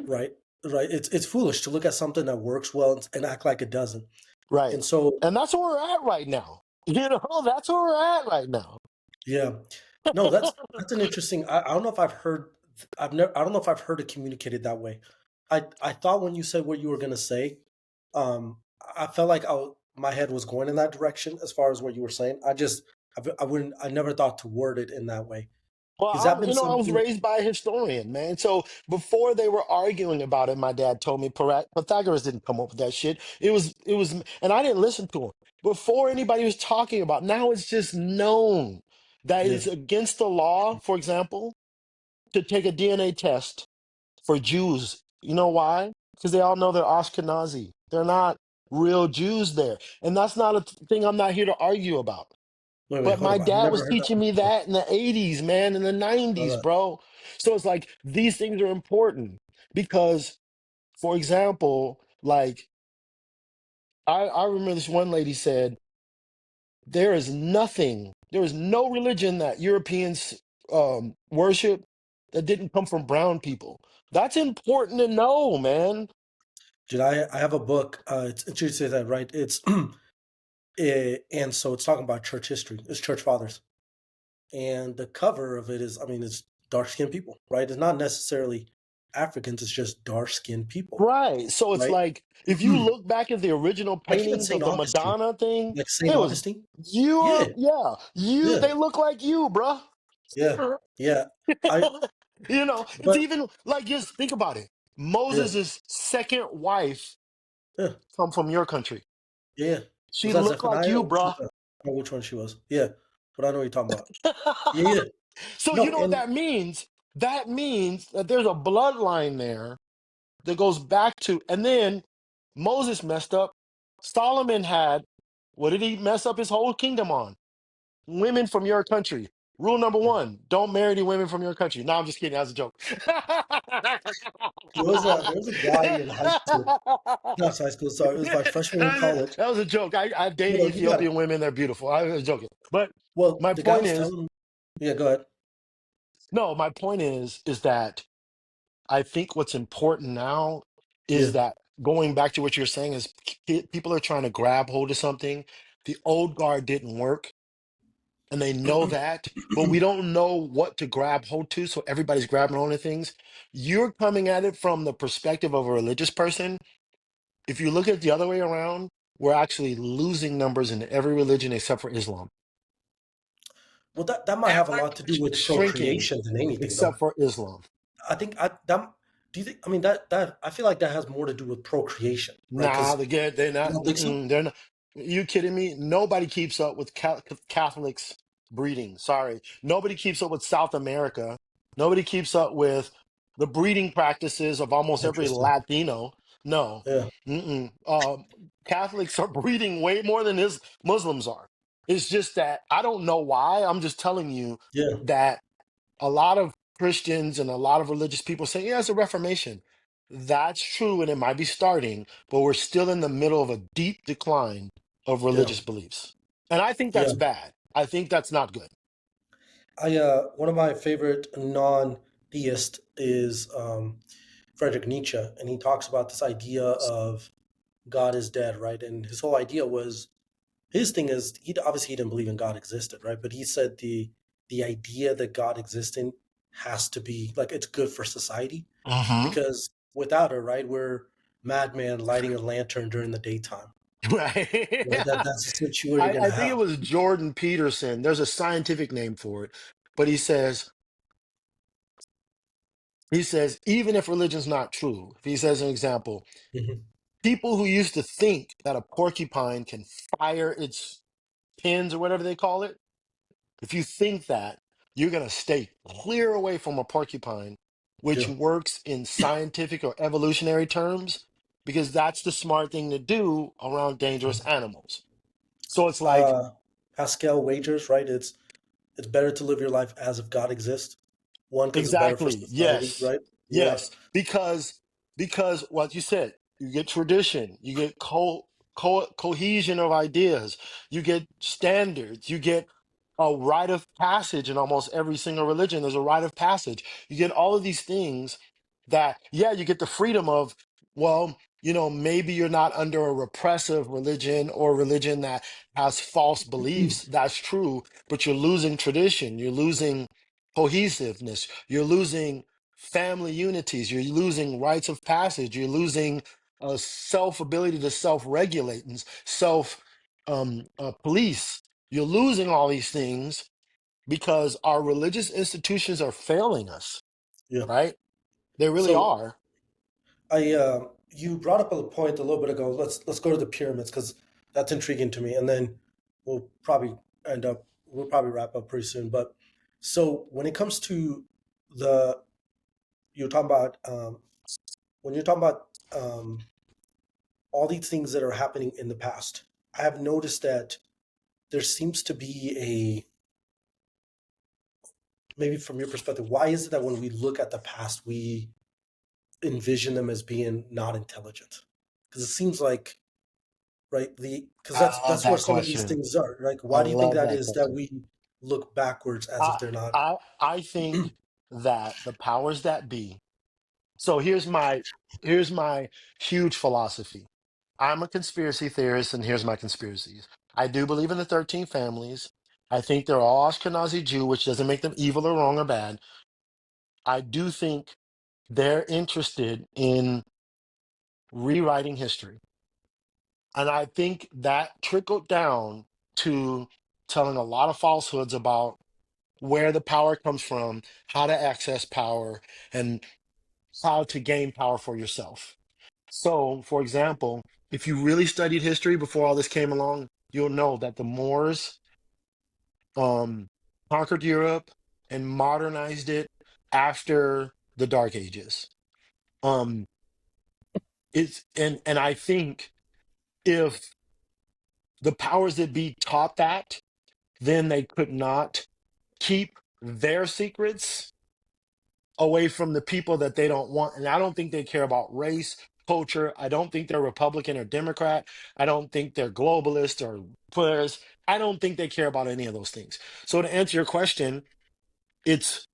Right? Right. It's foolish to look at something that works well and act like it doesn't. Right. And so, And that's where we're at right now. That's where we're at right now. yeah. No, that's an interesting. I don't know if I've heard. I've never. I don't know if I've heard it communicated that way. I thought when you said what you were gonna say, I felt like my head was going in that direction as far as what you were saying. I wouldn't. I never thought to word it in that way. Well, Has that been I was something? raised by a historian, man. So before they were arguing about it, my dad told me Pythagoras didn't come up with that shit. And I didn't listen to him. Before anybody was talking about, now it's just known that Yeah. it's against the law, for example, to take a DNA test for Jews. You know why? Because they all know they're Ashkenazi. They're not real Jews there. And that's not a thing I'm not here to argue about. Wait, But hold my up. I've dad never was heard that teaching one me before. that in the 80s, man, in the 90s, Uh, bro. So it's like these things are important because, for example, like I remember this one lady said, there is no religion that Europeans worship that didn't come from brown people. That's important to know, man. Dude, I have a book. It's you say that right. It's and so it's talking about church history. It's church fathers, and the cover of it is, I mean, it's dark skinned people, right? It's not necessarily Africans. It's just dark skinned people, Right. So it's right? like if you look back at the original Like even paintings Saint of the Augustine, Madonna thing, like Saint it was Augustine. Yeah, you, yeah, they look like you, bruh. yeah, yeah. I It's but even like just think about it. yeah, Moses' second wife yeah, come from your country. yeah. She Was that looked like Zephaniah? you, Or which one? bruh. I don't know which one she was. Yeah, but I know what you're talking about. Yeah, yeah. So you No, know what and that means? That means that there's a bloodline there that goes back to, and then Moses messed up. Solomon had, what did he mess up his whole kingdom on? Women from your country. Rule number one, don't marry any women from your country. No, I'm just kidding. That was a joke. there was a guy in high school, not high school. Sorry, it was my freshman year in college. That was a joke. I've dated No, no, you got it. Ethiopian women. They're beautiful. I was joking. But Well, my the guy point was is, telling me. Yeah, go ahead. no, my point is that I think what's important now is Yeah. that going back to what you're saying is people are trying to grab hold of something. The old guard didn't work, and they know that, but we don't know what to grab hold to, so everybody's grabbing onto things. You're coming at it from the perspective of a religious person. If you look at it the other way around, we're actually losing numbers in every religion except for Islam. Well, that might have a lot to do with Shrinking procreation than anything, though. except for Islam. I think I that. Do you think? I mean, that I feel like that has more to do with procreation, right? Nah, Because they're you not. don't think so? They're not. You kidding me? Nobody keeps up with Catholics breeding. Sorry, nobody keeps up with South America. Nobody keeps up with the breeding practices of almost every Interesting. Latino. No, Yeah. Catholics are breeding way more than Muslims are. It's just that I don't know why. I'm just telling you Yeah. that a lot of Christians and a lot of religious people say, yeah, it's a reformation. That's true, and it might be starting, but we're still in the middle of a deep decline of Yeah. religious beliefs. And I think Yeah. that's bad. I think that's not good. I one of my favorite non-theist is Friedrich Nietzsche, and he talks about this idea of God is dead, right? And his whole idea was his thing is he didn't believe in God existed, right? But he said the idea that God existing has to be like it's good for society Hmm. because without it, right, we're madman lighting a lantern during the daytime. Right. Right? That's essentially what you're I gonna think it have. was Jordan Peterson. There's a scientific name for it, but he says, even if religion's not true, if he says an example, Mhm. people who used to think that a porcupine can fire its pins or whatever they call it, if you think that, you're going to stay clear away from a porcupine which Yeah. works in scientific or evolutionary terms, because that's the smart thing to do around dangerous animals. So it's like, Uh, Pascal wagers, right? It's better to live your life as if God exists. One, because it's better for exactly, society, yes, right? Yeah. yes, because what you said, you get tradition, you get cohesion of ideas, you get standards, you get a rite of passage in almost every single religion. There's a rite of passage. You get all of these things that, yeah, you get the freedom of, well, maybe you're not under a repressive religion or religion that has false beliefs. That's true, but you're losing tradition. You're losing cohesiveness. You're losing family unities. You're losing rites of passage. You're losing a self ability to self regulate and self police. You're losing all these things because our religious institutions are failing us, Yeah. right? They really So are. I you brought up a point a little bit ago. Let's go to the pyramids because that's intriguing to me, and then we'll probably we'll probably wrap up pretty soon. But so when it comes to the you're talking about when you're talking about all these things that are happening in the past, I have noticed that there seems to be a maybe from your perspective, why is it that when we look at the past, we envision them as being not intelligent? Because it seems like right the because I love that's where that some of these question. things are. Like, I why do you think love that that is that question. we look backwards as if I they're not? I think that the powers that be. So here's my huge philosophy. I'm a conspiracy theorist, and here's my conspiracies. I do believe in the 13 families. I think they're all Ashkenazi Jew, which doesn't make them evil or wrong or bad. I do think they're interested in rewriting history. And I think that trickled down to telling a lot of falsehoods about where the power comes from, how to access power, and how to gain power for yourself. So, for example, if you really studied history before all this came along, you'll know that the Moors conquered Europe and modernized it after the Dark Ages. Um, and I think if the powers that be taught that, then they could not keep their secrets away from the people that they don't want. And I don't think they care about race, culture. I don't think they're Republican or Democrat. I don't think they're globalist or players. I don't think they care about any of those things. So to answer your question, it's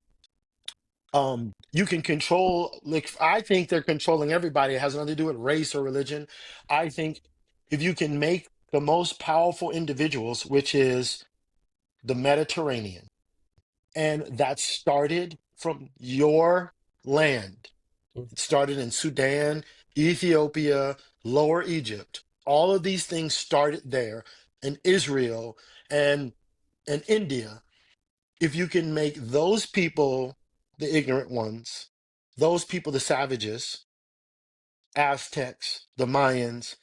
you can control, like, I think they're controlling everybody. It has nothing to do with race or religion. I think if you can make the most powerful individuals, which is the Mediterranean, and that started from your land. It started in Sudan, Ethiopia, Lower Egypt. All of these things started there, in Israel and India. If you can make those people the ignorant ones, those people the savages, Aztecs, the Mayans,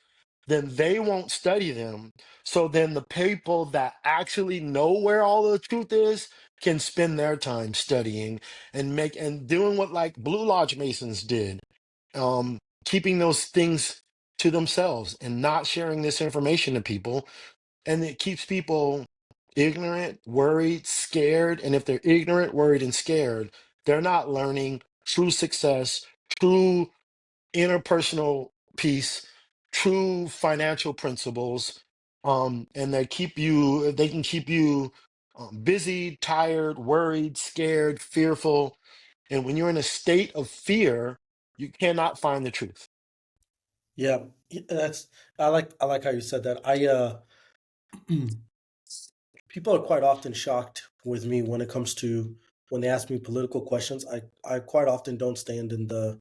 then they won't study them. So then the people that actually know where all the truth is can spend their time studying and doing what like Blue Lodge Masons did, keeping those things to themselves and not sharing this information to people. And it keeps people ignorant, worried, scared. And if they're ignorant, worried, and scared, they're not learning true success, true interpersonal peace, true financial principles, and they can keep you busy, tired, worried, scared, fearful. And when you're in a state of fear, you cannot find the truth. Yeah, that's I like how you said that. People are quite often shocked with me when it comes to when they ask me political questions. I quite often don't stand in the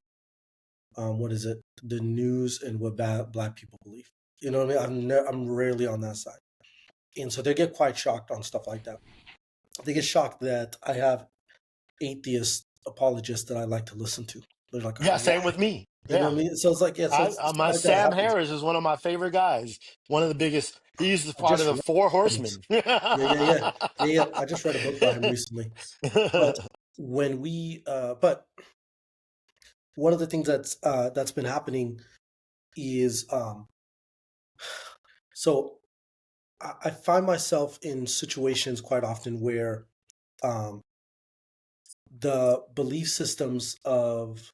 what is it, the news and what black people believe. You know what I mean? I'm rarely on that side, and so they get quite shocked on stuff like that. They get shocked that I have atheist apologists that I like to listen to. They're like, Yeah, same why? with me. You know Yeah. what I mean? So it's like, yeah, so it's My like that Sam happens. Harris is one of my favorite guys. One of the biggest. He's I part of just the read Four things. Horsemen. Yeah. I just read a book by him recently. But when we, but one of the things that's been happening is so I find myself in situations quite often where um, the belief systems of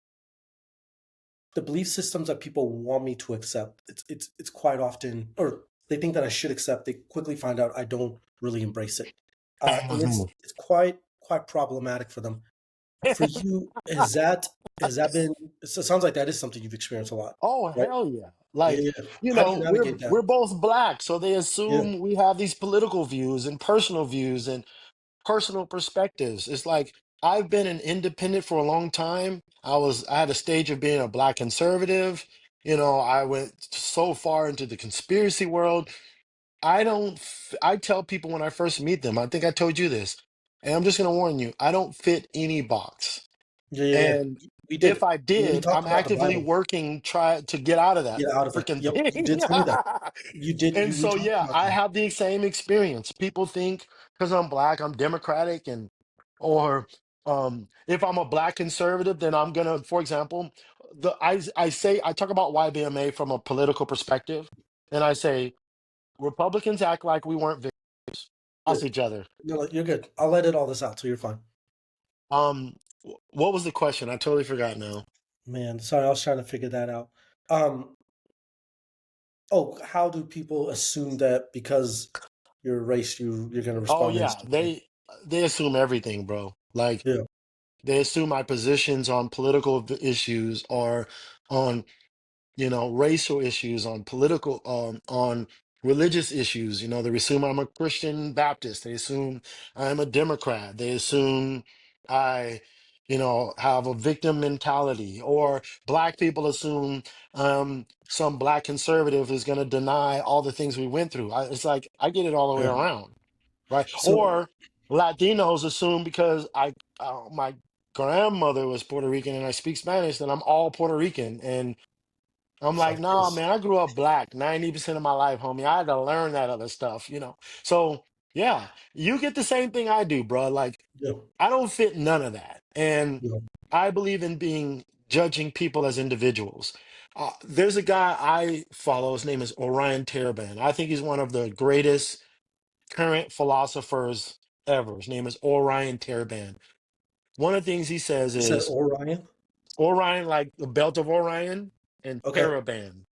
the belief systems that people want me to accept, it's quite often, or they think that I should accept. They quickly find out I don't really embrace it, and Mhm. it's quite problematic for them. For you, has that been? So it sounds like that is something you've experienced a lot, Oh, right? hell yeah. Yeah, Like, yeah. How do you we're navigate that? we're both black, so they Yeah, assume we have these political views and personal perspectives. It's like I've been an independent for a long time. I had a stage of being a black conservative. I went so far into the conspiracy world. I tell people when I first meet them, I think I told you this, and I'm just going to warn you, I don't fit any box. yeah, yeah, yeah. And We if did. I We did, talked I'm about the actively Bible. working try to get out of that Get out of it. freaking Yep, you thing. did tell me that. You did. And You we so talked yeah, about I that. have the same experience. People think because I'm black, I'm democratic, and or if I'm a black conservative, then I'm gonna, for example, I talk about YBMA from a political perspective, and I say Republicans act like we weren't victims Yeah, as each other. no, no, you're good. I'll let it all this out, so you're fine. What was the question? I totally forgot now. Man, sorry, I was trying to figure that out. Um, oh, how do people assume that because you're a race, you're gonna Oh respond in a yeah, certain way? they assume everything, bro. Like Yeah, they assume my positions on political issues or on racial issues, on political, on religious issues. They assume I'm a Christian Baptist. They assume I'm a Democrat. They assume I, have a victim mentality. Or black people assume some black conservative is going to deny all the things we went through. It's like I get it all the way yeah. around, right? So Or Latinos assume because my grandmother was Puerto Rican and I speak Spanish, then I'm all Puerto Rican. And I'm like, of nah, course, man, I grew up black 90% of my life, homie. I had to learn that other stuff. So, yeah, you get the same thing I do, bro. Like, yeah, I don't fit none of that. And yeah. I believe in judging people as individuals. There's a guy I follow. His name is Orion Taraban. I think he's one of the greatest current philosophers ever. His name is Orion Taraban. One of the things he says You said is Orion. Orion, like the belt of Orion, and Okay, Taraban.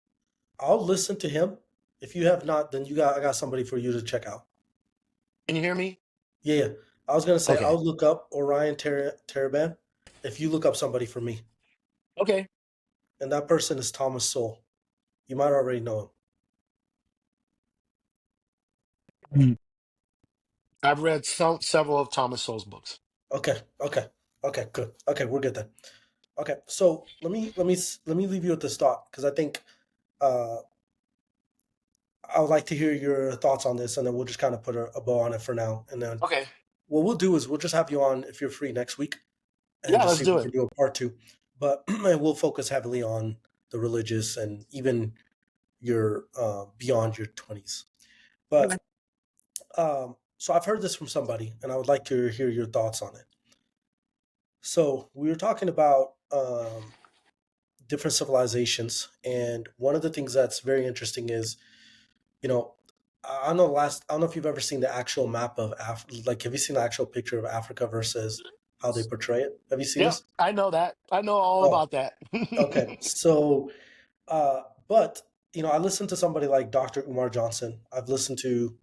I'll listen to him. If you have not, then I got somebody for you to check out. Can you hear me? Yeah, yeah. I was gonna say Okay. I'll look up Orion Taraban. If you look up somebody for me, Okay. and that person is Thomas Sowell. You might already know him. Mm. I've read several of Thomas Sowell's books. Okay, okay, okay, good. Okay, we're good then. Okay, so let me leave you with this thought because I think uh, I would like to hear your thoughts on this, and then we'll just kind of put a bow on it for now. And then Okay. what we'll do is we'll just have you on if you're free next week, and Yeah, just let's see if do we it. can do a part two. But and we'll focus heavily on the religious and even your beyond your 20s. Okay. But so I've heard this from somebody, and I would like to hear your thoughts on it. So we were talking about different civilizations, and one of the things that's very interesting is, you know, I don't know if you've ever seen the actual map of like have you seen the actual picture of Africa versus how they portray it? Have you seen Yep, this? I know that. I know all Oh, about that. okay. So, but I listened to somebody like Dr. Umar Johnson. I've listened to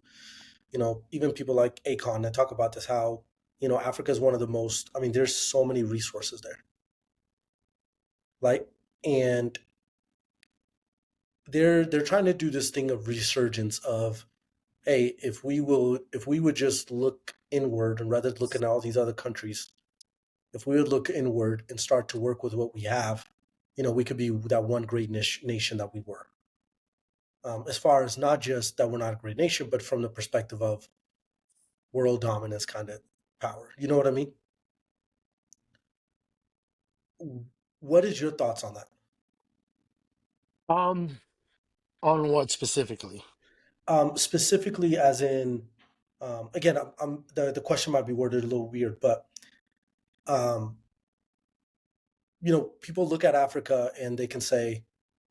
even people like Akon that talk about this, how Africa is one of the most, I mean, there's so many resources there, right? And they're trying to do this thing of resurgence of, hey, if we would just look inward and rather than looking at all these other countries, if we would look inward and start to work with what we have, we could be that one great nation that we were. As far as not just that we're not a great nation, but from the perspective of world dominance kind of power. You know what I mean? What is your thoughts on that? um, on what specifically? Specifically, as in, again, the question might be worded a little weird, but um, people look at Africa and they can say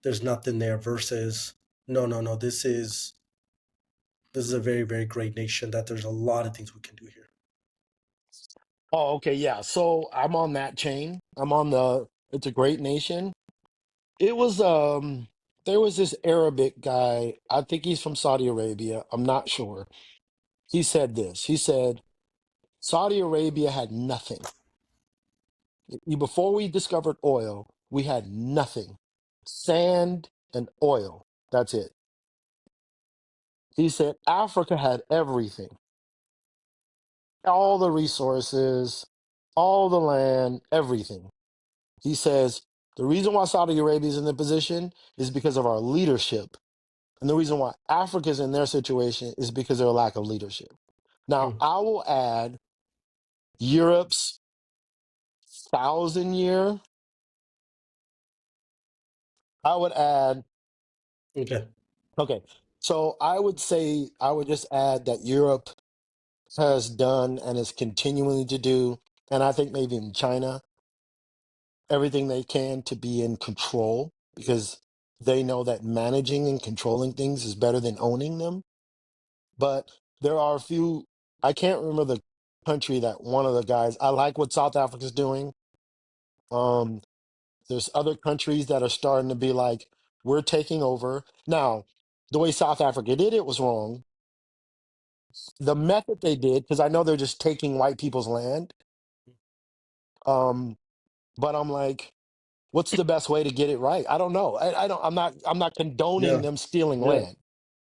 there's nothing there versus no, no, no, this is a very, very great nation that there's a lot of things we can do here. Oh, okay, yeah. So I'm on that chain. I'm on the it's a great nation. It was there was this Arabic guy, I think he's from Saudi Arabia. I'm not sure. He said this. He said Saudi Arabia had nothing. Before we discovered oil, we had nothing. Sand and oil. That's it. He said Africa had everything. All the resources, all the land, everything. He says the reason why Saudi Arabia is in the position is because of our leadership. And the reason why Africa is in their situation is because of their lack of leadership. Now, Hmm. I will add Europe's 1,000 year. I would add, Okay. okay, so I would say, I would just add that Europe has done and is continuing to do, and I think maybe in China, everything they can to be in control because they know that managing and controlling things is better than owning them. But there are a few, I can't remember the country that one of the guys, I like what South Africa's doing. Um, there's other countries that are starting to be like, we're taking over. Now, the way South Africa did it was wrong. The method they did, because I know they're just taking white people's land. Um, but I'm like, what's the best way to get it right? I don't know. I'm not condoning Yeah. them stealing Yeah. land.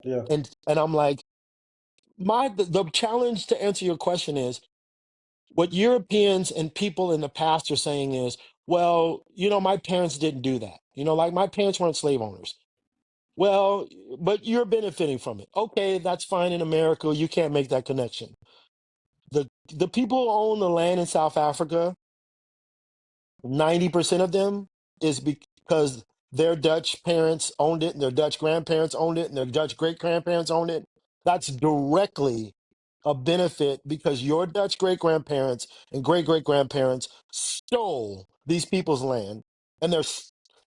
Yeah. And I'm like, the challenge to answer your question is what Europeans and people in the past are saying is, well, my parents didn't do that. Like my parents weren't slave owners. Well, but you're benefiting from it. Okay, that's fine in America. You can't make that connection. The people who own the land in South Africa, 90% of them is because their Dutch parents owned it and their Dutch grandparents owned it and their Dutch great grandparents owned it. That's directly a benefit because your Dutch great grandparents and great great grandparents stole these people's land. And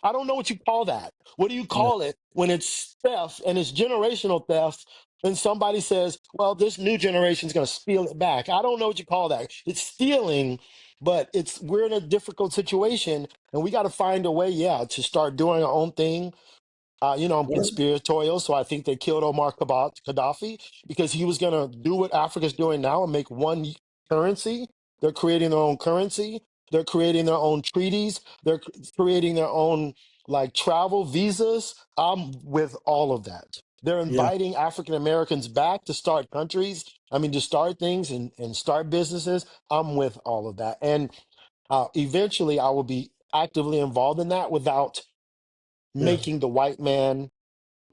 I don't know what you call that. What do you Yeah. call it when it's theft and it's generational theft? And somebody says, well, this new generation is going to steal it back. I don't know what you call that. It's stealing, but we're in a difficult situation and we got to find a way, yeah, to start doing our own thing. I'm What? conspiratorial, so I think they killed Omar Gaddafi because he was going to do what Africa's doing now and make one currency. They're creating their own currency. They're creating their own treaties. They're creating their own like travel visas. I'm with all of that. They're Yeah. inviting African Americans back to start countries. I mean, to start things and start businesses. I'm with all of that. And eventually, I will be actively involved in that without Yeah. making the white man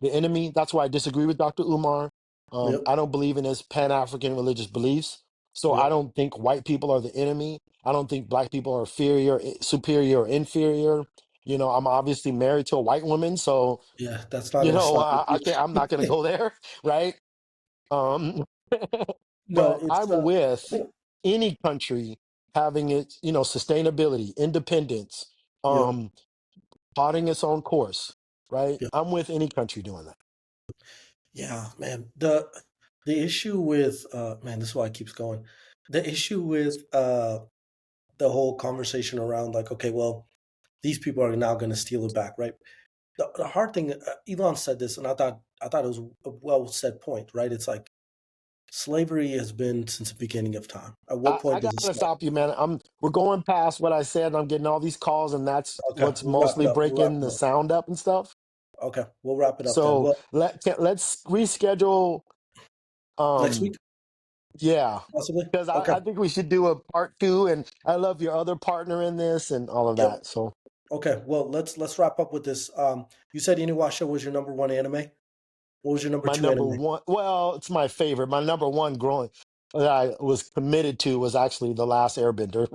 the enemy. That's why I disagree with Dr. Umar. Yep. I don't believe in his Pan African religious beliefs. So I Yep. don't think white people are the enemy. I don't think black people are inferior, superior, or inferior. I'm obviously married to a white woman, so Yeah. That's not gonna stop I you. can't. I'm not going to go there, right? Um, No, but it's I'm with any country having its, sustainability, independence, yeah. um, plotting its own course, right? Yeah. I'm with any country doing that. Yeah, man. The issue with man, this is why it keeps going. The issue with the whole conversation around like, okay, well, these people are now going to steal it back, right? The hard thing, Elon said this, and I thought it was a well said point, right? It's like slavery has been since the beginning of time. At what I point does it gotta stop? stop you, man. We're going past what I said. And I'm getting all these calls, and that's Okay, what's we'll wrap it mostly up. We'll wrap breaking it the up. sound up and stuff. Okay, we'll wrap it up then. So Well, let's reschedule. next week Um, yeah, possibly. because Okay. I think we should do a part 2, and I love your other partner in this and all of Yep. that. So Okay. Well, let's wrap up with this. You said Inuyasha was your number one anime. What was your number my two number anime? one, well, it's my favorite. My number one growing that I was committed to was actually The Last Airbender.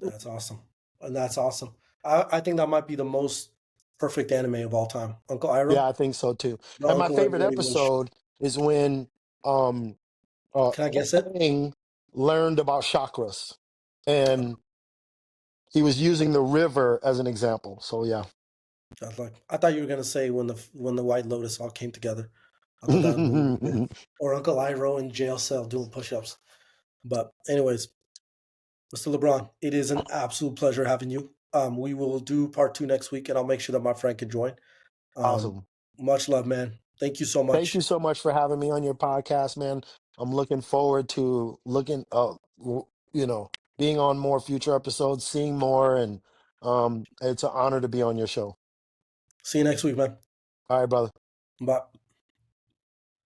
That's awesome. And that's awesome. I think that might be the most perfect anime of all time. Uncle Iroh? Yeah, I think so too. The And my Uncle favorite Iroh English. episode is when um uh Can I guess it? Aang learned about chakras. And he was using the river as an example. So yeah. I thought you were gonna say when the White Lotus all came together. I thought that would be really good. Or Uncle Iroh in jail cell doing push-ups. But anyways, Mr. LeBron, it is an absolute pleasure having you. We will do part two next week, and I'll make sure that my friend can join. Um, Awesome. much love, man. Thank you so Thank much. you so much for having me on your podcast, man. I'm looking forward to you know, being on more future episodes, seeing more, and it's an honor to be on your show. See you next week, man. All right, brother. Bye.